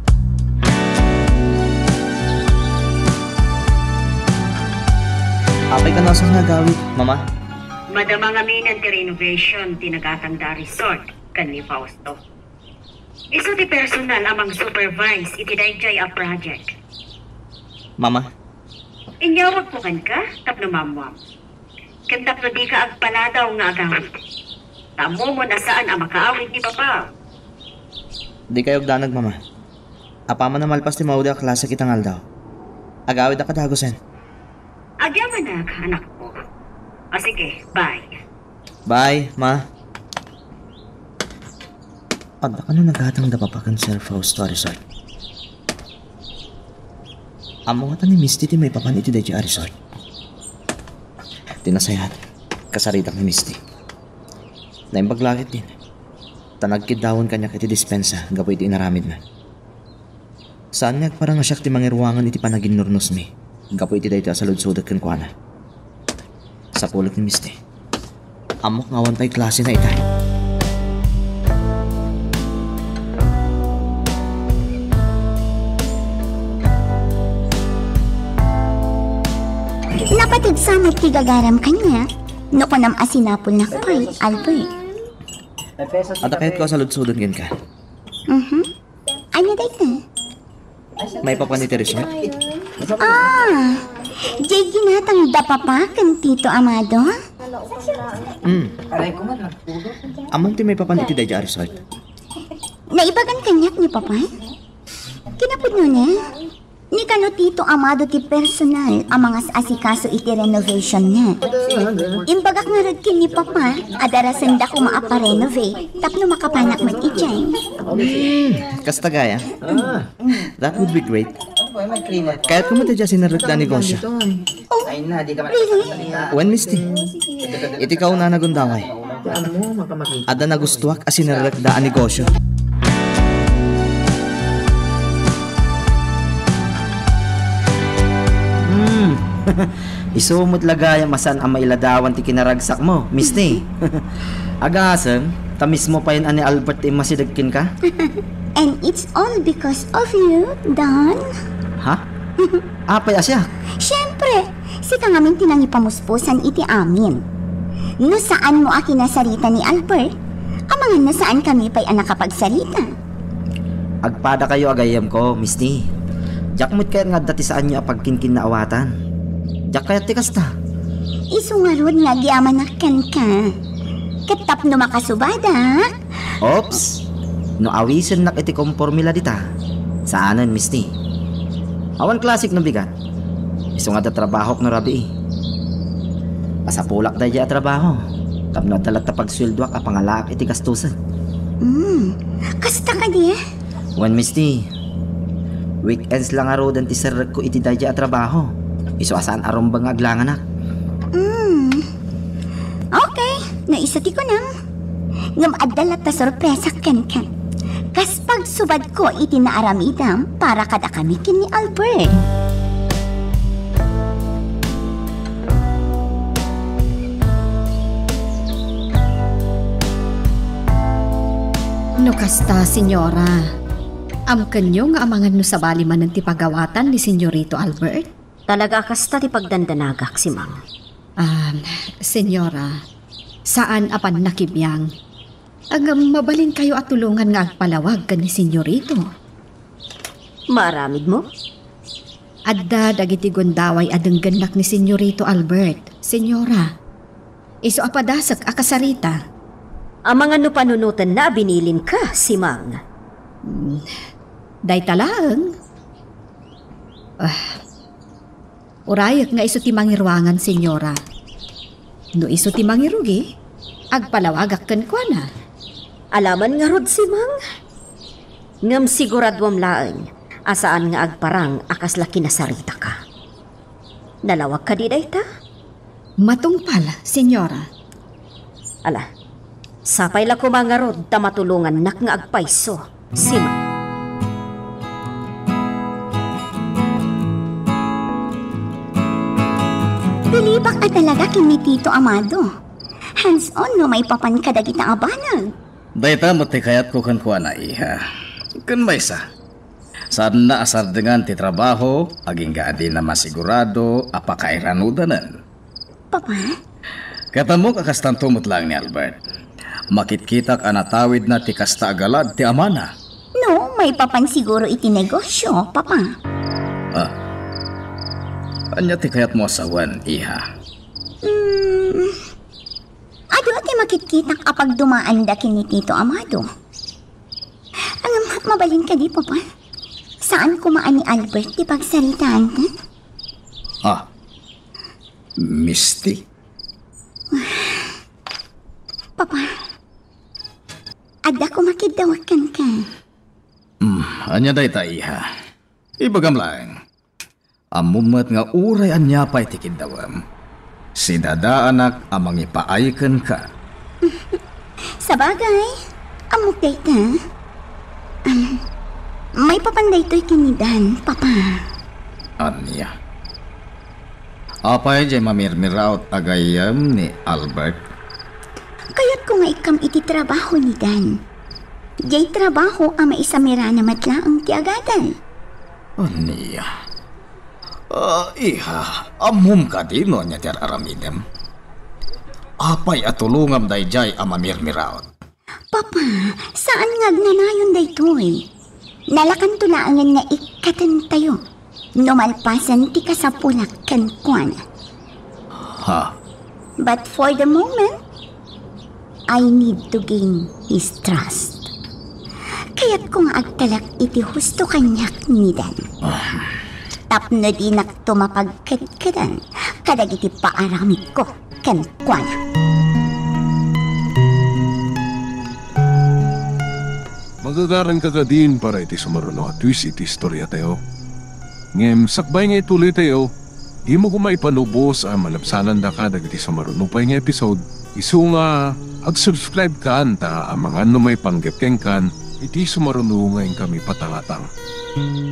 Apay ka na sa nagawit, Mama. Madamang aminan ti renovation ti Nagatanda Resort kan ni Fausto. Iso ti personal amang supervise iti dayjay a project. Mama, Inyawag po kan ka, tapno mamwam. Kan tapno di ka agpaladaw nga agawit. Tamo mo na saan ang makaawit ni Papa. di kayo danag, Mama. Apama na malpas ti mauda klase kitang aldaw. Agawid na kadagosen. Agyaman na ka, anak ko. O sige, bye. Bye, Ma. At baka no naghatang da papakan self-house story resort. Amo nga ni Misty ti may papan iti dahi resort. Tinasayat, kasaritak ni Misty. Naimbaglakit din. Tanagkid dawon kanya kiti dispensa, gapoy iti inaramid na. Saan nga parang asyak ti mangirwangan iti panagin nurnos mi, gapoy iti dahi sa ludsudat kan kuana. Sa pulot ni Misty, amok ngawan pa'y klase na itay. Napatid sa nagtigagaram kanya. No ko nam asinapol na pay, Albert. At kahit ko sa ludsudan gan ka, Ano dayta? may papan iti resort. Jay ginatang dapapa kan Tito Amado? Among ti may papan iti dahi resort. Naibagan kanyak ni Papa? Kinapod nun Ni kano Tito Amado ti personal ang mga asikaso iti renovation niya. Imbagak nga rad kin ni Papa, adarasan da ko maapa-renovate, tapno makapanak man itay. Kasta gaya. That would be great. Kahit kumita dyan sinaragda negosyo. Ay na, di ka Wen, Misty. Iti ka na nagundaway. Ada na gustuak as sinaragda ang negosyo. Isumot lagay masan ang mailadawan ti kinaragsak mo, Misty. Agasan, tamis mo pa yun ani Albert masidagkin ka? And it's all because of you, Don. Ha? Apay asya? Siyempre, si kang amin tinangipamuspusan iti amin. No saan mo akinasarita ni Albert, amangan na saan kami pa'y nakapagsalita. Agpada kayo agayam ko, Misty. Jakmut kayo nga dati saan nyo apagkinkin na awatan. Jak kaya tikasta. Isungarod nga giamanakan ka. Katap no makasubada. Ops! No awisan nak iti kompormila dita. Saanan, Misty? Awan klasik no bigat. Iso nga da trabaho no rabi. Pasapulak da ya trabaho. Kapno talat ta pagsweldo a pangalaak iti gastusan. Kasta ka di? Wan, Misty. Weekends lang aro dan ti sarag ko iti daya a trabaho. Iso asaan aron bang aglanganak. Okay, naisati ko nang. Ngam adalat ta sorpresa ken. Kas pagsubad ko iti naaramidam para kada kami kin ni Albert. No kasta, senyora. Amken nyo nga amangan no sa bali man ti pagawatan ni Senyorito Albert? Talaga kasta ti pagdandanagak si Mang. Senyora, saan apan nakibiyang? Agam mabalin kayo at tulungan nga agpalawag ka ni Senyorito. Maaramid mo? Adda dagiti gundaway adeng ganak ni Senyorito Albert. Senyora, iso apadasak akasarita. Amangan no panunutan na binilin ka si Mang. Day talaang. Urayak nga iso ti mangirwangan, senyora. No iso ti mangirugi, agpalawagak ken kwa na. Alaman nga rod si Mang. Ngam siguradwam laeng, asaan nga agparang akas laki na sarita ka. Nalawag ka di day ta? Matungpal, senyora. Ala, sapay la ko mga rod ta matulungan nak nga agpaiso si Mang. Pilibak ka talaga kini Tito Amado. Hands-on no may papan kadagita abanag. Dayta mo ti kayat ko kan kuha na iha. Kan may sa. Saan na asar dengan ti trabaho, aging gaadi na masigurado, apakairanudanan. Papa? Katamo kakastantumot lang ni Albert. Makitkitak anatawid na ti kasta agalad ti amana. No, may papan siguro iti negosyo, Papa. Anya ti kayat mo asawan, iha? Ado ti makitkitak apag dumaan da kini Tito Amado. Ang mabalin ka di, Papa? Saan kumaan ni Albert ti pagsalitaan ka? Misty? Papa, ada ko makidawakan ka. Anya day ta, iha? Ibagam lang. Amumat nga uray anya pa'y tikidawam. Si dada anak amang ipaaykan ka. Sa bagay, amok day ta. May papanday to'y kinidan, Papa. Anya? Apay jay mamirmiraot agayam ni Albert? Kaya't ko nga ikam iti trabaho ni Dan. Jay trabaho ang maisamira na matlaang tiagadan. Anya? Iha, amum ka din no niya tiyar aramidem. Apay at tulungam day jay ang mamirmiraot. Papa, saan nga nanayon day to'y? Nalakan tulaangan nga ikatan tayo. Numalpasan ti kasapulak kan kwan. Ha? But for the moment, I need to gain his trust. Kaya't kung agtalak iti husto kanyak ni Dan. Tapno di nak tumapagkadkadan, kadag iti paaramid ko kan kwan. Magagaran ka ka din para iti sumaruno at twist iti istorya tayo. Ngem sakbay nga ituloy tayo, di mo kumay panubos ang malabsanan da ka dagiti sa marunupay nga episode. Isu nga, ag-subscribe ka ta ang mga numay panggepkeng kan, iti sumaruno ngayon kami patangatang.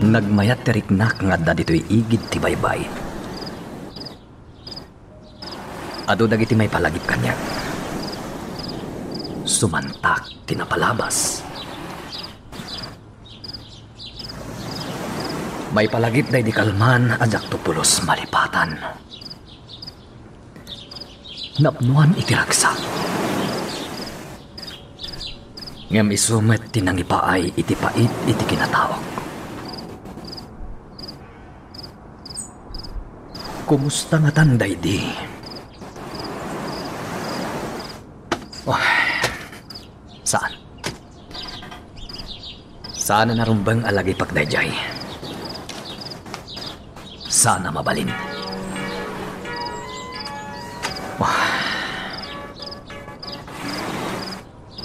Nagmayat teriknak nga da dito'y igid ti baybay. Ado dagiti may palagip kanya. Sumantak tinapalabas. May palagip na di kalman ajak tupulos malipatan. Napnuan itiragsak. Ngam isumet tinangipaay iti pait iti kinatawag. Kumusta nga tanday di? Oh, saan? Sana narumbang alagi pagdayjay. Sana mabalin. Wah.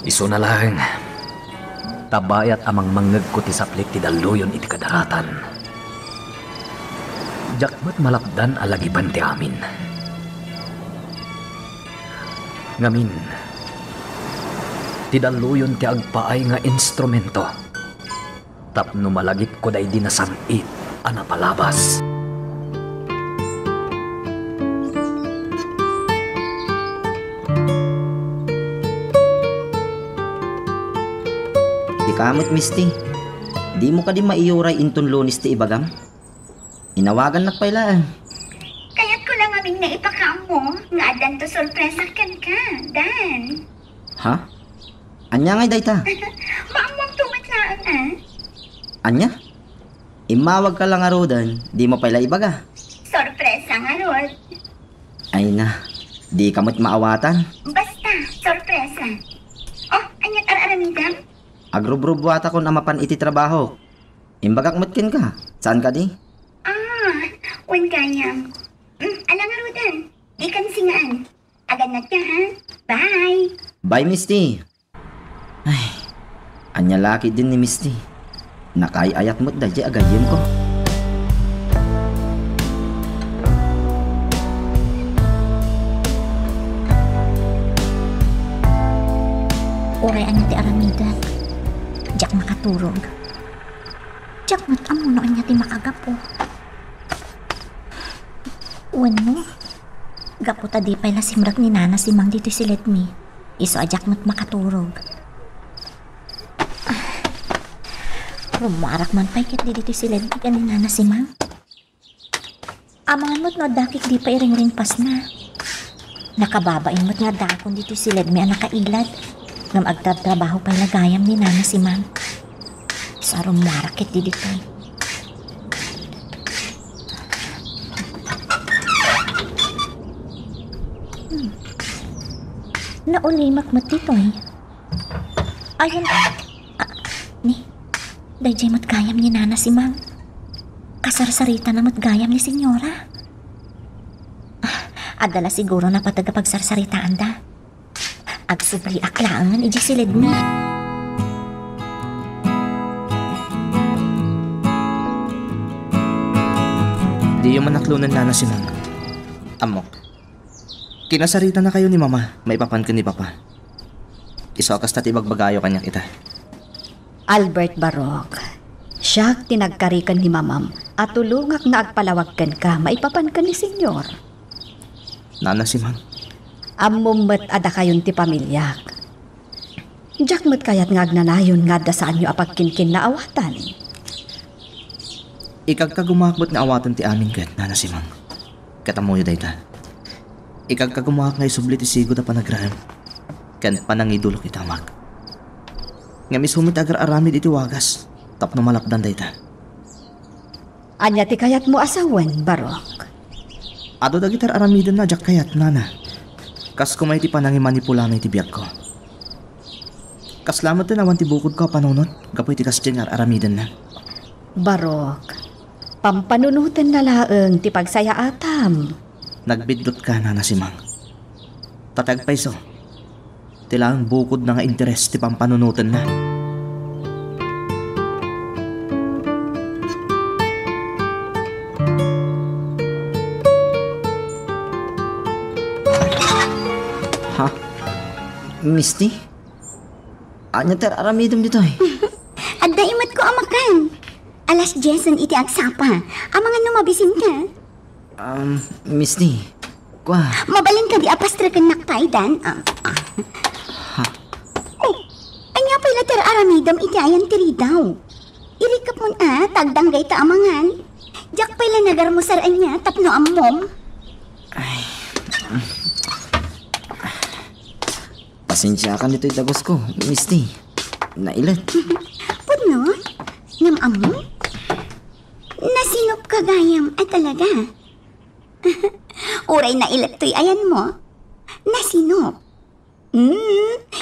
Iso na lang. Tabayat amang mangeg ko ti saplik ti daluyon iti kadaratan. Jakmat malapdan alagiban ti amin. Ngamin, ti daluyon ti agpaay nga instrumento. Tapno malagip ko day di nasamit anapalabas. Kamot, Misty. Di mo ka di maiyuray inton Lunis ti ibagam? Inawagan na pailaan. Kaya't ko lang aming naipakaam mo, nga adan to sorpresa kan ka, Dan. Ha? Anya ngay dayta? Maamang tumatlaan Anya? Imawag ka lang arodan, di mo paila ibaga. Sorpresa nga, Lord. Ay na, di kamot maawatan. Basta, sorpresa. Oh, anyat ar-aramidam? Agrubrubuata ko na mapan iti trabaho. Imbagak matkin ka. Saan ka di? Wan kayam. Alang arudan. Ikan singaan. Agad na ka, ha? Bye! Bye, Misty. Ay, anya laki din ni Misty. Nakayayat mo't dahil agayin ko. Oray anya ti aramidan. Diyak makaturog. Diyak matamuno anya ti makagapo. Wano? Gapo ta di pa'y lasimrak ni Nana si Mang dito silet mi. Iso ajak mo't makaturog. Rumarak man pa'y kit di dito silet mi ka ni Nana si Mang. Amangan mo't no dakik di pa'y ring pas na. Nakababain mo't nga dakon dito silet mi ang nakailad. Ngam agtatrabaho pa'y lagayam ni Nana si Mang. Sa rumarakit di dito. Naulimak mo dito Ayun. Ni, dayjay mo't gayam ni Nana si Mang. Kasarsarita na mo't gayam ni Senyora. Adala siguro na patagapagsarsaриtaan da. Agsubli aklangan iji silid mi. Di yung manaklunan Nana si Mang. Amok. Kinasarita na kayo ni Mama. Maipapan ka ni Papa. Isokas tati bagbagayo kanya kita. Albert Barok, siya tinagkarikan ni Mamam at tulungak na agpalawagkan ka, maipapan ka ni Senyor. Nana si Mang. Amumet ada kayon ti pamilyak. Jakmet kayat nga agnanayon nga da saan nyo apagkinkin na awatan. Ikagkagumakbot nga awatan ti amin kat, Nana si Mang. Katamoyo dayta. Ikagkagumak nga isubli ti sigo da panagraan. Kan panangidulok itamak. Nga misumit agar aramid iti wagas. Tapno malapdan dayta. Anya ti kayat mo asawan, Barok? Ado dagitar aramidan na jak kayat, Nana. Kas kumay ti panangimanipula na iti biyak ko. Kaslamat din awan ti bukod ko panunod. Gapoy ti kasdyan nga aramidan na. Barok, pampanunutan na laeng ti pagsaya atam. Nagbidot ka, Nana si Mang. Tatagpaiso. Tilang bukod na nga interes ti pampanunutan na. Ha? Misty? Anya ter aramidam dito eh. Adda imat ko amakan. Alas Jason iti agsapa. Amangan no mabisin ka. Misty. Kwa. Mabalin ka di apastra kan naktaydan. Oh, anya pala ter aramidam iti ayan tiri daw. Irikap mo tagdanggay ta amangan. Jak pala nagarmusar anya tapno ammom. Pasensya ka nito'y dagos ko, Misty. Nailat. Pudno? Ngam ammom? Nasinop ka gayam ay talaga. Uray na ilat to'y ayan mo. Nasinop.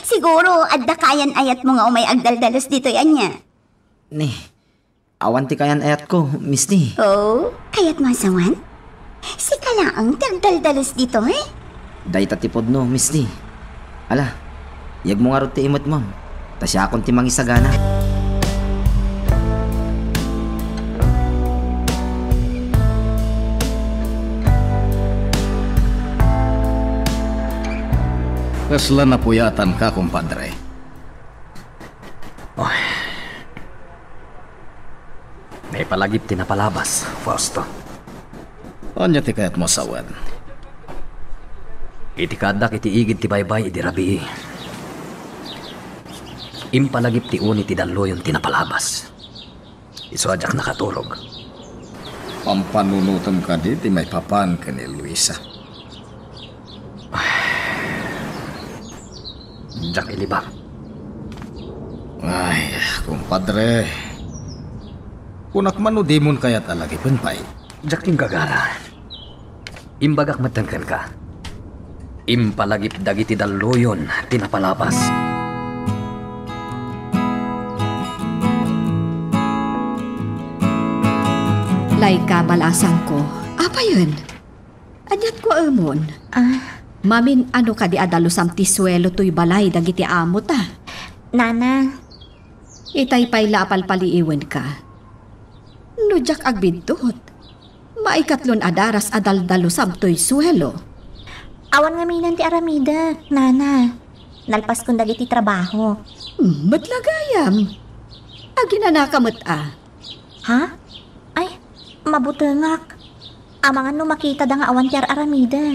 Siguro adda kayan ayat mo nga umay agdaldalos dito'y anya. Ne, awan ti kayan ayat ko, Misty. Oh, kayat masawan? Si kalaang tagdaldalos dito eh. Day tatipod no, Misty. Ala, yag mo nga ro ti imot mo. Tasya akong ti mangisagana. Kasla na puyatan ka, kumpadre. May palagip tinapalabas, Fausto. Anya ti kayat mo sawan? Iti kadak iti igid ti baybay iti rabii. Impalagip ti uni ti danloyon tinapalabas. Iso adyak nakaturog. Pampanunutom ka di, ti may papan ka ni Luisa. Diyak ilibang. Ay, kumpadre. Kunak man o di mon kayat alagipin pa'y. Diyak yung gagara. Imbagak matangkan ka. Impalagip dagiti dalloyon tinapalabas. Laika balasang ko. Apa yun? Anyat ko amon. Mamin ano ka di adalo sam tiswelo to'y balay dagiti amo ta. Nana, Itay pay lapal paliiwen ka. No jak agbidtot. Maikatlon adaras adaldalo sam to'y swelo. awan nga minan ti aramida, Nana. Nalpas kong dagiti trabaho. Matlagayam. Aginanakamot Ha? Ay, mabutengak. Amangan no makita da nga awan ti aramida.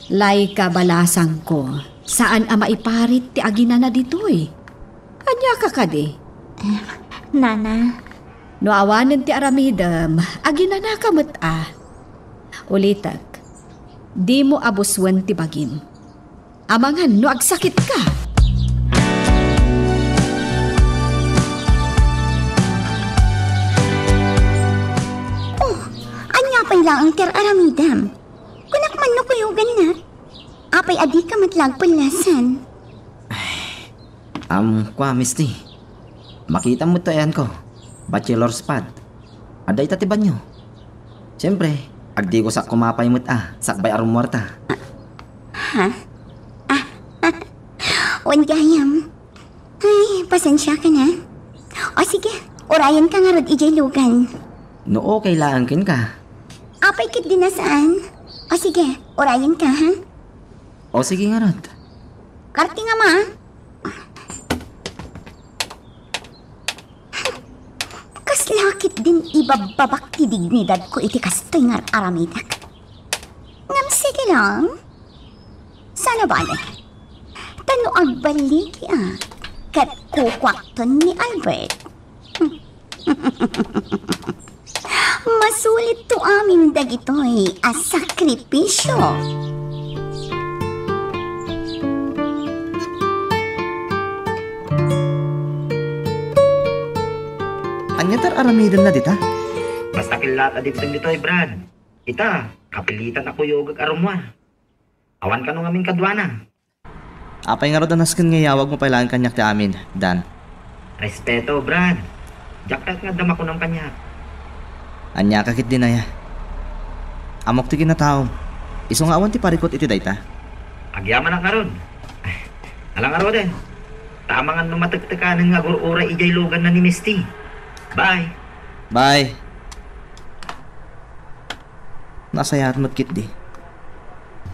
Laika balasang ko. Saan ama iparit ti aginana ditoy? Anya ka kadi? Nana, No awanan ti aramidam, aginana kamot Ulitak, di mo abuswan ti bagim. Amangan no agsakit ka. Anya pa'y lang ang ter aramidam. Kunak man no kuyugan na. Apay adi ka matlag palasan. Kwa, Misty. Makita mo to ayan ko. Bachelor's pad. Aday tatiban nyo. Siyempre, agdi ko sak kumapay mo't sakbay arum muerta. Wan gayam. Ay, pasensya ka na. O sige, urayan ka nga rod ijay lugan. Noo, kailangan kin ka. Apay kit din na saan? O sige, urayan ka ha? O sige nga rod. Karti nga ma. Kaslakit din ibababak ti dignidad ko iti kastoy nga aramidak. Ngam sige lang. Sana bale. Tano agbaliki kat kukwakton ni Albert. Masulit to amin dagitoy as sakripisyo. Anya tar aramidan na dita? Basta kilata dito ay Brad. Ita, kapilitan ako yogag arumwan. Awan ka nung amin kadwana. Apay nga ro danasken nga yawag mo pailangan kanyak ti amin, Dan. Respeto, Brad. Jakat nga dama ko ng kanya. Anya kakit din na ya. Amok ti kinataom. Iso nga awan ti parikot iti dayta. Agyaman ang karon. Alang aro din. Tama nga nung matagtakanan nga gurura ijay lugan na ni Misty. Bye. Bye. Nasayat mo't kit di.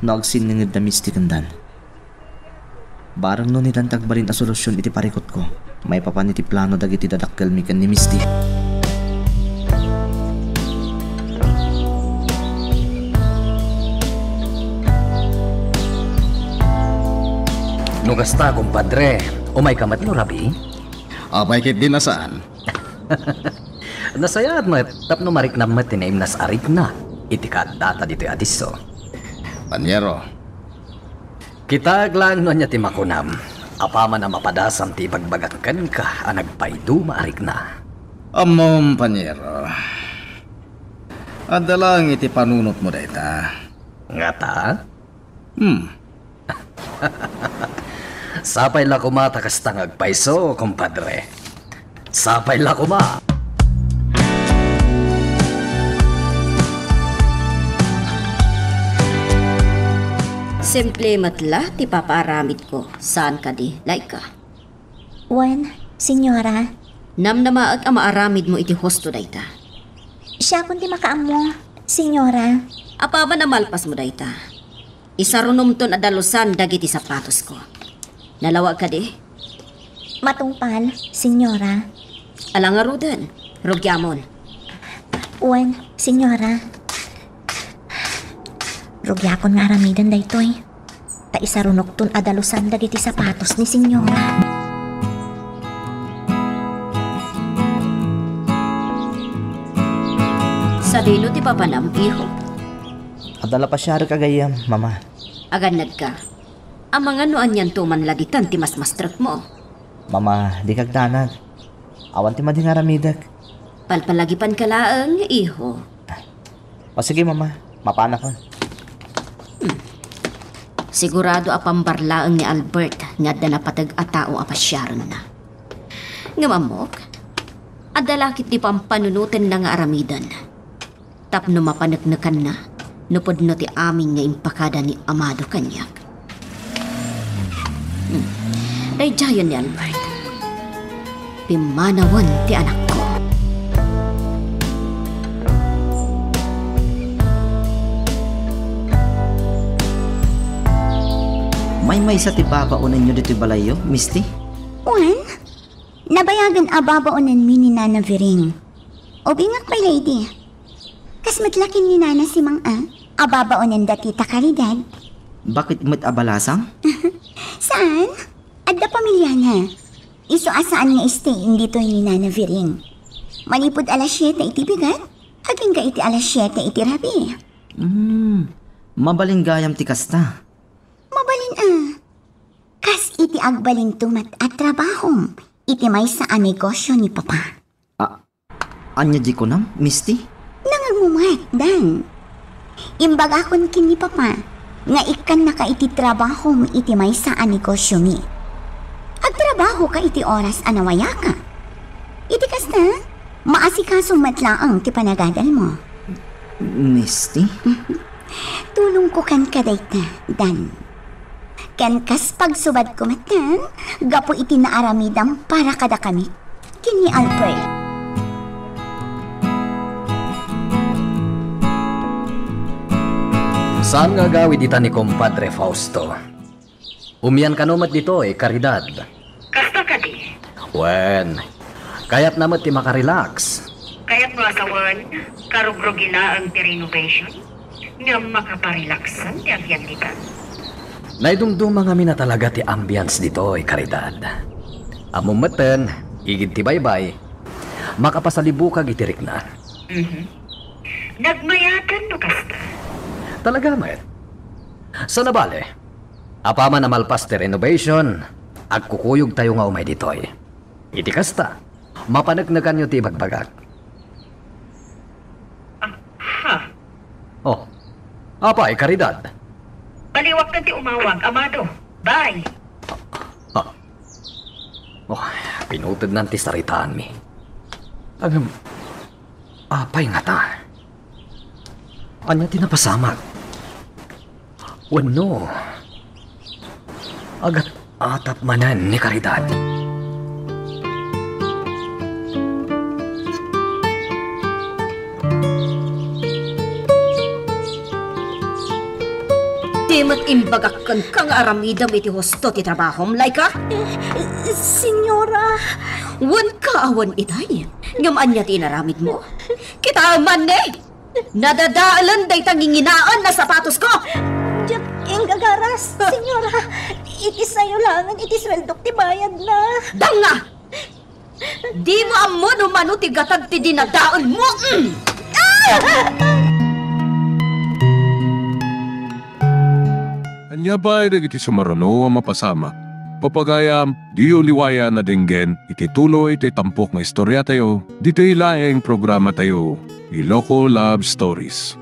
Nagsin nga da Misty kandan. Barang no nitantag ba rin a solusyon iti parikot ko. May papan iti plano dagiti dadakkel mi ken ni Misty. Nugasta, kumpadre. Umay kamat no, Rabi? Apay kit din nasaan? Nasayad mo, tapno marik na matinaim nas arik na. Itikat data dito adiso. Panyero, Kita lang no niya ti makunam. Apama na mapadasam ti pagbagakan ka, anagpaydo maarik na. amom panyero. Adalang iti panunot mo dayta. Ngata? Sapay la kumata kastang agpaiso, kumpadre. Sapay la kuma. Simple matla, ti papaaramid ko. Saan ka di? Laika. Wen, senyora, Namnamaag ang maaramid mo iti hosto dayta. siya kundi makaamo, senyora. Apa ba na malpas mo dayta? Isarunom ton adalusan dagiti sapatos ko. Nalawag ka di? Matungpal, senyora. Alangarudan, rugyamon. Wen, senyora. Rugyapon nga aramidan daytoy. Ta isarunok ton adalusan dagiti sapatos ni senyora. Sa dilo ti papanam, iho. Adala pa siya kagayam, mama. Aganad ka. Ang mga noan yan tuman lagitan ti mas truck mo. Mama, di kagdanag. Awan ti mading aramidak. Palpalagipan ka laang, iho. O sige, mama. Mapana ka. Sigurado apambarlaang ni Albert nga da napatag a tao apasyaran na. Ngamamok, adalakit di pampanunutin na nga aramidan. Tapno mapanagnakan na, nupod no ti amin nga impakada ni Amado kanyak. Dayjayon ni Albert. Pimanawan ti anak ko. May sa tibabaonan nyo dito balayo, Misty? Juan, nabayagan ababaonan mi ni Nana Viring. O bingak pa lady. Kas matlakin ni Nana si Mang A, ababaonan dati takaridad. Bakit mo't abalasang? Saan? Adda pamilya na. Iso asaan nga stay dito ni Nana Viring. Malipod alas 7 iti bigat, haging ka iti alas 7 iti rabi. Mabalinggayam ti kasta. Mabalin Kas iti agbalin tumat at trabahom, iti may sa negosyo ni Papa. Anya di ko nam, Misty? Nangamumat, Dan. Imbag akon kin ni Papa, nga ikan na ka iti trabahom iti may sa negosyo mi. Agtrabaho ka iti oras anawaya ka. Iti kasta, maasikasong matlaang ti panagadal mo. Misty? Tulong ko kan kadayta, Dan. Ken kas pagsubad ko matan, gapo iti naaramidam para kada kami. Kini Albert. Saan nga gawid ita ni Compadre Fausto? Umiyan ka namat dito karidad. Kasta ka di. Wen, kayat namat ti makarelax. Kaya't mo asawan, karugrogila ang renovation nga makaparelaksan ti agyan dita. Naidumduma nga na talaga ti ambience dito karidad. Amumatan, igid ti baybay, makapasalibukag itirik na. Nagmayatan no kasta. Talaga, met. Sa nabale, apama na malpas ti renovation, agkukuyog tayo nga umay ditoy. Iti kasta, mapanagnagan nyo ti bagbagak. Ha? Oh, apa karidad? Baliwag na ti umawag, Amado. Bye! Oh, pinutod nanti saritaan mi. Apay nga ta. Anya tinapasamag. Wano. Agat atap manan ni karidad. Di mat imbagakan kang aramidam iti hosto ti trabahom, Laika? Senyora, Wan ka awan itay. Ngam anya ti inaramid mo. Kita man nadadaalan day tanginginaan na sapatos ko. Diyak ingagaras, senyora. Iti sayo langan, iti sweldok ti bayad na. Danga! Di mo amon umano ti gatag ti dinadaan mo. Anya ba ay iti sumarano ang mapasama? Papagayam, di uliwaya na dinggen, iti tuloy iti tampok nga istorya tayo, dito ilaeng programa tayo, Iloko Love Stories.